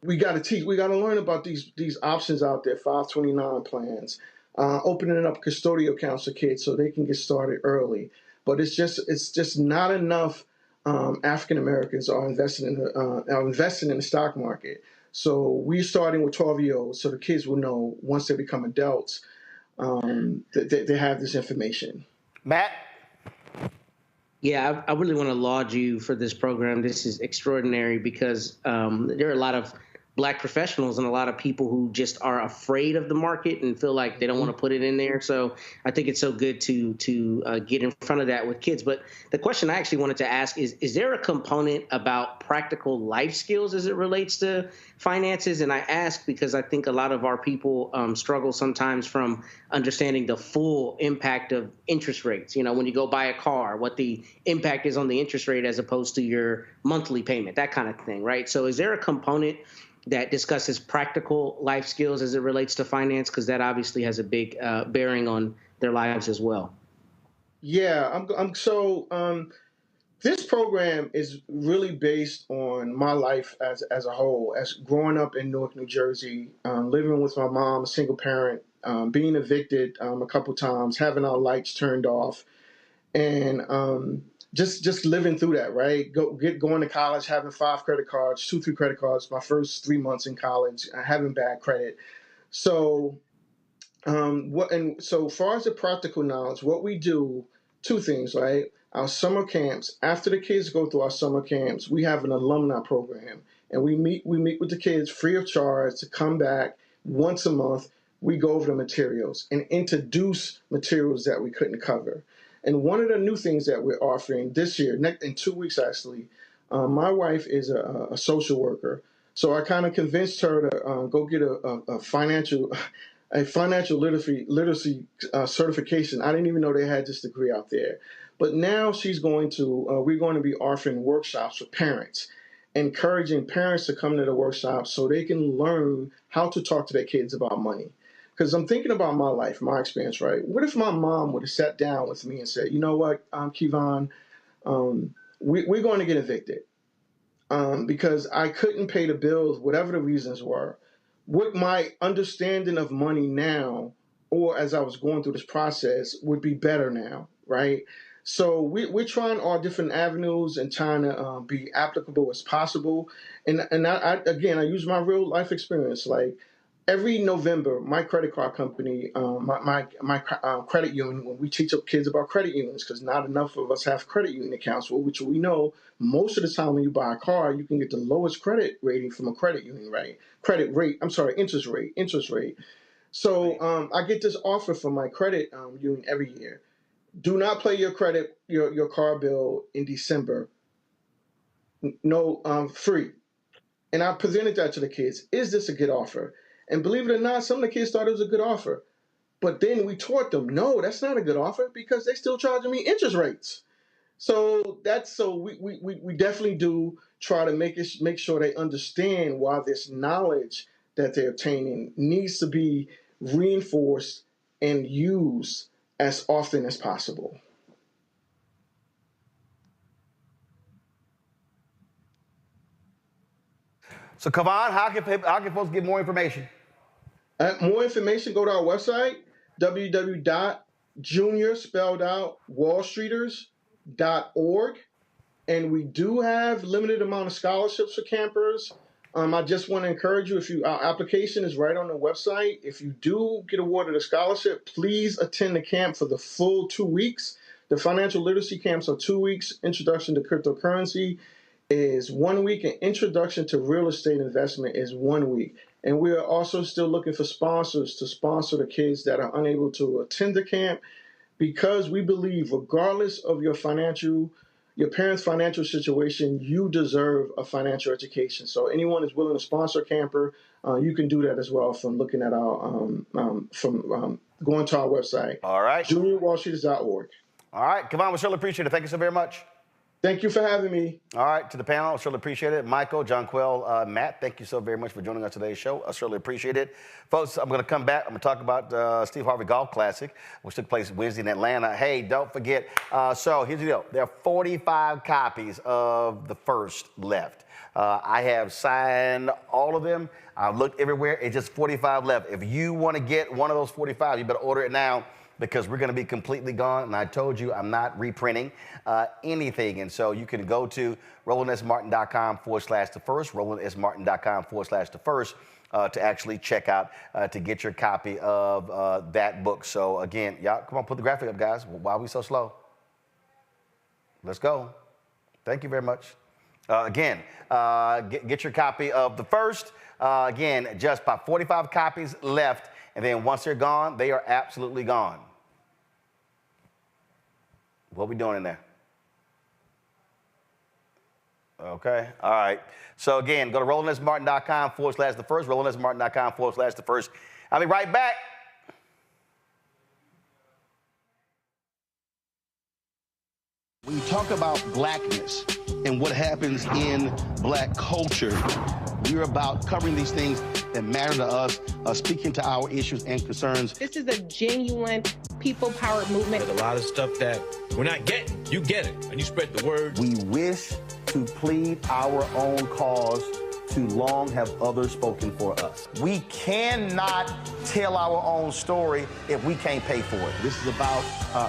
We got to teach. We got to learn about these options out there, 529 plans, opening up custodial accounts for kids so they can get started early. But it's just not enough African Americans are investing in the stock market. So we're starting with 12-year-olds, so the kids will know once they become adults that they have this information. Matt? Yeah, I really want to laud you for this program. This is extraordinary because there are a lot of Black professionals and a lot of people who just are afraid of the market and feel like they don't want to put it in there. So I think it's so good to get in front of that with kids. But the question I actually wanted to ask is there a component about practical life skills as it relates to finances? And I ask because I think a lot of our people struggle sometimes from understanding the full impact of interest rates. When you go buy a car, what the impact is on the interest rate as opposed to your monthly payment, that kind of thing, right? So is there a component that discusses practical life skills as it relates to finance? Because that obviously has a big bearing on their lives as well. Yeah, this program is really based on my life as a whole, as growing up in Newark, New Jersey, living with my mom, a single parent, being evicted a couple times, having our lights turned off, and just living through that, right? Going to college, having 5 credit cards, 3 credit cards, my first 3 months in college, having bad credit. So, so far as the practical knowledge, what we do, 2 things, right? Our summer camps, after the kids go through our summer camps, we have an alumni program, and we meet with the kids free of charge to come back once a month. We go over the materials and introduce materials that we couldn't cover. And one of the new things that we're offering this year, in 2 weeks actually, my wife is a social worker, so I kind of convinced her to go get a financial literacy certification. I didn't even know they had this degree out there. But now we're going to be offering workshops for parents, encouraging parents to come to the workshops so they can learn how to talk to their kids about money. Because I'm thinking about my life, my experience, right? What if my mom would have sat down with me and said, you know what, Kevon, we're going to get evicted because I couldn't pay the bills, whatever the reasons were. What my understanding of money now, or as I was going through this process, would be better now, right? So we're trying all different avenues and trying to be applicable as possible. And I use my real life experience. Like every November, my credit card company, my credit union, when we teach up kids about credit unions, because not enough of us have credit union accounts, which we know most of the time when you buy a car, you can get the lowest credit rating from a credit union, right? Interest rate. So I get this offer from my credit union every year. Do not pay your car bill in December. No, free. And I presented that to the kids. Is this a good offer? And believe it or not, some of the kids thought it was a good offer. But then we taught them, no, that's not a good offer because they're still charging me interest rates. So we definitely do try to make sure they understand why this knowledge that they're obtaining needs to be reinforced and used as often as possible. So, Kevon, how can folks get more information? More information, go to our website, www.junior.wallstreeters.org. And we do have limited amount of scholarships for campers. I just want to encourage you, our application is right on the website. If you do get awarded a scholarship, please attend the camp for the full 2 weeks. The financial literacy camps are 2 weeks. Introduction to cryptocurrency is 1 week, and introduction to real estate investment is 1 week. And we are also still looking for sponsors to sponsor the kids that are unable to attend the camp, because we believe regardless of your parents' financial situation, you deserve a financial education. So anyone is willing to sponsor a camper, you can do that as well from looking at our going to our website. All right. juniorwallstreeters.org. All right, Kevon, we surely appreciate it. Thank you so very much. Thank you for having me. All right, to the panel, I surely appreciate it. Michael, Jonquel, Matt, thank you so very much for joining us today's show. I certainly appreciate it. Folks, I'm going to come back. I'm going to talk about Steve Harvey Golf Classic, which took place Wednesday in Atlanta. Hey, don't forget. So here's the deal. There are 45 copies of the first left. I have signed all of them. I've looked everywhere. It's just 45 left. If you want to get one of those 45, you better order it now, because we're going to be completely gone. And I told you I'm not reprinting anything. And so you can go to RolandSMartin.com/thefirst, RolandSMartin.com/thefirst to actually check out to get your copy of that book. So again, y'all, come on, put the graphic up, guys. Why are we so slow? Let's go. Thank you very much. Again, get your copy of the first. Again, just about 45 copies left. And then once they're gone, they are absolutely gone. What are we doing in there? Okay, all right. So again, go to RolandSMartin.com/thefirst, RolandSMartin.com/thefirst. I'll be right back. When you talk about blackness and what happens in black culture, We're about covering these things that matter to us, speaking to our issues and concerns. This is a genuine people-powered movement. There's a lot of stuff that we're not getting. You get it, and you spread the word. We wish to plead our own cause. Too long have others spoken for us. We cannot tell our own story if we can't pay for it. This is about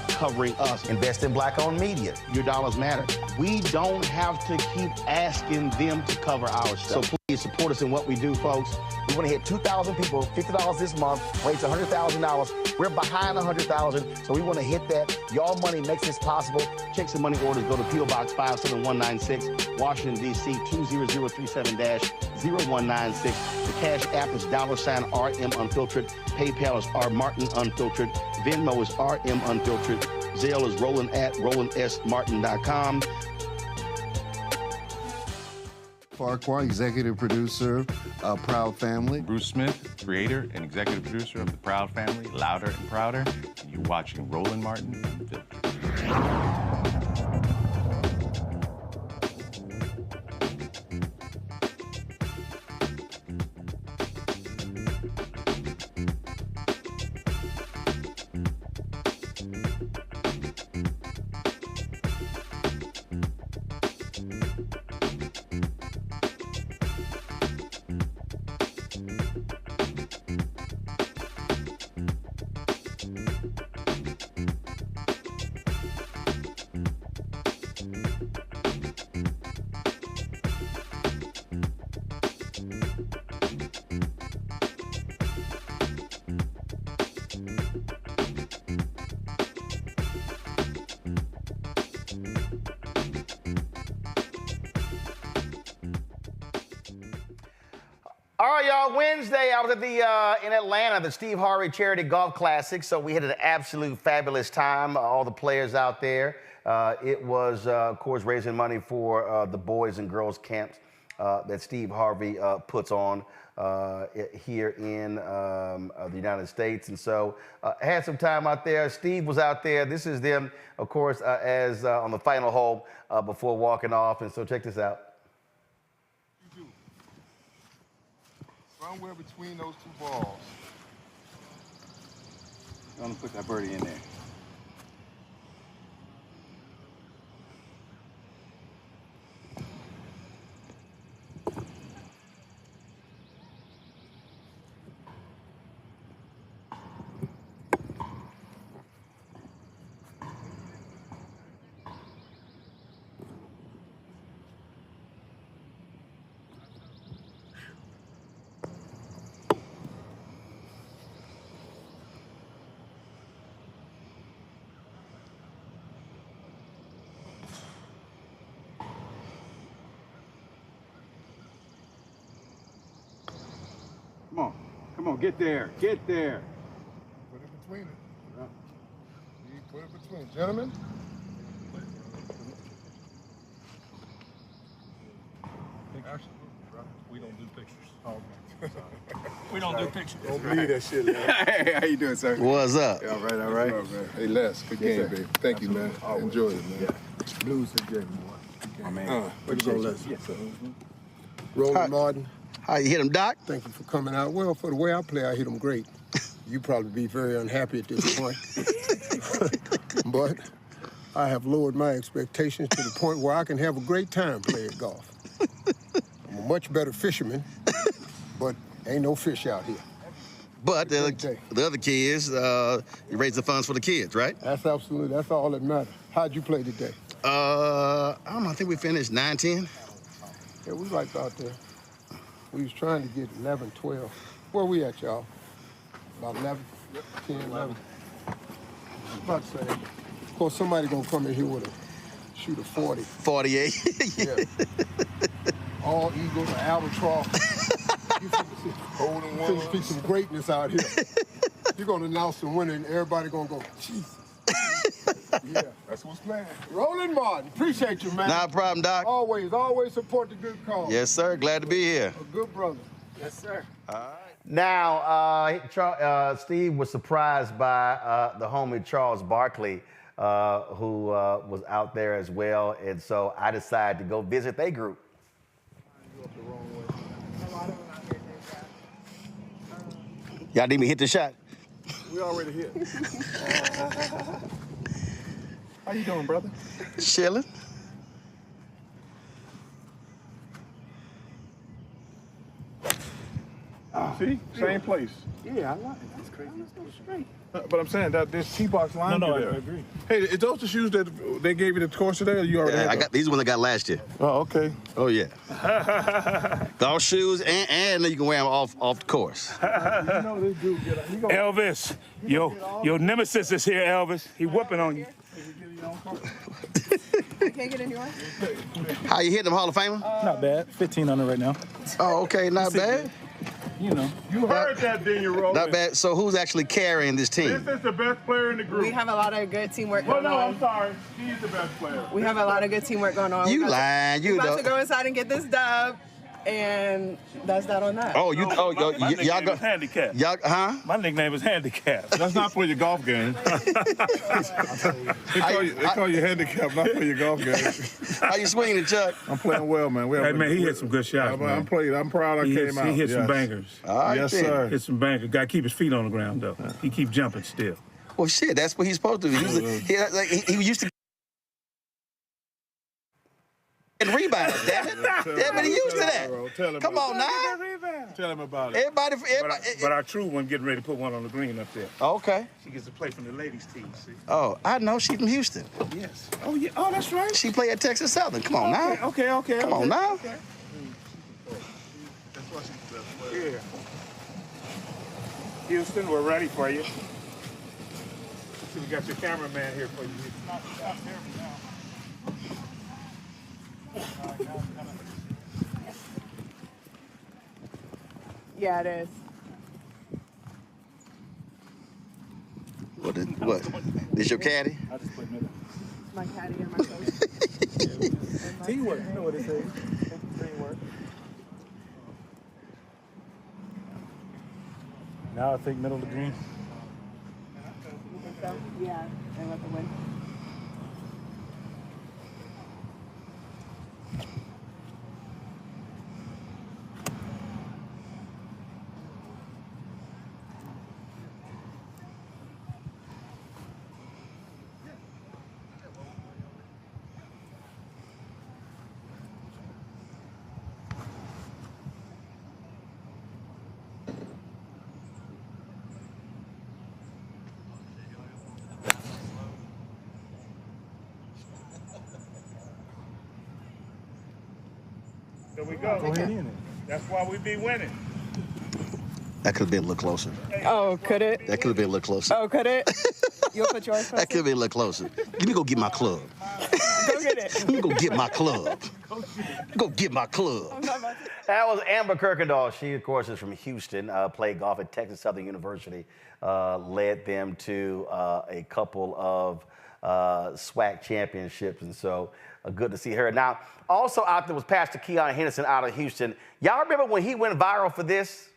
covering us. Invest in Black-owned media. Your dollars matter. We don't have to keep asking them to cover our stuff. So please support us in what we do, folks. We want to hit 2,000 people, $50 this month, raise $100,000. We're behind 100,000, so we want to hit that. Y'all money makes this possible. Checks and money orders go to P.O. Box 57196, Washington, D.C. 20037-0196. The Cash App is $RM Unfiltered. PayPal is R Martin Unfiltered. Venmo is RM Unfiltered. Zelle is Roland@RolandSMartin.com. Farquhar, executive producer of Proud Family. Bruce Smith, creator and executive producer of The Proud Family, Louder and Prouder. And you're watching Roland Martin Unfiltered. All right, y'all, Wednesday, I was at in Atlanta, the Steve Harvey Charity Golf Classic, so we had an absolute fabulous time, all the players out there. It was, of course, raising money for the boys and girls camps that Steve Harvey puts on here in the United States. And so I had some time out there. Steve was out there. This is them, of course, as on the final hole before walking off. And so check this out. Somewhere between those two balls. I'm gonna put that birdie in there. Come on, get there, get there. Put it between it. Yeah. You put it between, gentlemen. We don't do pictures. Oh, okay. We don't do pictures. Don't believe that shit, man. Hey, how you doing, sir? What's up? Yeah, all right, all right. What's up, man? Hey, Les, good game, baby. Thank you, man. Enjoy it, man. Yeah. Blues and game, boy. My man. What you gonna Les? Yes, sir. Roland Martin. How you hit him, Doc? Thank you for coming out. Well, for the way I play, I hit him great. You probably be very unhappy at this point. But I have lowered my expectations to the point where I can have a great time playing golf. I'm a much better fisherman, but ain't no fish out here. But the other kids, you raise the funds for the kids, right? That's absolutely, that's all that matters. How'd you play today? I don't know, I think we finished 9-10. Yeah, we liked out there. We was trying to get 11, 12. Where we at, y'all? About 11, 10, 11. I was about to say, of course, somebody gonna come in here with a shoot a 40. 48. Yeah. All eagles, an albatross. You finna see some greatness out here. You're gonna announce the winner and everybody gonna go, Jesus. Yeah, that's what's planned. Roland Martin, appreciate you, man. Not a problem, Doc. Always support the good cause. Yes, sir. Glad to be here. A good brother. Yes, sir. All right. Now, Steve was surprised by the homie Charles Barkley, who was out there as well, and so I decided to go visit their group. Y'all need me to hit the shot? We already hit. How you doing, brother? Chilling. See? Same place. Yeah, I like it. That's crazy. Let's go straight. But I'm saying that there's T-box line there. I agree. Hey, is those the shoes that they gave you the course today, or you already had I got these ones I got last year. Oh, okay. Oh, yeah. Golf shoes, and you can wear them off the course. You know this dude get he gonna, Elvis, your nemesis is here, Elvis. He whooping on you. You can't get in yours? How you hitting them, Hall of Famer? Not bad. 15 under right now. Oh, okay, not bad. You know. You heard that, didn't you, Roland? Not bad. So who's actually carrying this team? This is the best player in the group. We have a lot of good teamwork Well, going no, on. I'm sorry. He's the best player. We have a lot of good teamwork going on. You lying. You We're about know. to go inside and get this dub, and that's that on that. Oh, you. Oh, My y'all nickname go. is Handicap. Y'all, huh? My nickname is Handicap. That's not for your golf game. They call you handicap, not for your golf game. How you swinging, Chuck? I'm playing well, man. Hey, man, he hit some good shots, man. I'm proud I came out. He hit some Yes. bangers. All right, Yes, then. sir. Hit some bangers. Got to keep his feet on the ground, though. He keep jumping still. Well, shit, that's what he's supposed to do. He used to get rebounds, damn it. Everybody used to that. Come on now. Tell him about it. Everybody. But our true one getting ready to put one on the green up there. Okay. She gets to play from the ladies' team, see? Oh, I know. She's from Houston. Yes. Oh, yeah. Oh, that's right. She played at Texas Southern. Come on now. Okay. Come on now. Okay. That's why she's the best player. Yeah. Houston, we're ready for you. See, we got your cameraman here for you. Not there now. Yeah, it is. What? This your caddy? I just put middle. It's my caddy and my coach. Teamwork, you know what it says. Teamwork. Now I think middle of the green. You think so? Yeah, and let the win. There we go. Go ahead in it. That's why we be winning. That could have been a little closer. Oh, could it? That could have been a little closer. Oh, could it? You'll put yours That could be a little closer. Let me go get my club. Go get it. Let me go get my club. Go get my club. That was Amber Kirkendall. She, of course, is from Houston, played golf at Texas Southern University, led them to a couple of SWAC championships, and so good to see her. Now, also out there was Pastor Keon Henderson out of Houston. Y'all remember when he went viral for this?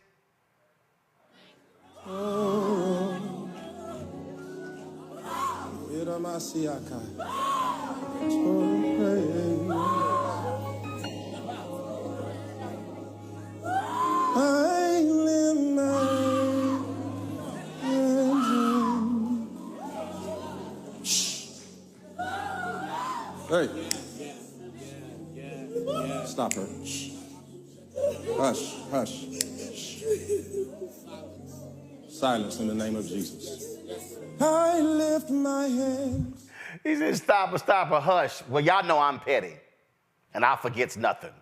Hey. Stop her. Hush, hush. Silence in the name of Jesus. I lift my hands. He said, stop her, hush. Well, y'all know I'm petty, and I forgets nothing.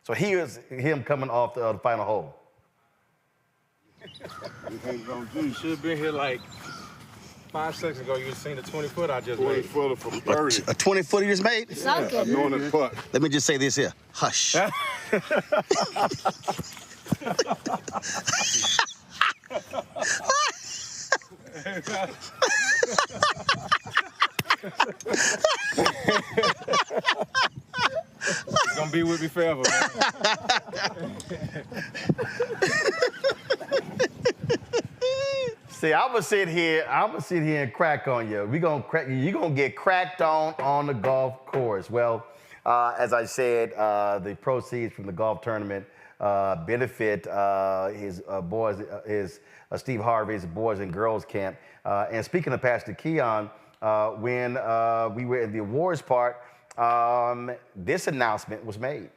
So here's him coming off the final hole. You should have been here like 5 seconds ago. You seen the 20-foot I just 20 made. footer from 30. A 20-footer you just made? Yeah, knowing his putt. Let me just say this here. Hush. It's gonna be with me forever, man. See, I'm gonna sit here and crack on you. You're gonna get cracked on the golf course. Well, as I said, the proceeds from the golf tournament benefit his boys, his Steve Harvey's Boys and Girls Camp. And speaking of Pastor Keon, when we were in the awards part, this announcement was made.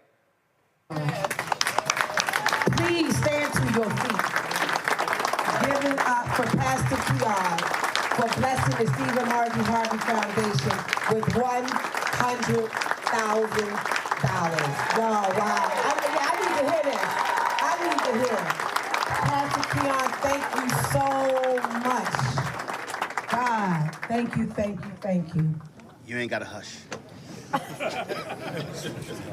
Please stand to your feet. Give it up for Pastor Keon for blessing the Stephen Martin Harvey Foundation with $100,000. Wow, wow. I need to hear this. I need to hear it. Pastor Keon, thank you so much. God, thank you, thank you, thank you. You ain't got to hush.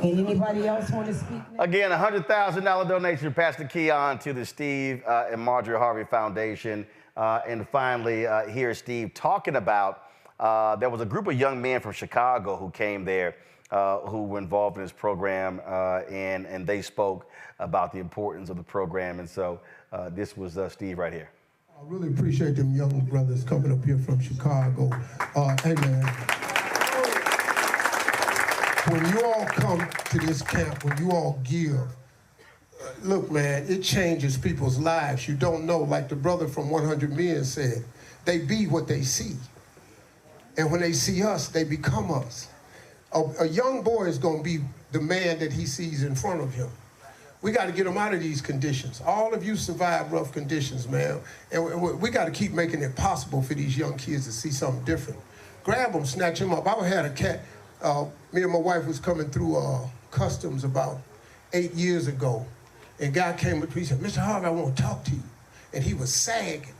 Anybody else want to speak now? Again, a $100,000 donation to Pastor Keon to the Steve and Marjorie Harvey Foundation. And finally, here's Steve talking about there was a group of young men from Chicago who came there who were involved in this program, and they spoke about the importance of the program. And so this was Steve right here. I really appreciate them young brothers coming up here from Chicago. Hey, man. When you all come to this camp, when you all give, look, man, it changes people's lives. You don't know, like the brother from 100 Men said, they be what they see. And when they see us, they become us. A young boy is going to be the man that he sees in front of him. We got to get them out of these conditions. All of you survive rough conditions, man. And we got to keep making it possible for these young kids to see something different. Grab them, snatch them up. I had a cat. Me and my wife was coming through customs about 8 years ago. And a guy came up to me, he said, Mr. Harvey, I want to talk to you. And he was sagging.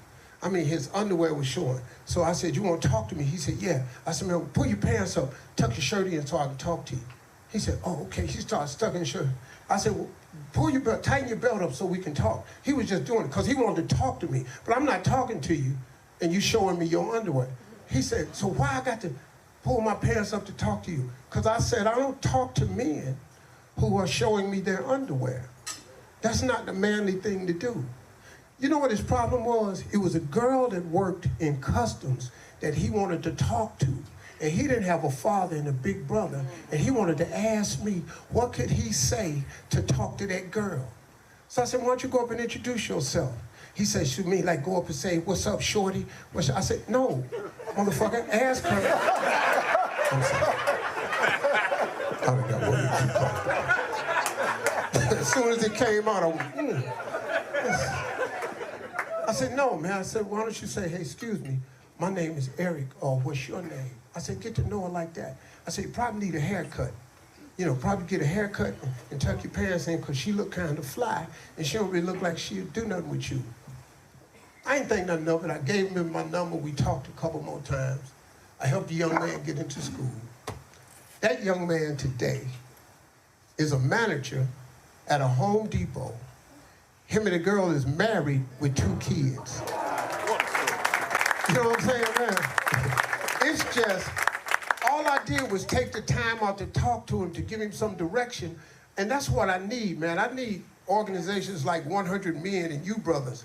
I mean, his underwear was showing. So I said, you want to talk to me? He said, yeah. I said, man, pull your pants up, tuck your shirt in so I can talk to you. He said, oh, okay. He started stucking his shirt. I said, well, pull your belt, tighten your belt up so we can talk. He was just doing it because he wanted to talk to me. But I'm not talking to you and you showing me your underwear. He said, so why I got to pull my pants up to talk to you? Because I said, I don't talk to men who are showing me their underwear. That's not the manly thing to do. You know what his problem was? It was a girl that worked in customs that he wanted to talk to. And he didn't have a father and a big brother. And he wanted to ask me, what could he say to talk to that girl? So I said, why don't you go up and introduce yourself? He said, should me like go up and say, what's up, shorty? I said, no, motherfucker, ask her. I'm sorry. I done got one. As soon as it came out, I went, I said, no, man. I said, why don't you say, hey, excuse me, my name is Eric, or what's your name? I said, get to know her like that. I said, you probably need a haircut. You know, probably get a haircut and tuck your pants in because she look kind of fly and she don't really look like she'll do nothing with you. I ain't think nothing of it. I gave him my number. We talked a couple more times. I helped the young man get into school. That young man today is a manager at a Home Depot. Him and the girl is married with 2 kids. You know what I'm saying, man? It's just, all I did was take the time out to talk to him, to give him some direction, and that's what I need, man. I need organizations like 100 Men and you brothers.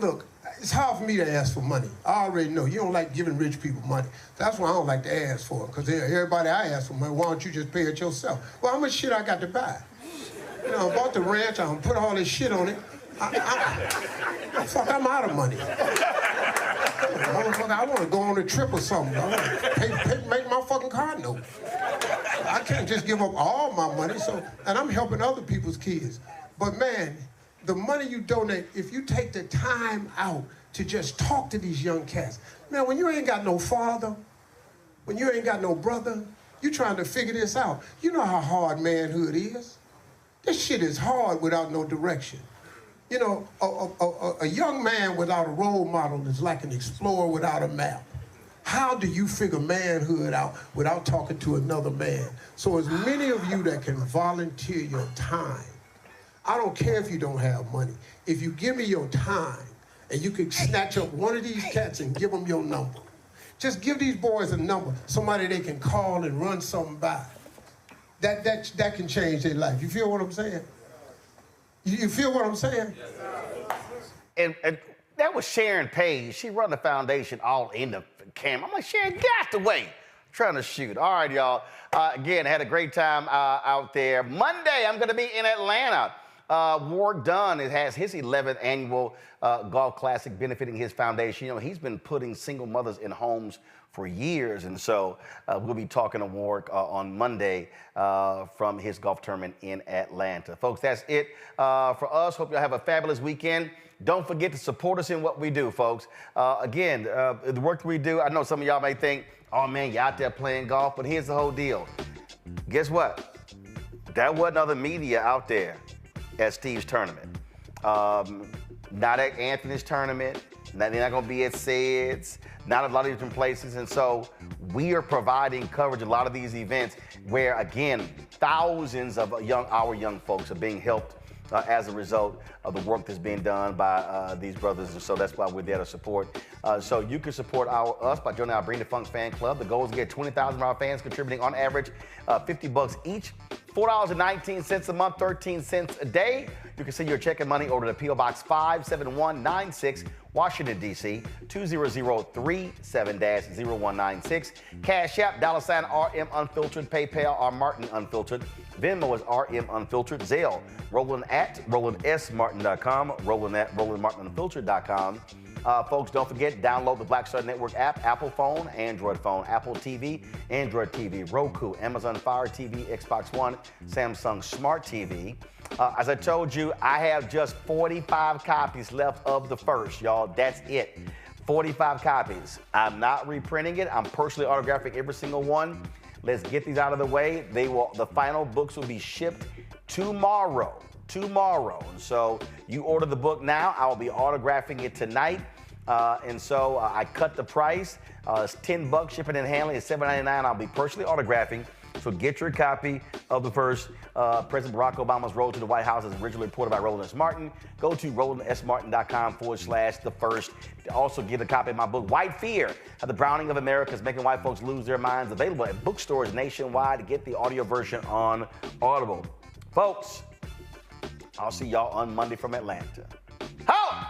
Look, it's hard for me to ask for money. I already know. You don't like giving rich people money. That's why I don't like to ask for it, because everybody I ask for money, why don't you just pay it yourself? Well, how much shit I got to buy? You know, I bought the ranch, I put all this shit on it. I'm out of money. Motherfucker, I want to go on a trip or something. I want to make my fucking car note. I can't just give up all my money, and I'm helping other people's kids. But man, the money you donate, if you take the time out to just talk to these young cats, man, when you ain't got no father, when you ain't got no brother, you trying to figure this out. You know how hard manhood is. This shit is hard without no direction. You know, a young man without a role model is like an explorer without a map. How do you figure manhood out without talking to another man? So as many of you that can volunteer your time, I don't care if you don't have money. If you give me your time and you can snatch up one of these cats and give them your number. Just give these boys a number, somebody they can call and run something by. That can change their life. You feel what I'm saying? You feel what I'm saying? And that was Sharon Page. She run the foundation all in the camera. I'm like, Sharon, get out the way. I'm trying to shoot. All right, y'all. Again, I had a great time out there. Monday, I'm going to be in Atlanta Warwick Dunn has his 11th annual golf classic benefiting his foundation. You know, he's been putting single mothers in homes for years, and so we'll be talking to Warwick on Monday from his golf tournament in Atlanta. Folks, that's it for us. Hope y'all have a fabulous weekend. Don't forget to support us in what we do, folks. Again, the work we do, I know some of y'all may think, oh man, you're out there playing golf, but here's the whole deal. Guess what? There wasn't other media out there at Steve's tournament. Not at Anthony's tournament. They're not going to be at SEDS, not at a lot of different places. And so we are providing coverage of a lot of these events where, again, thousands of our young folks are being helped as a result of the work that's being done by these brothers. And so that's why we're there to support. So you can support us by joining our Bring the Funks fan club. The goal is to get 20,000 of our fans contributing on average $50 each. $4.19 a month, 13 cents a day. You can send your check and money over to P.O. Box 57196, Washington, D.C., 20037-0196. Cash App, $RM Unfiltered. PayPal, R Martin Unfiltered. Venmo is RM Unfiltered. Zelle, Roland at RolandSMartin.com, Roland at RolandMartinUnfiltered.com. Folks, don't forget, download the Black Star Network app, Apple phone, Android phone, Apple TV, Android TV, Roku, Amazon Fire TV, Xbox One, Samsung Smart TV. As I told you, I have just 45 copies left of the first, y'all. That's it. 45 copies. I'm not reprinting it. I'm personally autographing every single one. Let's get these out of the way. The final books will be shipped tomorrow. And so you order the book now. I will be autographing it tonight. And so I cut the price. It's $10. Shipping and handling is $7.99. I'll be personally autographing. So get your copy of the first. President Barack Obama's road to the White House, as originally reported by Roland S. Martin. Go to RolandSMartin.com/the first. Also get a copy of my book, White Fear, How the Browning of America is Making White Folks Lose Their Minds. Available at bookstores nationwide. Get the audio version on Audible. Folks, I'll see y'all on Monday from Atlanta. Ho!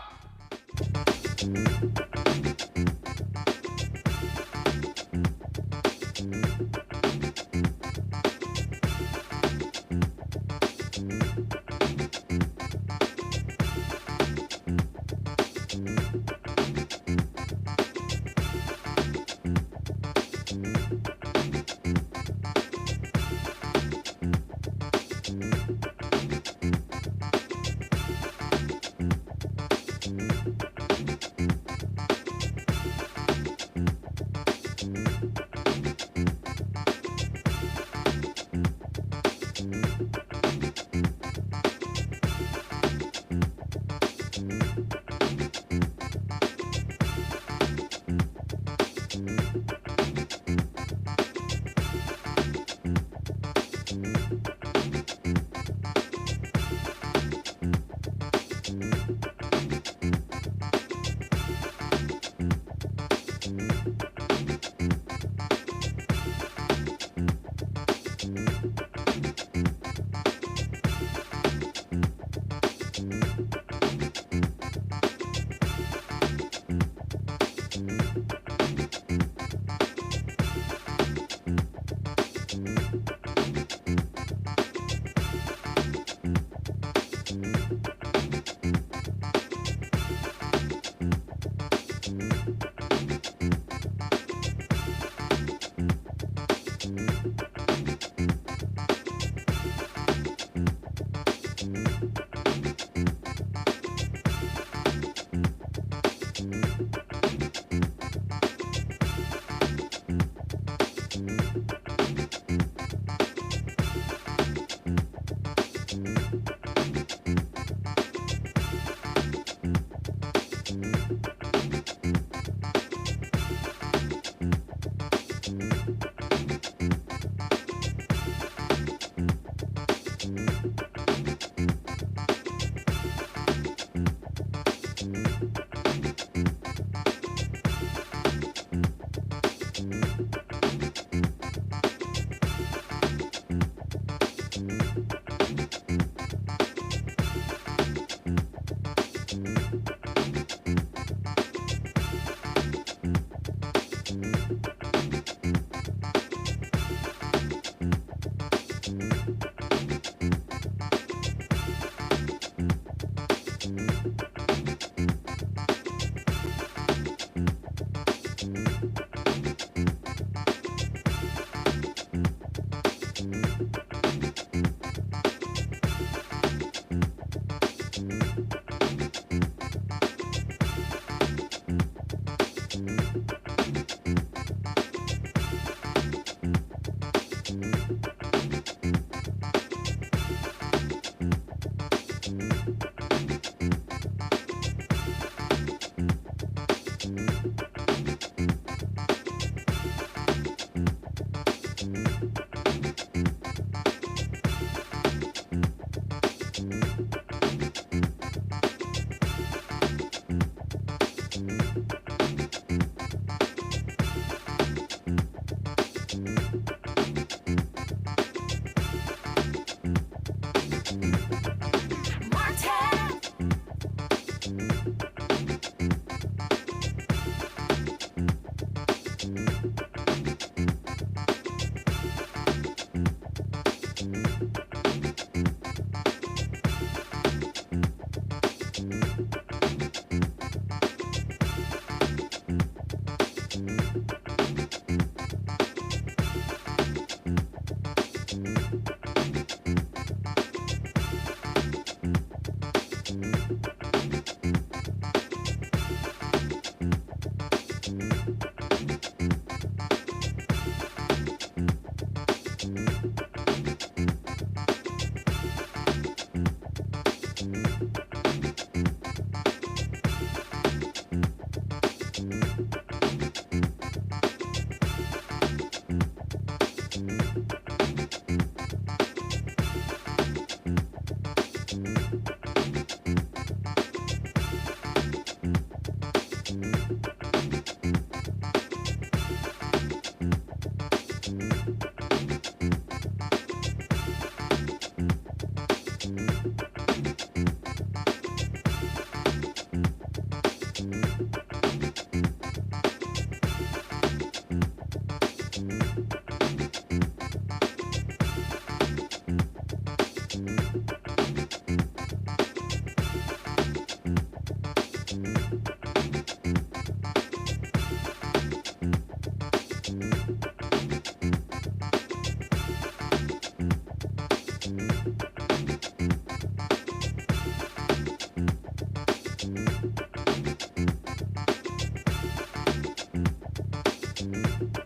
Bye.